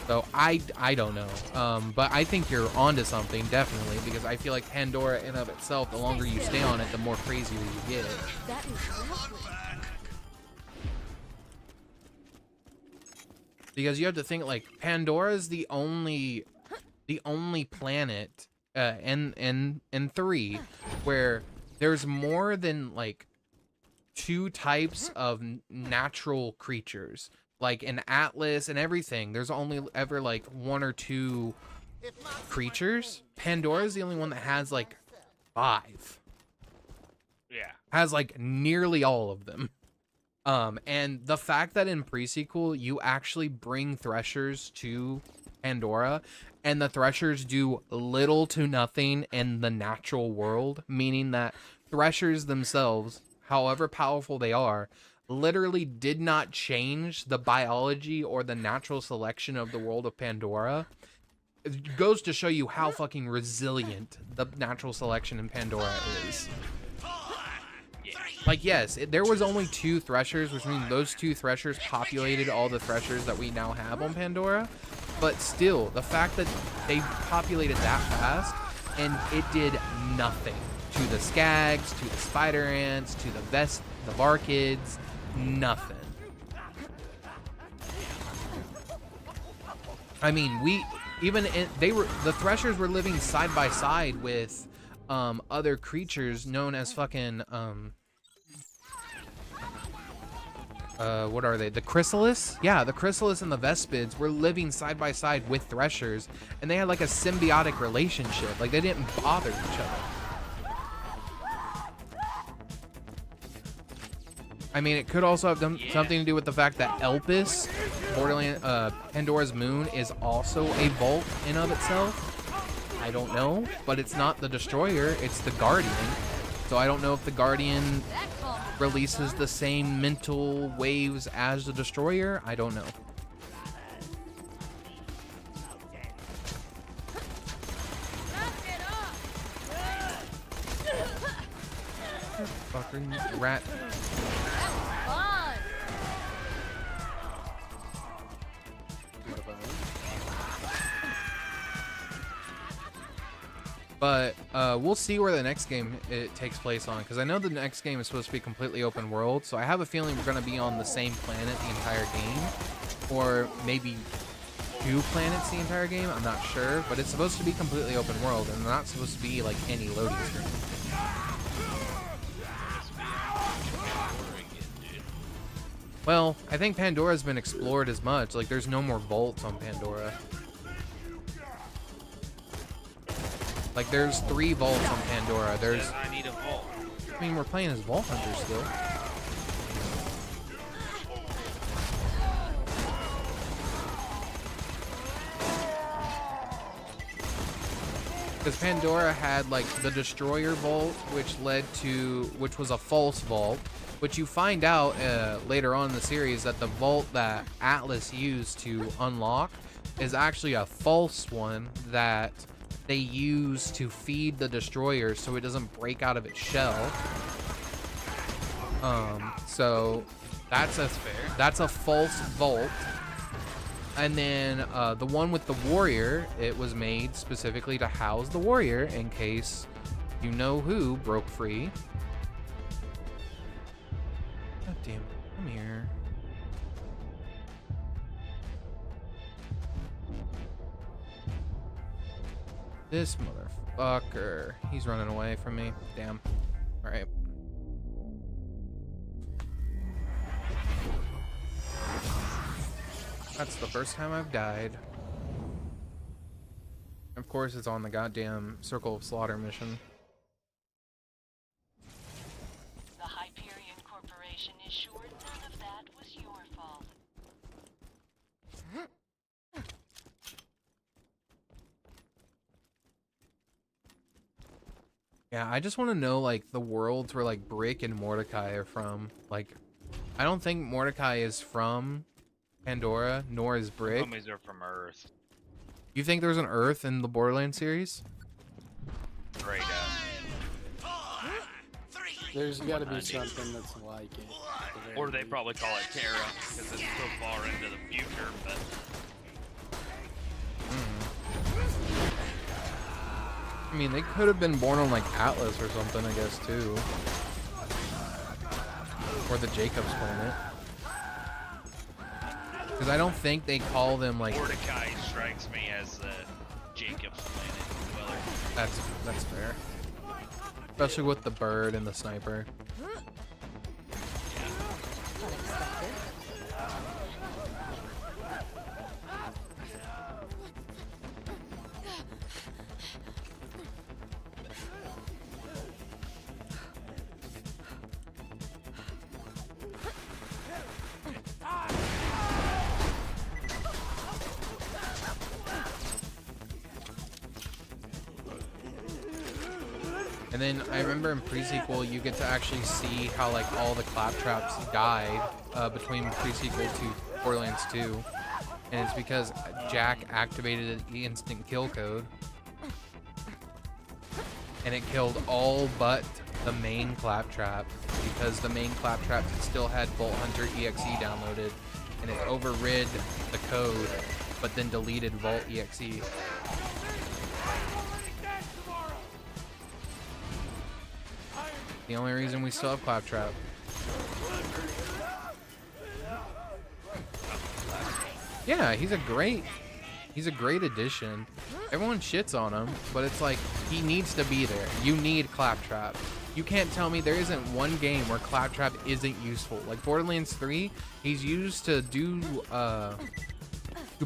So I don't know, but I think you're onto something definitely, because I feel like Pandora in of itself, the longer you stay on it, the more crazier you get. Because you have to think like Pandora is the only planet in 3 where there's more than like 2 types of natural creatures. Like in Atlas and everything, there's only ever like 1 or 2 creatures. Pandora is the only one that has like 5. Yeah. Has like nearly all of them. And the fact that in pre-sequel you actually bring Threshers to Pandora, and the Threshers do little to nothing in the natural world, meaning that Threshers themselves, however powerful they are, literally did not change the biology or the natural selection of the world of Pandora. It goes to show you how fucking resilient the natural selection in Pandora is. Like, yes, there was only 2 threshers, which means those 2 threshers populated all the threshers that we now have on Pandora. But still, the fact that they populated that fast and it did nothing to the skags, to the spider ants, to the varkids, nothing. I mean, the threshers were living side by side with other creatures known as fucking what are they? The chrysalis? Yeah, the chrysalis and the vespids were living side by side with threshers, and they had like a symbiotic relationship. Like, they didn't bother each other. I mean, it could also have done something to do with the fact that Elpis, Pandora's moon, is also a vault in of itself. I don't know, but it's not the destroyer, it's the guardian. So I don't know if the guardian releases the same mental waves as the destroyer. I don't know. Fucking rat. But we'll see where the next game it takes place on, because I know the next game is supposed to be completely open world, so I have a feeling we're going to be on the same planet the entire game, or maybe 2 planets the entire game. I'm not sure, but it's supposed to be completely open world and not supposed to be like any loading screen. Well, I think Pandora's been explored as much. Like, there's no more vaults on Pandora. Like, there's 3 vaults on Pandora. There's... I need a vault. I mean, we're playing as Vault Hunter still. Because Pandora had, like, the Destroyer Vault, which was a false vault. Which you find out later on in the series that the vault that Atlas used to unlock is actually a false one that they use to feed the destroyer so it doesn't break out of its shell. So that's a false vault. And then the one with the warrior, it was made specifically to house the warrior in case you know who broke free. God damn it, come here. This motherfucker. He's running away from me. Damn. Alright. That's the first time I've died. Of course, it's on the goddamn Circle of Slaughter mission. The Hyperion Corporation is sure none of that was your fault. Yeah, I just want to know, like, the worlds where, like, Brick and Mordecai are from. Like, I don't think Mordecai is from Pandora, nor is Brick. Homies are from Earth. You think there's an Earth in the Borderlands series? Straight up. There's got to be something that's like it. Or they probably call it Terra, because it's so far into the future, but... I mean, they could have been born on, like, Atlas or something, I guess, too. Or the Jacob's planet. Because I don't think they call them, like... Mordecai strikes me as the Jacob's planet dweller. That's fair. Especially with the bird and the sniper. And then I remember in pre-sequel you get to actually see how, like, all the claptraps died between pre-sequel to Borderlands 2. And it's because Jack activated the instant kill code. And it killed all but the main claptrap. because the main Claptrap still had Bolt Hunter EXE downloaded, and it overrid the code, but then deleted Vault EXE. The only reason we still have Claptrap. Yeah, he's a great addition. Everyone shits on him, but it's like, he needs to be there. You need Claptrap. You can't tell me there isn't one game where Claptrap isn't useful. Like Borderlands 3, he's used to do, to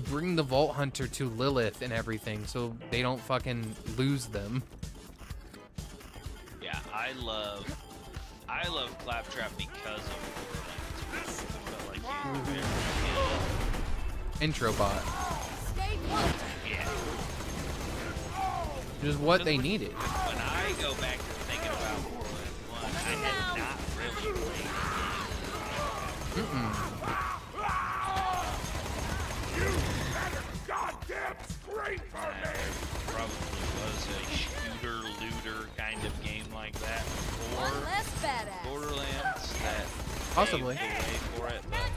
bring the Vault Hunter to Lilith and everything, so they don't fucking lose them. Yeah, I love Claptrap because of Borderlands. I felt like Intro bot. yeah. Just what they needed. When I go back to thinking about Borderlands 1, I had not really played the game. You had a goddamn scream for me! Probably was a shooter looter kind of game like that before Borderlands that Possibly. paved the way for it, but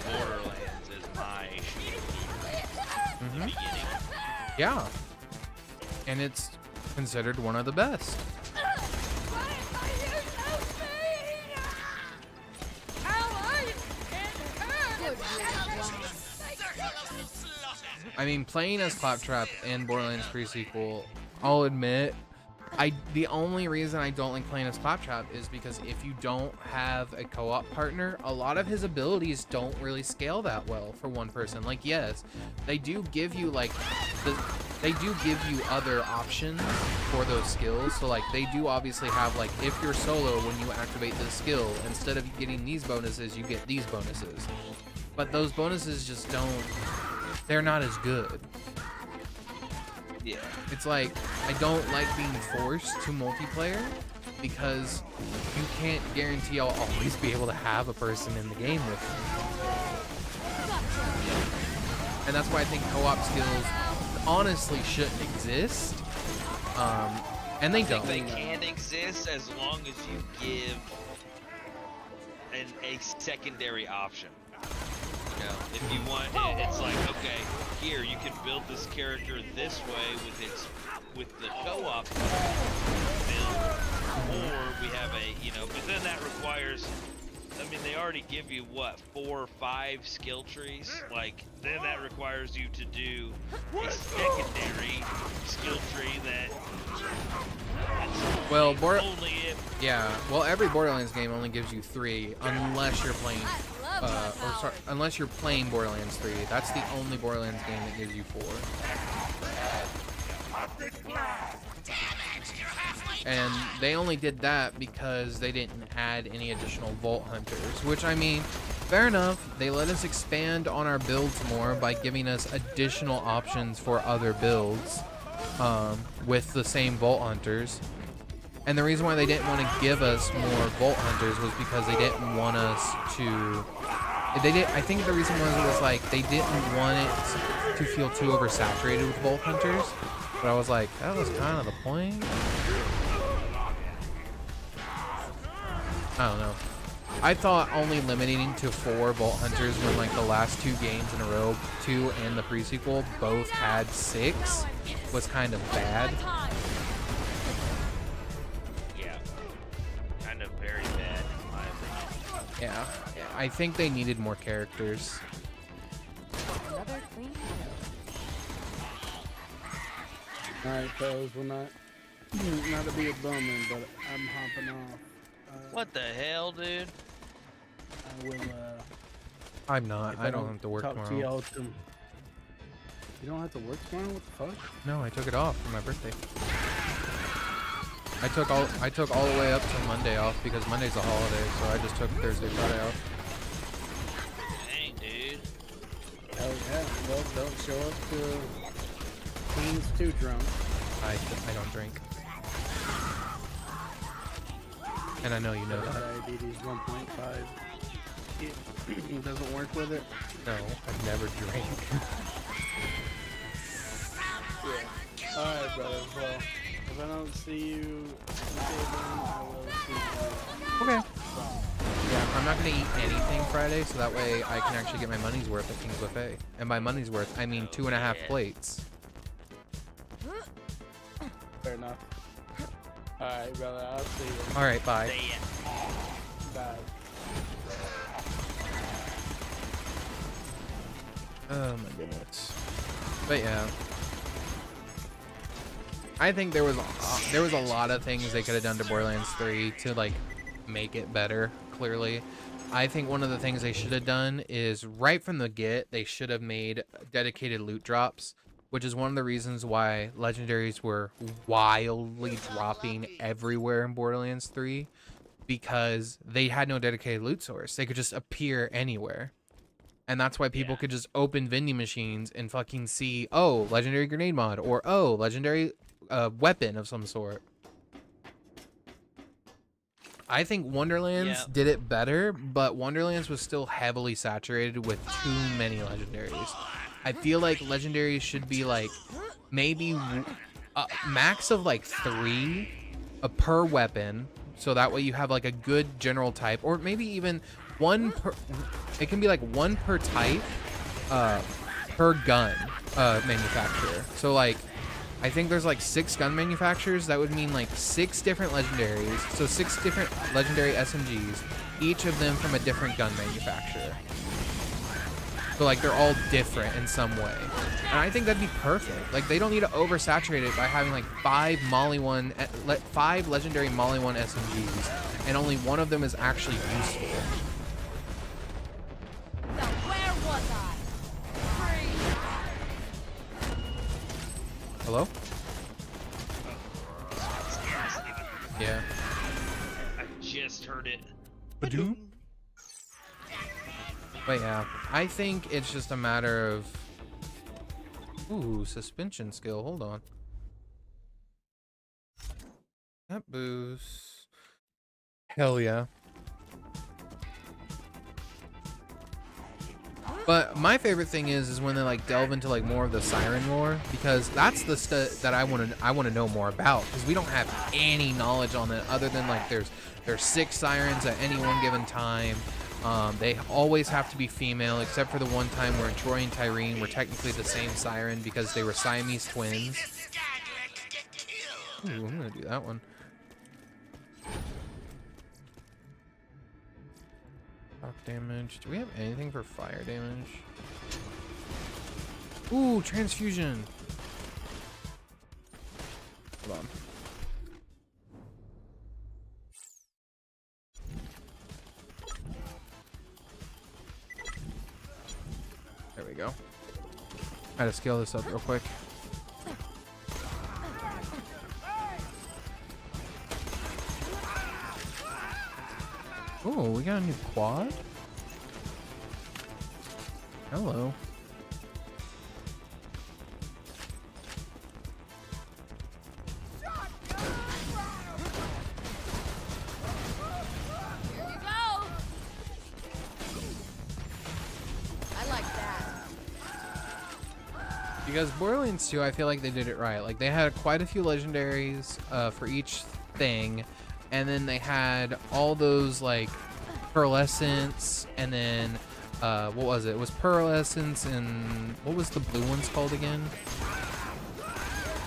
Borderlands is my shooter looter from the beginning. Yeah. And it's considered one of the best. I mean, playing as Claptrap in Borderlands pre-sequel, I'll admit, the only reason I don't like playing as Claptrap is because if you don't have a co-op partner, a lot of his abilities don't really scale that well for one person. Like, yes, they do give you like they do give you other options for those skills. So like, they do obviously have like, if you're solo, when you activate this skill, instead of getting these bonuses, you get these bonuses. But those bonuses just don't, they're not as good. Yeah. It's like, I don't like being forced to multiplayer because you can't guarantee I'll always be able to have a person in the game with me. And that's why I think co-op skills honestly shouldn't exist. And they don't. They can exist as long as you give a secondary option. You know, if you want, it's like, okay, here you can build this character this way with the co-op build, or we have but then that requires, I mean, they already give you what, 4 or 5 skill trees, like then that requires you to do a secondary skill tree that. Well, yeah. Well, every Borderlands game only gives you 3, unless you're playing, unless you're playing Borderlands 3. That's the only Borderlands game that gives you 4. And they only did that because they didn't add any additional Vault Hunters, which, I mean, fair enough. They let us expand on our builds more by giving us additional options for other builds with the same Vault Hunters. And the reason why they didn't want to give us more Vault Hunters was because they didn't want us to... I think the reason was it was like they didn't want it to feel too oversaturated with Vault Hunters. But I was like, that was kind of the point. I don't know. I thought only limiting to 4 Vault Hunters when like the last 2 games in a row, 2 and the pre-sequel, both had 6, was kind of bad. Yeah. Kind of very bad in my opinion. Yeah. I think they needed more characters. Another clean Alright, fellas, we're not to be a bummer, but I'm hopping off. What the hell, dude? I will, I'm not. I don't have to work talk tomorrow. to y'all You don't have to work tomorrow? What the fuck? No, I took it off for my birthday. I took all the way up till Monday off because Monday's a holiday, so I just took Thursday, Friday off. Dang, dude. Hell yeah. Well, don't show up to Queen's too drunk. I don't drink. And I know you know that. Diabetes 1.5. It doesn't work with it? No, I've never drank. Yeah. Alright, brothers. Well, if I don't see you, I will see you. Okay. I'm not gonna eat anything Friday, so that way I can actually get my money's worth at King's Buffet. And by money's worth, I mean 2.5 plates. Fair enough. Alright, brother, I'll see you. Alright, bye. Bye. Oh my goodness. But yeah. I think there was a lot of things they could have done to Borderlands 3 to like make it better, clearly. I think one of the things they should have done is right from the get, they should have made dedicated loot drops, which is one of the reasons why legendaries were wildly dropping everywhere in Borderlands 3, because they had no dedicated loot source. They could just appear anywhere. And that's why people could just open vending machines and fucking see, oh, legendary grenade mod, or oh, legendary weapon of some sort. I think Wonderlands did it better, but Wonderlands was still heavily saturated with too many legendaries. I feel like legendaries should be like maybe a max of like 3 per weapon, so that way you have like a good general type, or maybe even 1 per. It can be like 1 per type per gun manufacturer. So like I think there's like 6 gun manufacturers. That would mean like 6 different legendaries. So 6 different legendary SMGs, each of them from a different gun manufacturer. So like they're all different in some way. And I think that'd be perfect. Like they don't need to oversaturate it by having like 5 legendary Molly 1 SMGs, and only 1 of them is actually useful. Now where was I? Hello? Yeah. I just heard it. But yeah, I think it's just a matter of... Ooh, suspension skill. Hold on. That boost. Hell yeah. But my favorite thing is when they like delve into like more of the siren lore, because that's the stuff that I want to know more about, because we don't have any knowledge on it other than like there's 6 sirens at any one given time. They always have to be female, except for the one time where Troy and Tyrene were technically the same siren because they were Siamese twins. Ooh, I'm gonna do that one. Shock damage. Do we have anything for fire damage? Ooh, transfusion. Hold on. There we go. I had to scale this up real quick. Oh, we got a new quad? Hello. Here you go. I like that. Because Borderlands 2, I feel like they did it right. Like, they had quite a few legendaries for each thing. And then they had all those, like, pearlescence. And then, what was it? It was pearlescence and... What was the blue ones called again?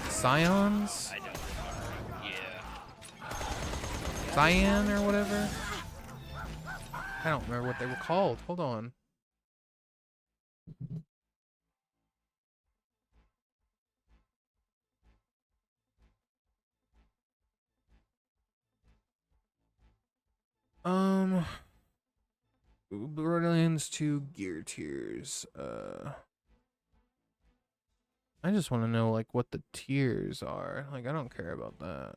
Scions? I don't know. Yeah. Cyan or whatever? I don't remember what they were called. Hold on. Borderlands 2 gear tiers. I just want to know like what the tiers are. Like I don't care about that.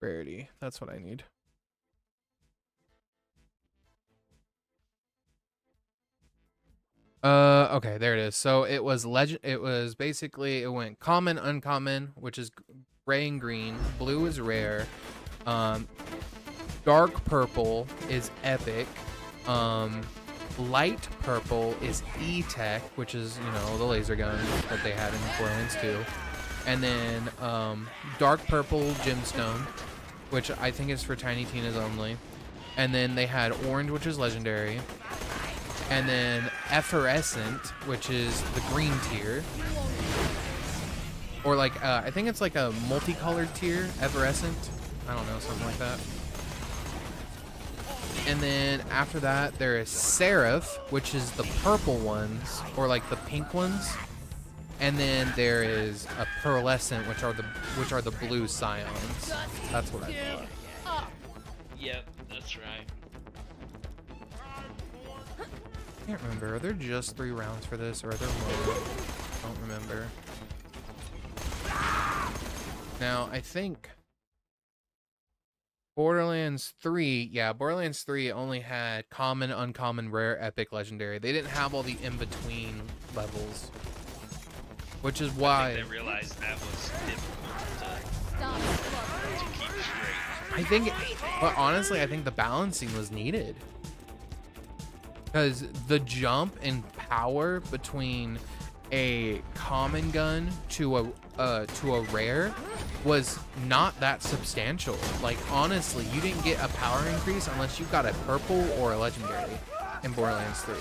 Rarity. That's what I need. Okay, there it is. So it was basically it went common, uncommon, which is gray and green. Blue is rare. Dark purple is epic. Light purple is E-Tech, which is, you know, the laser gun that they had in Borderlands 2. And then dark purple gemstone. which I think is for Tiny Tina's only. And then they had orange, which is legendary. And then effervescent, which is the green tier. Or like, I think it's like a multicolored tier, effervescent. I don't know, something like that. And then after that, there is Seraph, which is the purple ones, or like the pink ones. And then there is a Pearlescent, which are the blue scions. That's what I thought. Yep, that's right. I can't remember. Are there just 3 rounds for this, or are there more? I don't remember. Now, I think Borderlands 3, yeah, Borderlands 3 only had common, uncommon, rare, epic, legendary. They didn't have all the in-between levels. Which is why... I think they realized that was difficult to keep straight. I think, but honestly, I think the balancing was needed. Because the jump in power between a common gun to a rare was not that substantial. Like, honestly, you didn't get a power increase unless you got a purple or a legendary in Borderlands 3.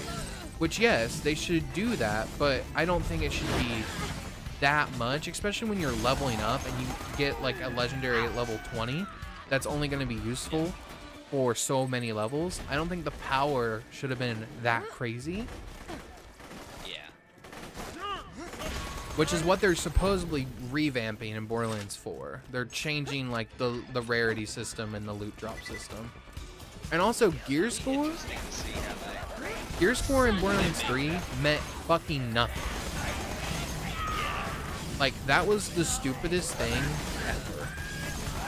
Which, yes, they should do that, but I don't think it should be that much, especially when you're leveling up and you get like a legendary at level 20 that's only going to be useful for so many levels. I don't think the power should have been that crazy. Which is what they're supposedly revamping in Borderlands 4. They're changing like the rarity system and the loot drop system. And also gear score? Gear score in Borderlands 3 meant fucking nothing. Like, that was the stupidest thing ever.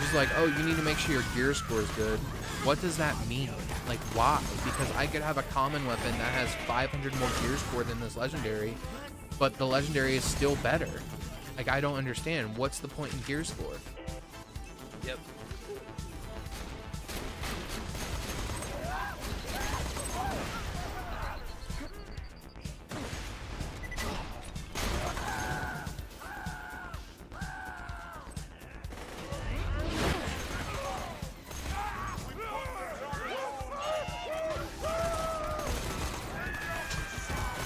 Just like, oh, you need to make sure your gear score is good. What does that mean? Like, why? Because I could have a common weapon that has 500 more gear score than this legendary, but the legendary is still better. Like, I don't understand. What's the point in gear score? Yep.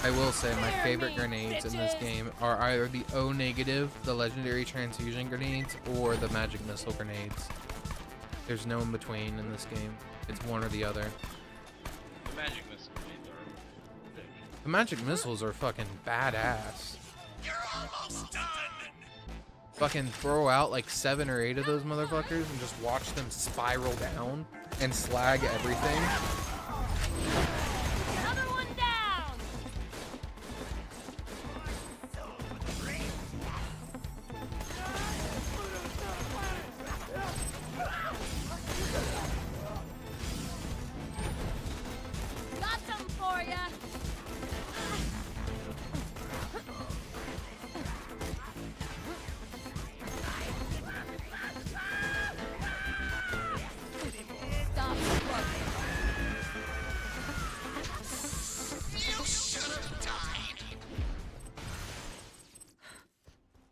I will say my favorite grenades in this game are either the O negative, the legendary transfusion grenades, or the magic missile grenades. There's no in between in this game. It's one or the other. The magic missile grenades are big. The magic missiles are fucking badass. You're almost done. Fucking throw out like 7 or 8 of those motherfuckers and just watch them spiral down and slag everything.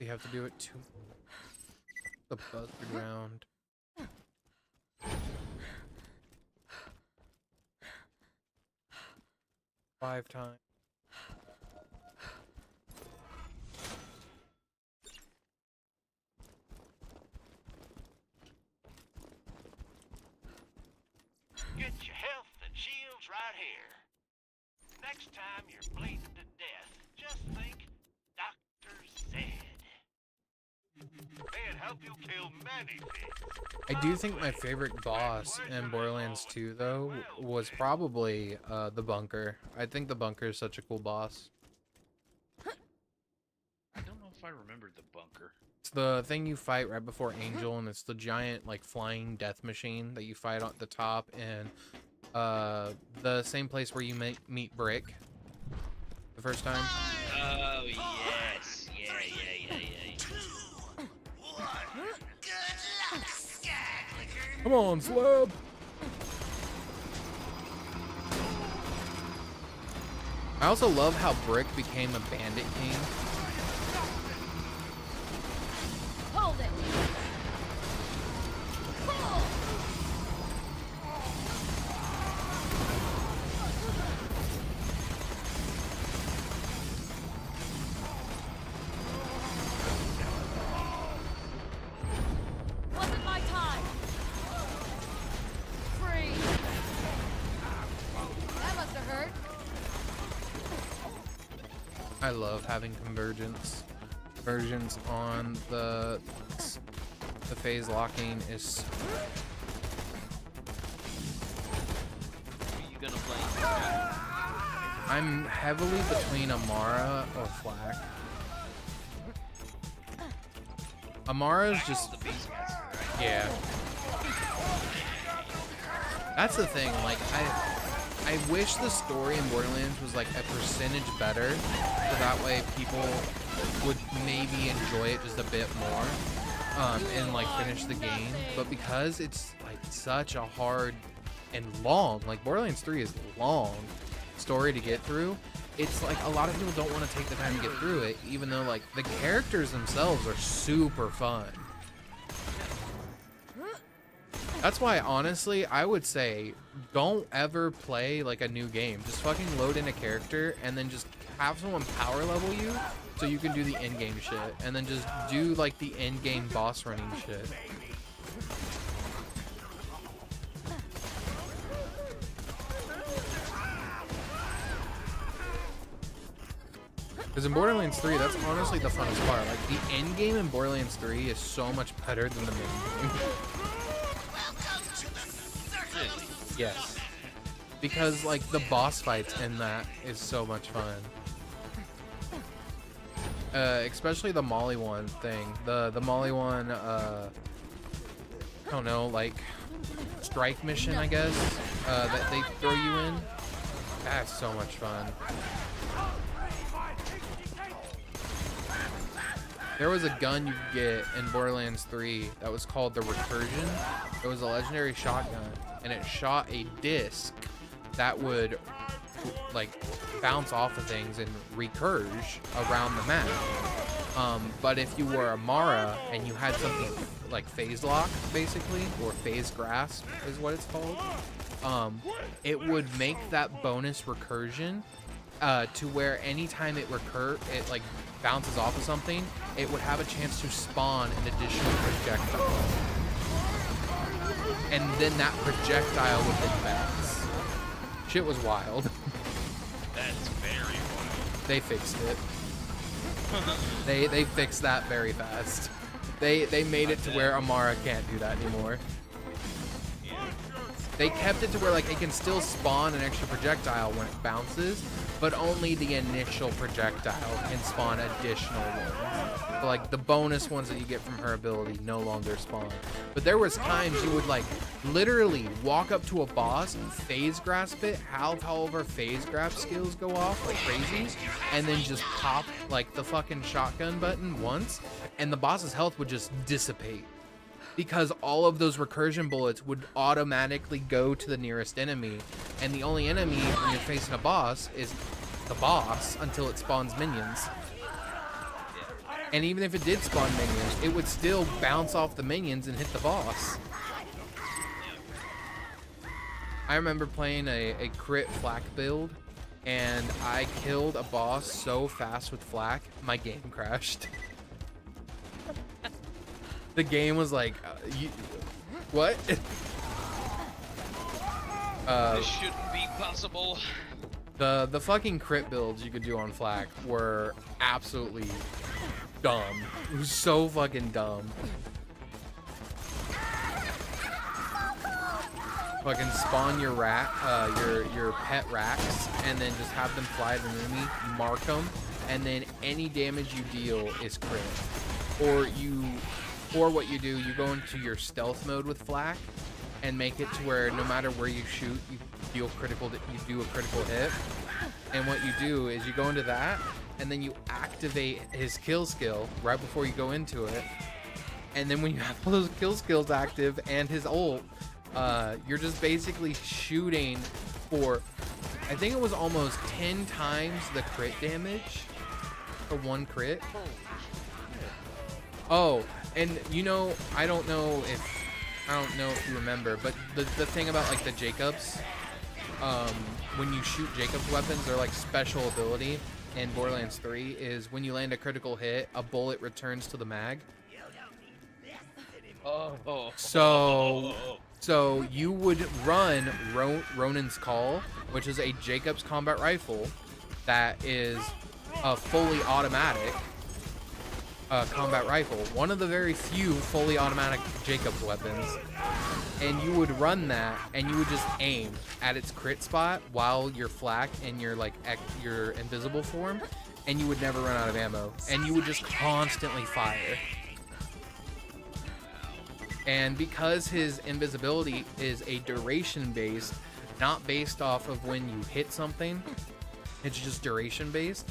We have to do it to the buzzard round. Five times. Get your health and shields right here. Next time you're bleeding to death, just think Dr. Zed. They'd help you kill many things. I do think my favorite boss in Borderlands 2, though, was probably the bunker. I think the bunker is such a cool boss. I don't know if I remembered the bunker. It's the thing you fight right before Angel, and it's the giant, like, flying death machine that you fight at the top, and the same place where you meet Brick the first time. Oh, yes. Yeah. Come on, Slab! I also love how Brick became a bandit king. Hold it. I love having convergence. Convergence on the phase locking is. Are you gonna play? I'm heavily between Amara or Flak. Amara's just the beast master, right? yeah. That's the thing. Like I wish the story in Borderlands was like a percentage better, so that way people would maybe enjoy it just a bit more, and like finish the game. But because it's like such a hard and long, like Borderlands 3 is long story to get through, it's like a lot of people don't want to take the time to get through it, even though like the characters themselves are super fun. That's why, honestly, I would say don't ever play like a new game. Just fucking load in a character and then just have someone power level you so you can do the end game shit, and then just do like the end game boss running shit. Because in Borderlands 3, that's honestly the funnest part. Like, the end game in Borderlands 3 is so much better than the main game. Yes. Because, like, the boss fights in that is so much fun. Especially the Molly one thing. The Molly one, I don't know, like, strike mission, I guess, that they throw you in. That's so much fun. There was a gun you could get in Borderlands 3 that was called the Recursion. It was a legendary shotgun, and it shot a disc that would like bounce off of things and recurge around the map. But if you were Amara and you had something like phase lock, basically, or phase grasp is what it's called, it would make that bonus recursion to where anytime it like bounces off of something, it would have a chance to spawn an additional projectile. And then that projectile would then bounce. Shit was wild. That's very wild. They fixed it. They fixed that very fast. They made it to where Amara can't do that anymore. They kept it to where like it can still spawn an extra projectile when it bounces, but only the initial projectile can spawn additional ones. So, like the bonus ones that you get from her ability no longer spawn. But there was times you would like literally walk up to a boss, phase grasp it, have all of her phase grasp skills go off like crazy, and then just pop like the fucking shotgun button once, and the boss's health would just dissipate. Because all of those recursion bullets would automatically go to the nearest enemy, and the only enemy when you're facing a boss is the boss until it spawns minions. And even if it did spawn minions, it would still bounce off the minions and hit the boss. I remember playing a crit flak build, and I killed a boss so fast with flak, my game crashed. The game was like, what? This shouldn't be possible. The fucking crit builds you could do on flak were absolutely dumb. It was so fucking dumb. Fucking spawn your rat, your pet racks, and then just have them fly to the enemy, mark them, and then any damage you deal is crit. Or what you do, you go into your stealth mode with flak and make it to where no matter where you shoot, you do a critical hit. And what you do is you go into that, and then you activate his kill skill right before you go into it. And then when you have all those kill skills active and his ult, you're just basically shooting for, I think it was almost 10 times the crit damage for one crit. Oh, and you know, I don't know if you remember, but the thing about like the Jacobs, when you shoot Jacobs weapons, they're like special ability in Borderlands 3 is when you land a critical hit, a bullet returns to the mag. Oh. So you would run Ronin's Call, which is a Jacobs combat rifle that is a fully automatic combat rifle, one of the very few fully automatic Jacob's weapons, and you would run that and you would just aim at its crit spot while you're flak in your like your invisible form, and you would never run out of ammo, and you would just constantly fire. And because his invisibility is a duration based, not based off of when you hit something, it's just duration based,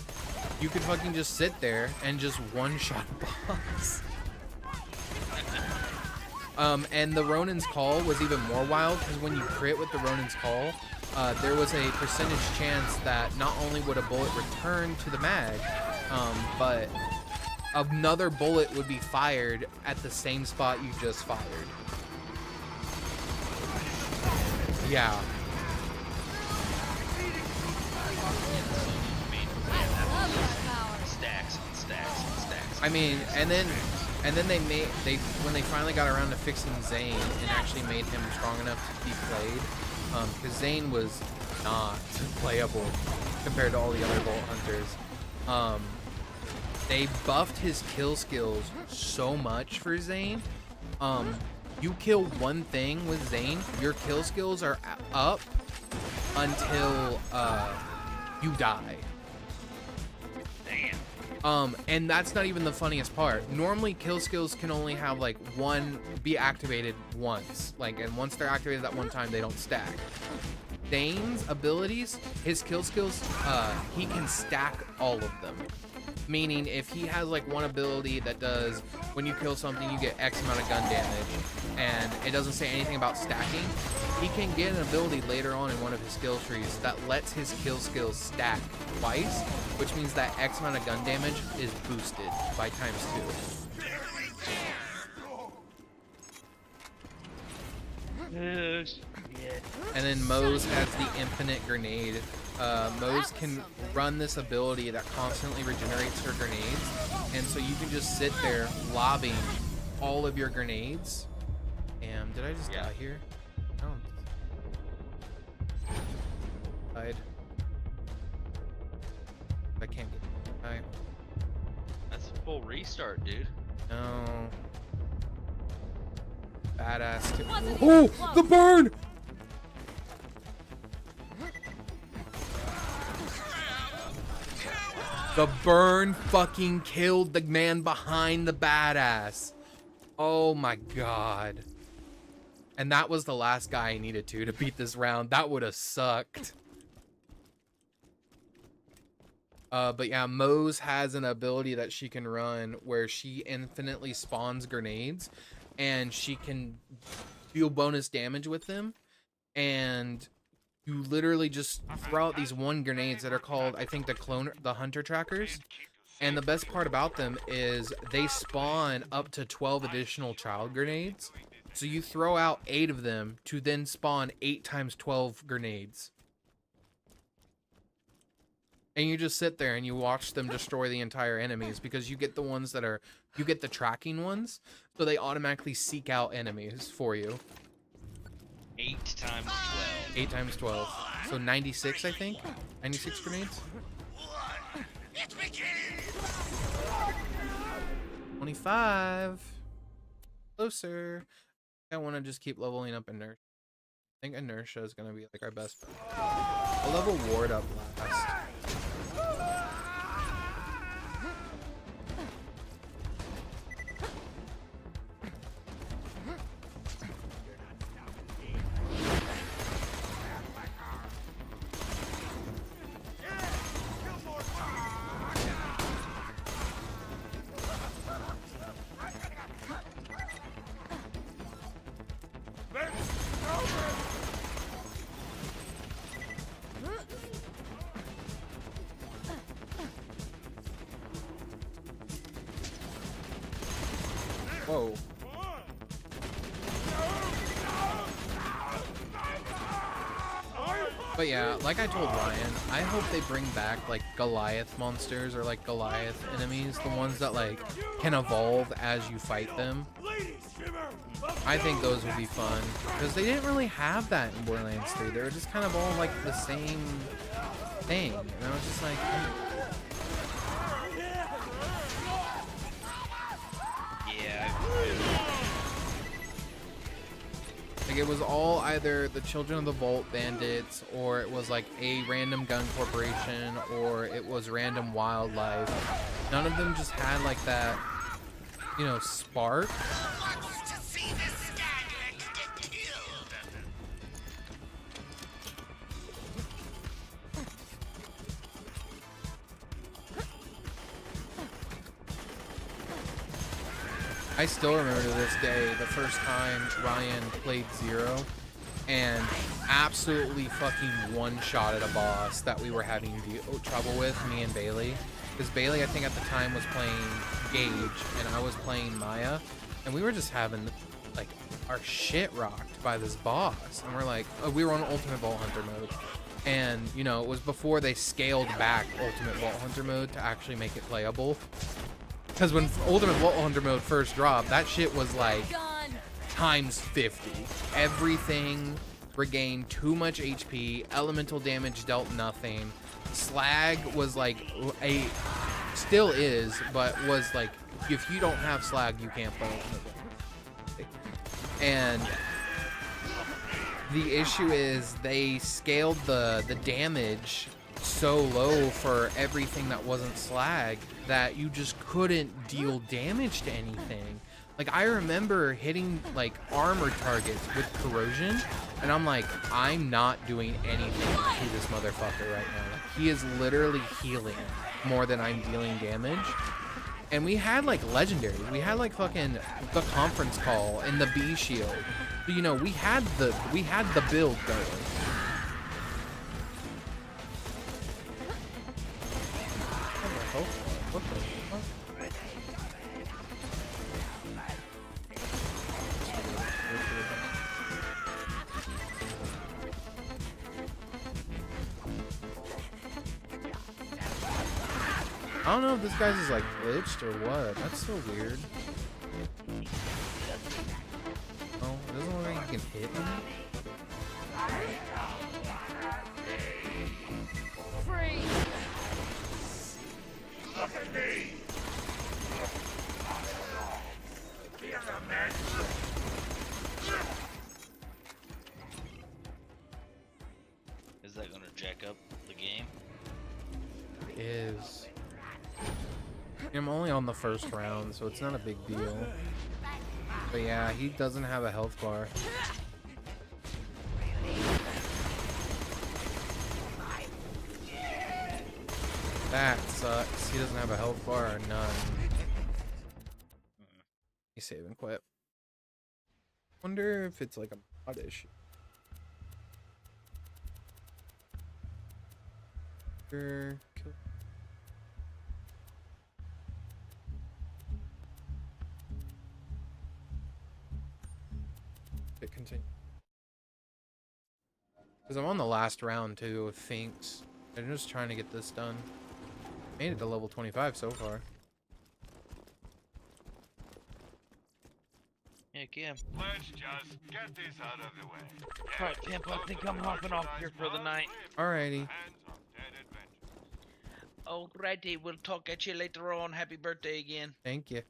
you could fucking just sit there and just one-shot boss. And the Ronin's Call was even more wild, because when you crit with the Ronin's Call, there was a percentage chance that not only would a bullet return to the mag, but another bullet would be fired at the same spot you just fired. Yeah. Stacks on stacks on stacks. I mean, and then when they finally got around to fixing Zane and actually made him strong enough to be played, because Zane was not playable compared to all the other Bolt Hunters. They buffed his kill skills so much for Zane. You kill one thing with Zane, your kill skills are up until you die. Damn. And that's not even the funniest part. Normally kill skills can only have like one be activated once. Like, and once they're activated that one time, they don't stack. Zane's abilities, his kill skills, he can stack all of them. Meaning if he has like one ability that does, when you kill something you get X amount of gun damage, and it doesn't say anything about stacking, he can get an ability later on in one of his skill trees that lets his kill skills stack twice, which means that X amount of gun damage is boosted by ×2. And then Mose has the infinite grenade. Mose can run this ability that constantly regenerates her grenades, and so you can just sit there lobbing all of your grenades. Damn, did I just die here? No. Died. I can't get die. That's a full restart, dude. No. Badass. Oh, the burn! The burn fucking killed the man behind the badass. Oh my god. And that was the last guy I needed to beat this round. That would have sucked. But yeah, Mose has an ability that she can run where she infinitely spawns grenades, and she can deal bonus damage with them. And you literally just throw out these one grenades that are called, I think, the hunter trackers. And the best part about them is they spawn up to 12 additional child grenades. So you throw out 8 of them to then spawn 8 times 12 grenades. And you just sit there and you watch them destroy the entire enemies, because you get the ones that are, you get the tracking ones, so they automatically seek out enemies for you. 8 times 12. 8 times 12. So 96, I think? 96 grenades? 25. Closer. I want to just keep leveling up inertia. I think inertia is going to be like our best bet. I'll level ward up last. Whoa. But yeah, like I told Ryan, I hope they bring back like Goliath monsters, or like Goliath enemies, the ones that like can evolve as you fight them. I think those would be fun, because they didn't really have that in Borderlands 3. They were just kind of all like the same thing, and I was just like, Like, it was all either the Children of the Vault bandits, or it was like a random gun corporation, or it was random wildlife. None of them just had like that, you know, spark. I still remember to this day the first time Ryan played Zero and absolutely fucking one-shotted a boss that we were having trouble with, me and Bailey. Because Bailey, I think at the time, was playing Gage and I was playing Maya. And we were just having, like, our shit rocked by this boss. And we're like, oh, we were on Ultimate Vault Hunter mode. And, you know, it was before they scaled back Ultimate Vault Hunter mode to actually make it playable. Because when Ultimate Vault Hunter mode first dropped, that shit was like times 50. Everything regained too much HP. Elemental damage dealt nothing. Slag was like still is, but was like, if you don't have slag, you can't play Ultimate. And the issue is they scaled the damage so low for everything that wasn't slag that you just couldn't deal damage to anything. Like, I remember hitting like armor targets with corrosion, and I'm like, I'm not doing anything to this motherfucker right now. Like, he is literally healing more than I'm dealing damage. And we had like legendaries. We had like fucking the conference call and the B shield. But, you know, we had the build going. What the fuck? I don't know if this guy's is like glitched or what. That's so weird. Oh, it doesn't look like you can hit him. Free. Look at me! Here's a mess! Is that gonna jack up the game? It is. I'm only on the first round, so it's not a big deal. But yeah, he doesn't have a health bar. That sucks. He doesn't have a health bar or none. He's save and quit. Wonder if it's like a mod issue. Kill. It continue. Because I'm on the last round too of Finks. I'm just trying to get this done. Made it to level 25 so far. Heck yeah. Let's just get this out of the way. Alright, Pimp, I think I'm hopping off here for the night. Alrighty. Alrighty, we'll talk at you later on. Happy birthday again. Thank you.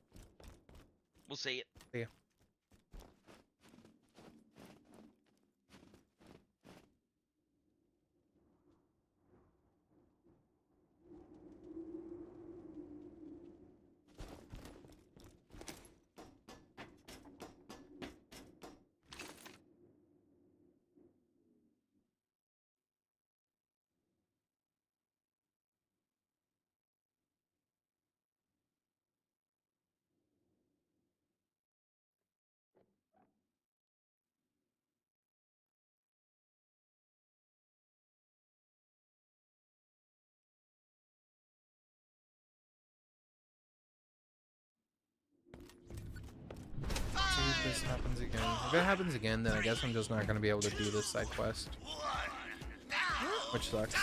We'll see you. See ya. If this happens again. If it happens again, then I guess I'm just not going to be able to do this side quest. Which sucks.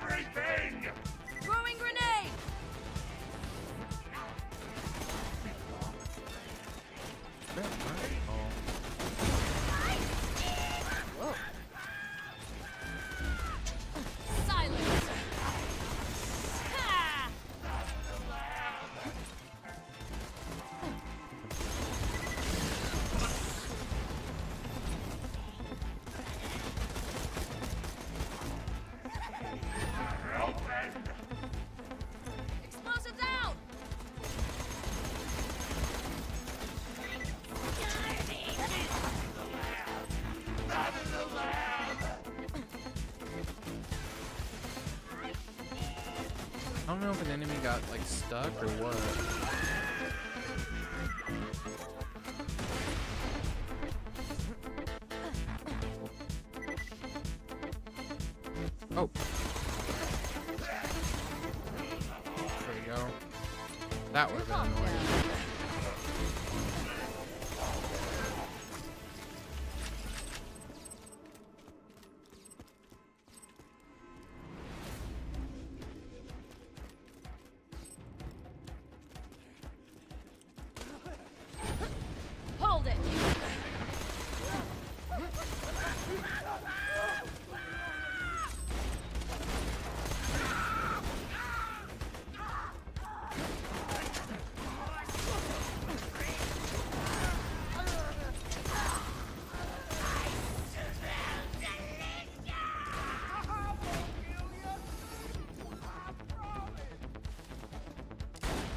everything! Throwing grenade! Whoa. Silence! Ha! Explosives out! I don't know if an enemy got like stuck or what. Oh. There we go. That would have been annoying. Hold it!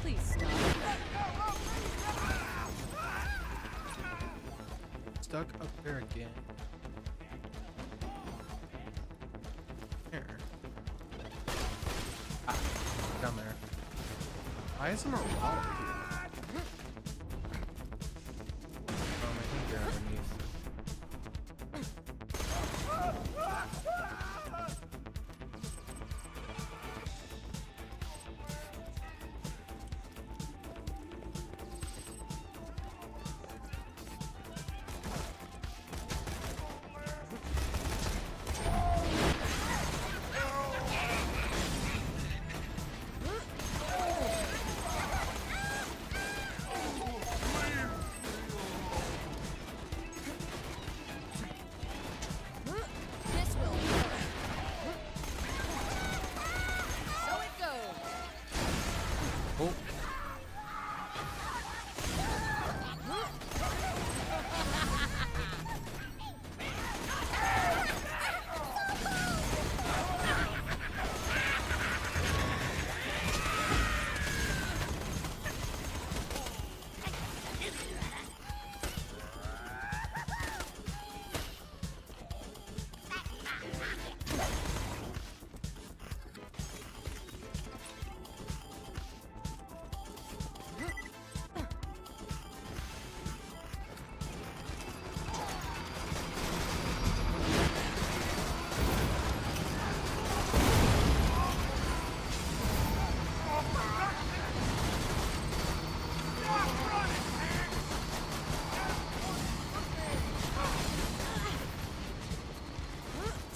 Please stop. Stuck up there again. Here. Ah, down there. Why isn't there water here? Oh, I think they're underneath. This will work. So it goes. Oh.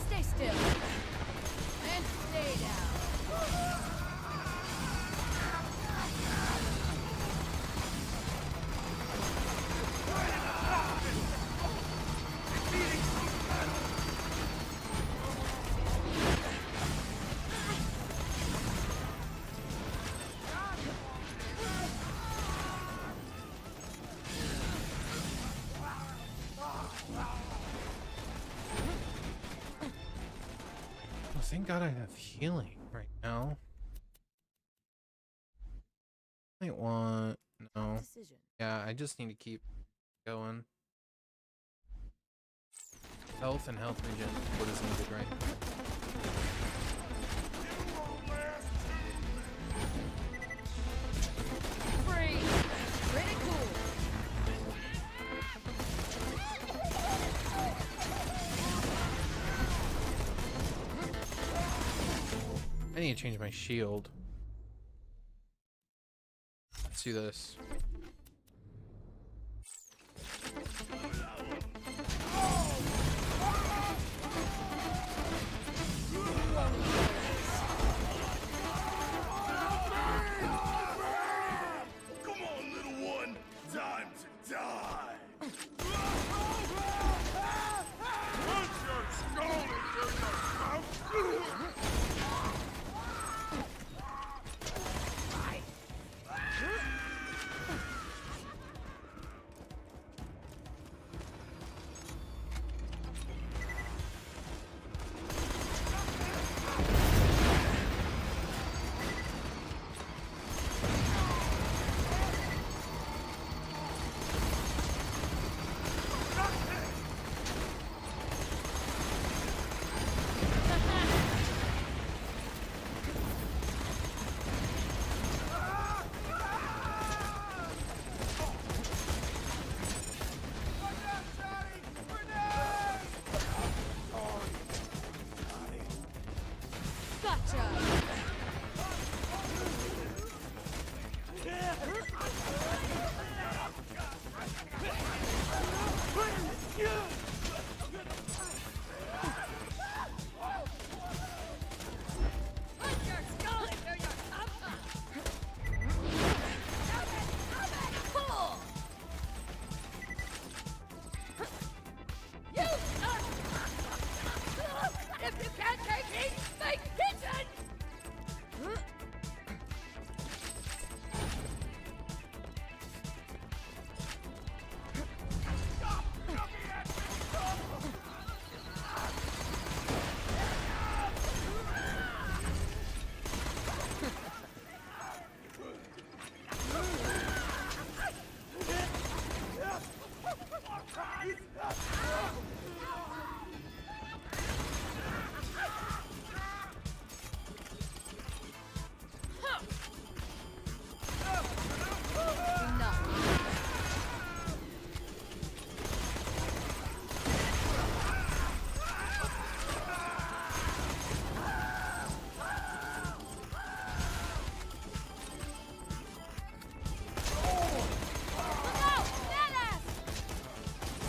Stay still. And stay down. Oh, thank God I have healing right now. I want no. Decision. Yeah, I just need to keep going. Health and health regen is what is needed right now. Free. Pretty cool. I need to change my shield. Let's do this.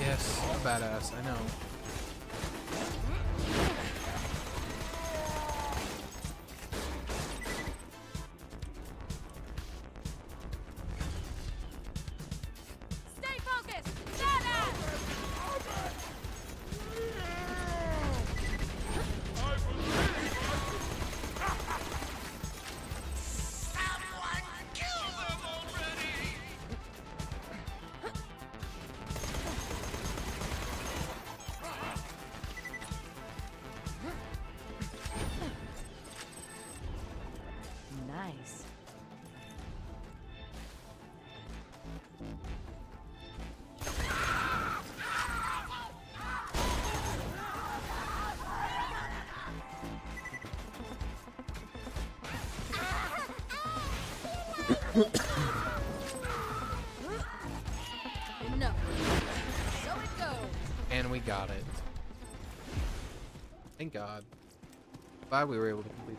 Yes, badass, I know. Stay focused! Badass! Nice. Enough. So it goes. And we got it. Thank God. Glad we were able to complete it.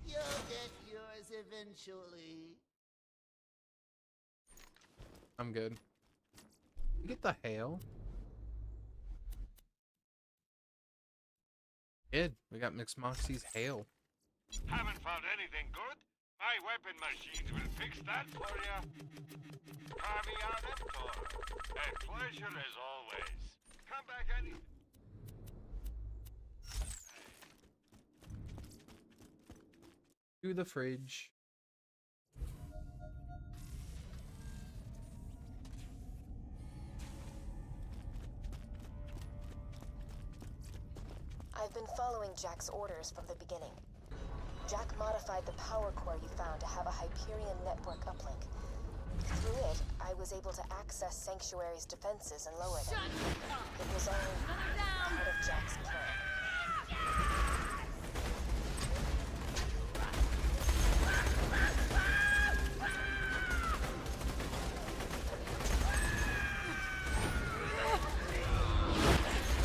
You'll get yours eventually. I'm good. You get the hail? Good. We got Mix Moxie's hail. Haven't found anything good? My weapon machines will fix that for you. Caveat a pleasure as always. Come back any... To the fridge. I've been following Jack's orders from the beginning. Jack modified the power core you found to have a Hyperion network uplink. Through it, I was able to access Sanctuary's defenses and lower them. It was all part of Jack's plan.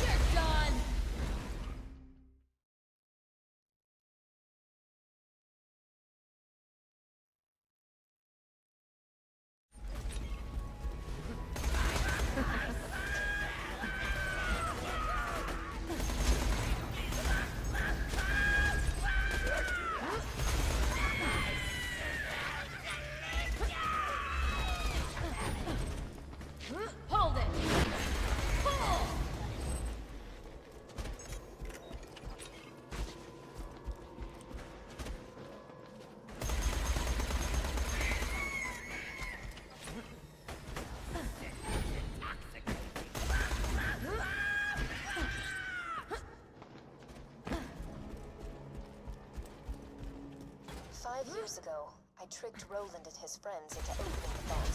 You're done! Hold it! Pull! 5 years ago, I tricked Roland and his friends into opening the vault.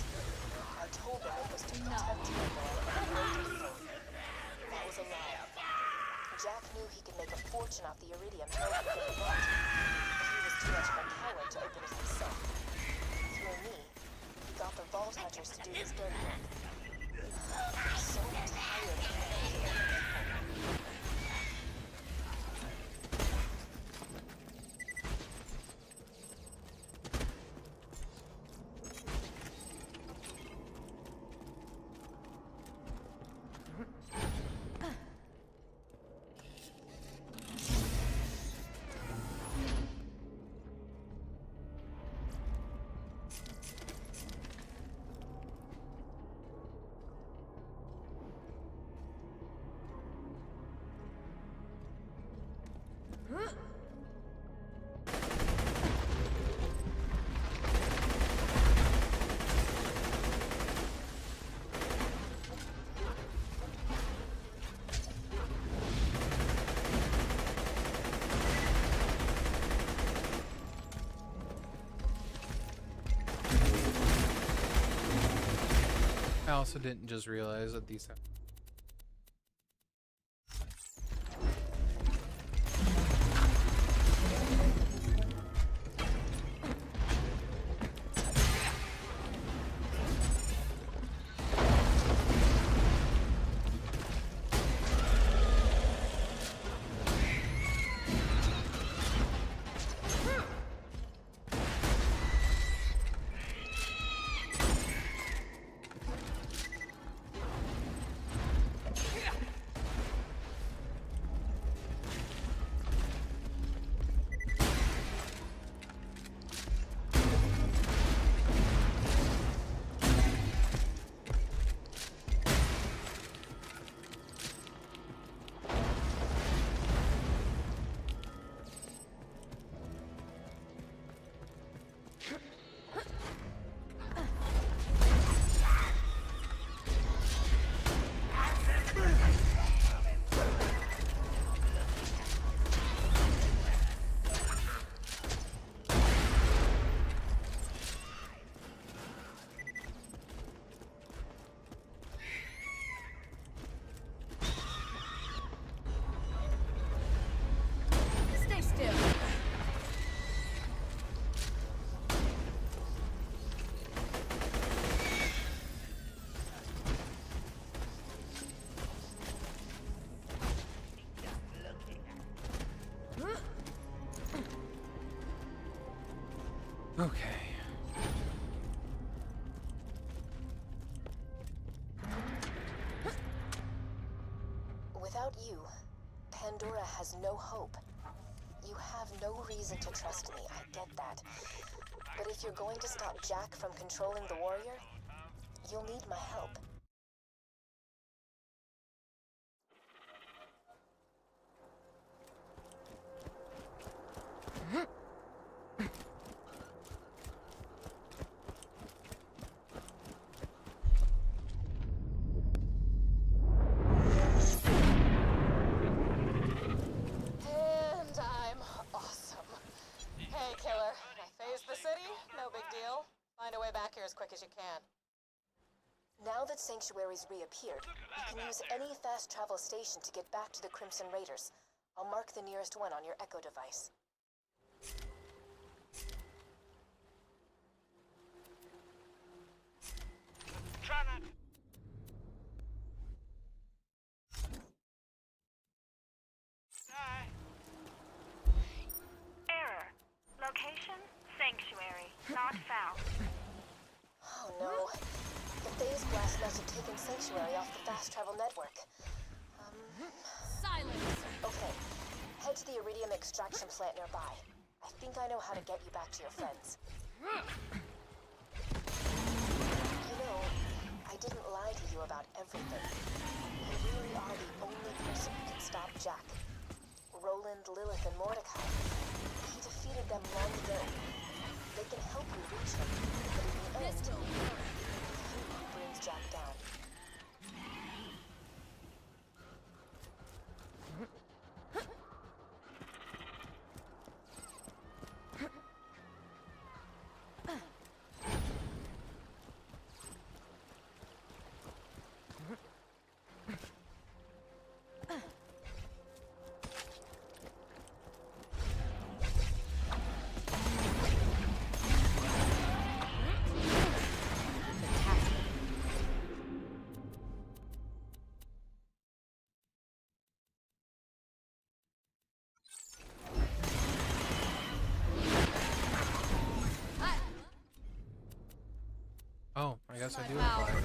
I told them it was to protect Pandora and break the phone. That was a lie. Jack knew he could make a fortune off the iridium held within the vault, but he was too much of a coward to open his dispatchers to do this dirty work. I'm so tired of killing people. I also didn't just realize that these. Okay. Without you, Pandora has no hope. You have no reason to trust me, I get that. But if you're going to stop Jack from controlling the warrior, you'll need my help. And I'm awesome. Hey, killer. I phased the city? No big deal. Find a way back here as quick as you can. Now that Sanctuary's reappeared, you can use any fast travel station to get back to the Crimson Raiders. I'll mark the nearest one on your Echo device. Try not. Error. Location, Sanctuary. Not found. Oh no. The phase blast must have taken Sanctuary off the fast travel network. Silence! Okay. Head to the iridium extraction plant nearby. I think I know how to get you back to your friends. You know, I didn't lie to you about everything. You really are the only person who can stop Jack. Roland, Lilith, and Mordecai. He defeated them long ago. They can help you reach him, but in the end, you brings Jack down. guess I do have fire.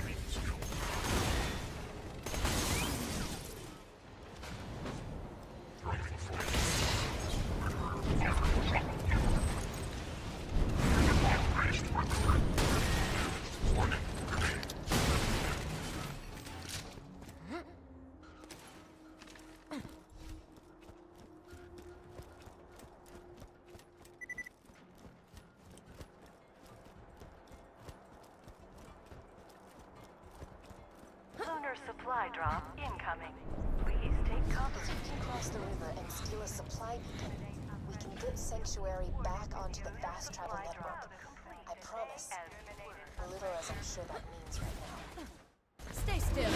Lunar supply drop incoming. Please take cover. If you can cross the river and steal a supply beacon, we can get Sanctuary back onto the fast travel network. I promise. Little as I'm sure that means right now. Stay still.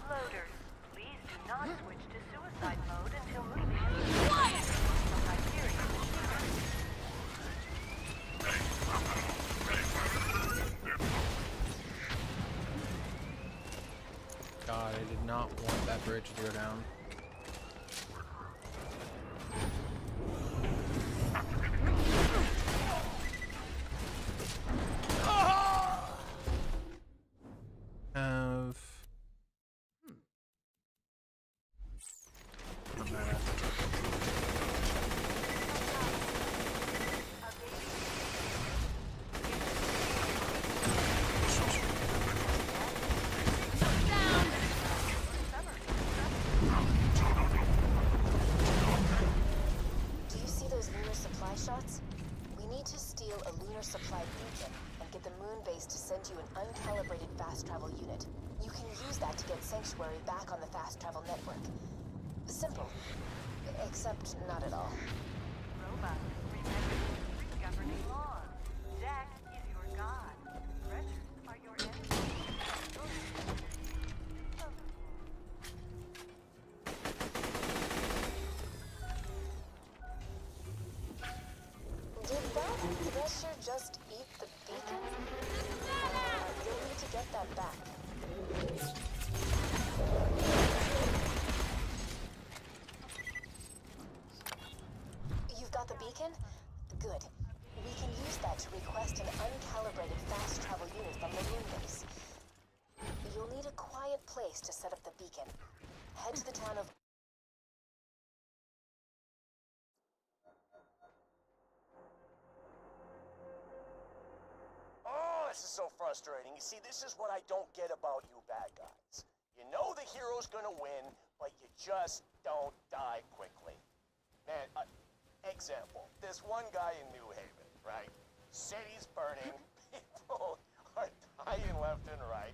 Loaders, please do not switch to suicide mode until moving into the Hyperion machinery. God, I did not want that bridge to go down. Don't matter. Do you see those lunar supply shots? We need to steal a lunar supply beacon and get the moon base to send you an uncalibrated fast travel unit. You can use that to get Sanctuary back on the fast travel network. Simple. Except not at all. Robot, remember governing laws. Jack is your god. Treasures are your enemies. Did that thresher just eat the beacon? You'll need to get that back. You've got the beacon? Good. We can use that to request an uncalibrated fast travel unit from the moon base. You'll need a quiet place to set up the beacon. Head to the town of... Oh, this is so frustrating. You see, this is what I don't get about you bad guys. You know the hero's gonna win, but you just don't die quickly. Man, example, this one guy in New Haven, right? City's burning, people are dying left and right,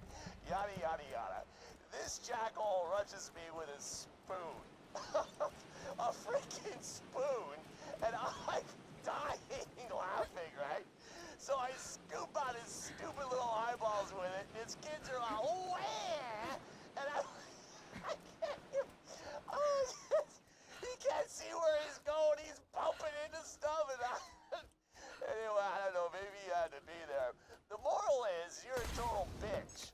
yada, yada, yada. This jackal rushes me with a spoon. A freaking spoon, and I'm dying laughing, right? So I scoop out his stupid little eyeballs with it, and his kids are like, oh, yeah! And I can't, he can't see where he's going, he's bumping into stuff, and anyway, I don't know, maybe he had to be there. The moral is, you're a total bitch.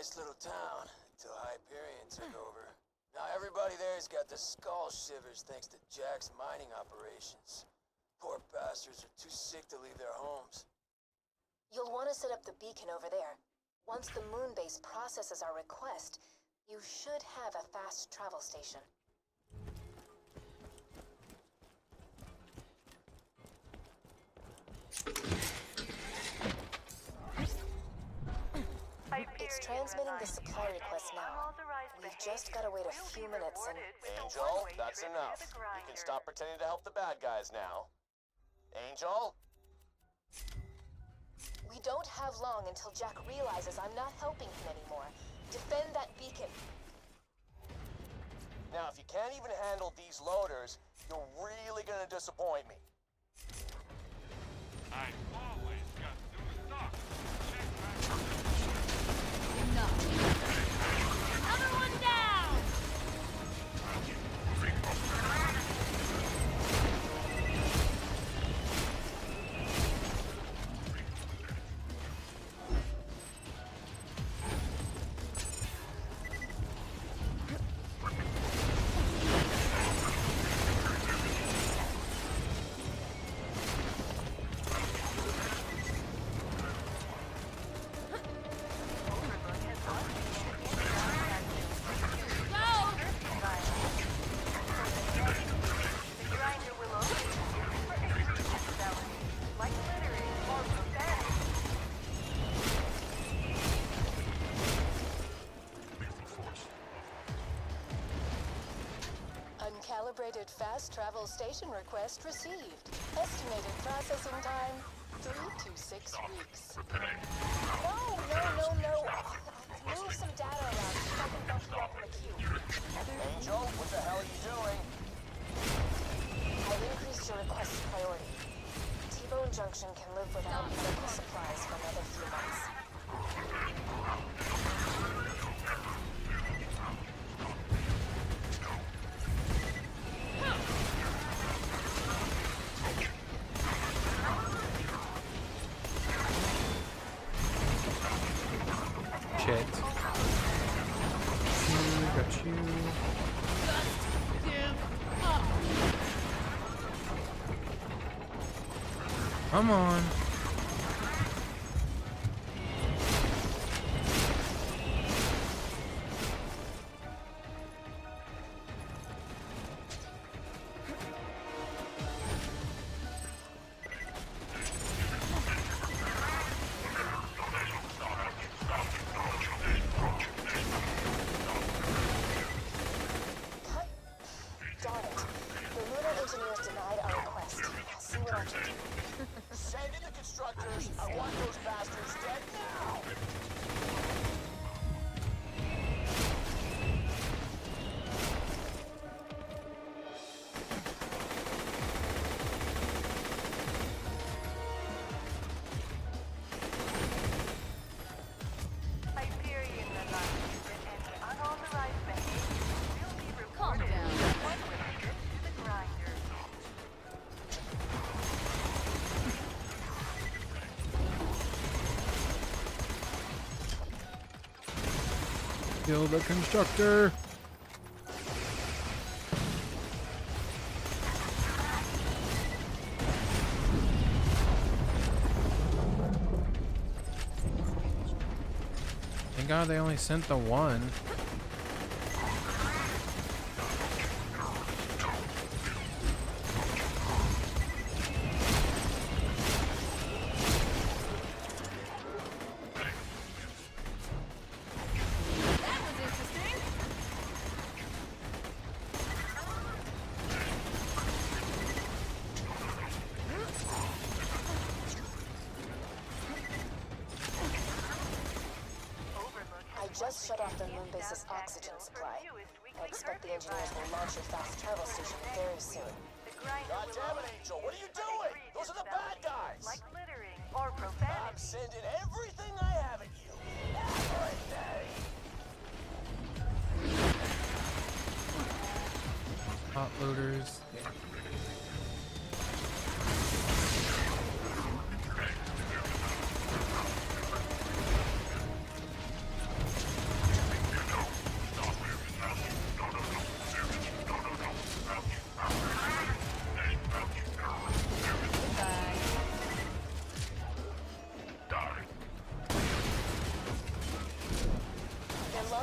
nice little town until Hyperion took over. Now everybody there's got the skull shivers thanks to Jack's mining operations. Poor bastards are too sick to leave their homes. You'll want to set up the beacon over there. Once the moon base processes our request, you should have a fast travel station. It's transmitting the supply request now. We've just gotta wait a few minutes and... Angel, that's enough. You can stop pretending to help the bad guys now. Angel? We don't have long until Jack realizes I'm not helping him anymore. Defend that beacon. Now, if you can't even handle these loaders, you're really gonna disappoint me. I've always got new stock. Check back. Enough. Another one down! Uncalibrated fast travel station request received. Estimated processing time, 3 to 6 weeks. No! Move some data around so I can bump you up in the queue. Angel, what the hell are you doing? I've increased your request's priority. T-Bone Junction can live without medical supplies for another few months. Shit. Got you. Come on. Kill the constructor. Thank God they only sent the one. Just shut off the moon base's oxygen supply. I expect the engineers will launch your fast travel station very soon. God damn it, Angel, what are you doing? Those are the bad guys! Like littering or profanity. I'm sending everything I have at you. Everything! Hot loaders.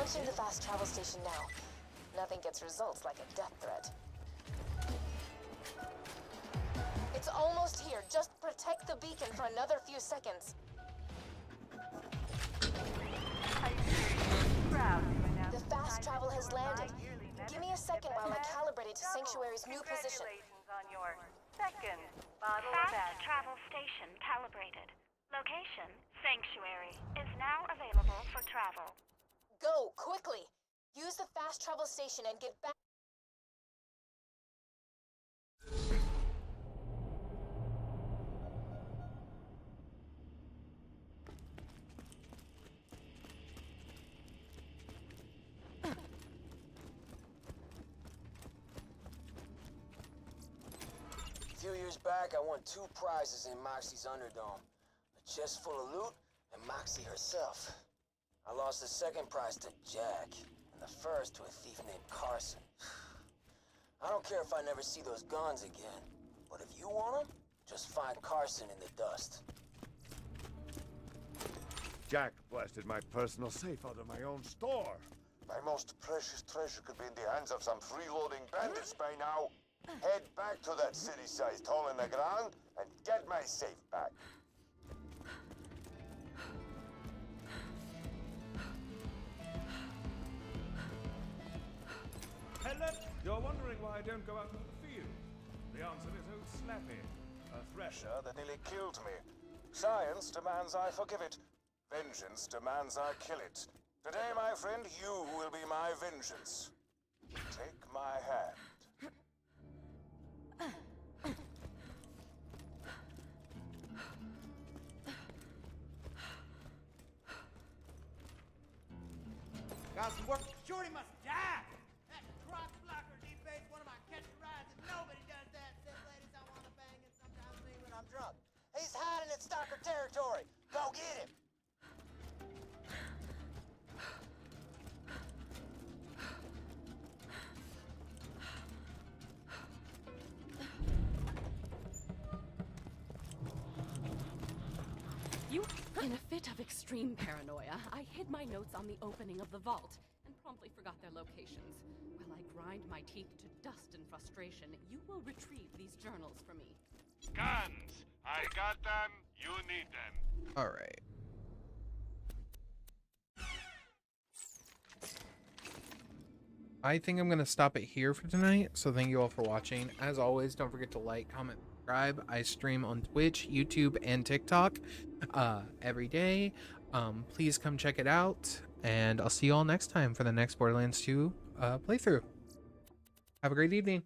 Launching the fast travel station now. Nothing gets results like a death threat. It's almost here. Just protect the beacon for another few seconds. The fast travel has landed. Give me a second while I calibrate it to Sanctuary's new position. On your second bottle of Fast travel station calibrated. Location, Sanctuary, is now available for travel. Go, quickly! Use the fast travel station and get back. A few years back, I won 2 prizes in Moxie's Underdome. A chest full of loot, and Moxie herself. I lost the second prize to Jack, and the first to a thief named Carson. I don't care if I never see those guns again, but if you want them, just find Carson in the dust. Jack blasted my personal safe out of my own store. My most precious treasure could be in the hands of some freeloading bandits by now. Head back to that city-sized hole in the ground and get my safe back. Hello? You're wondering why I don't go out into the field? The answer is old Slappy, a thresher that nearly killed me. Science demands I forgive it. Vengeance demands I kill it. Today, my friend, you will be my vengeance. Take my hand. Got some work. Shorty must die. That cross blocker debates one of my catch rides, and nobody does that. Says ladies I want to bang, and sometimes me when I'm drunk. He's hiding in stalker territory. Go get him. In a fit of extreme paranoia, I hid my notes on the opening of the vault and promptly forgot their locations. While I grind my teeth to dust in frustration, you will retrieve these journals for me. Guns! I got them, you need them. Alright. I think I'm going to stop it here for tonight, so thank you all for watching. As always, don't forget to like, comment, subscribe. I stream on Twitch, YouTube, and TikTok every day. Please come check it out, and I'll see you all next time for the next Borderlands 2 playthrough. Have a great evening.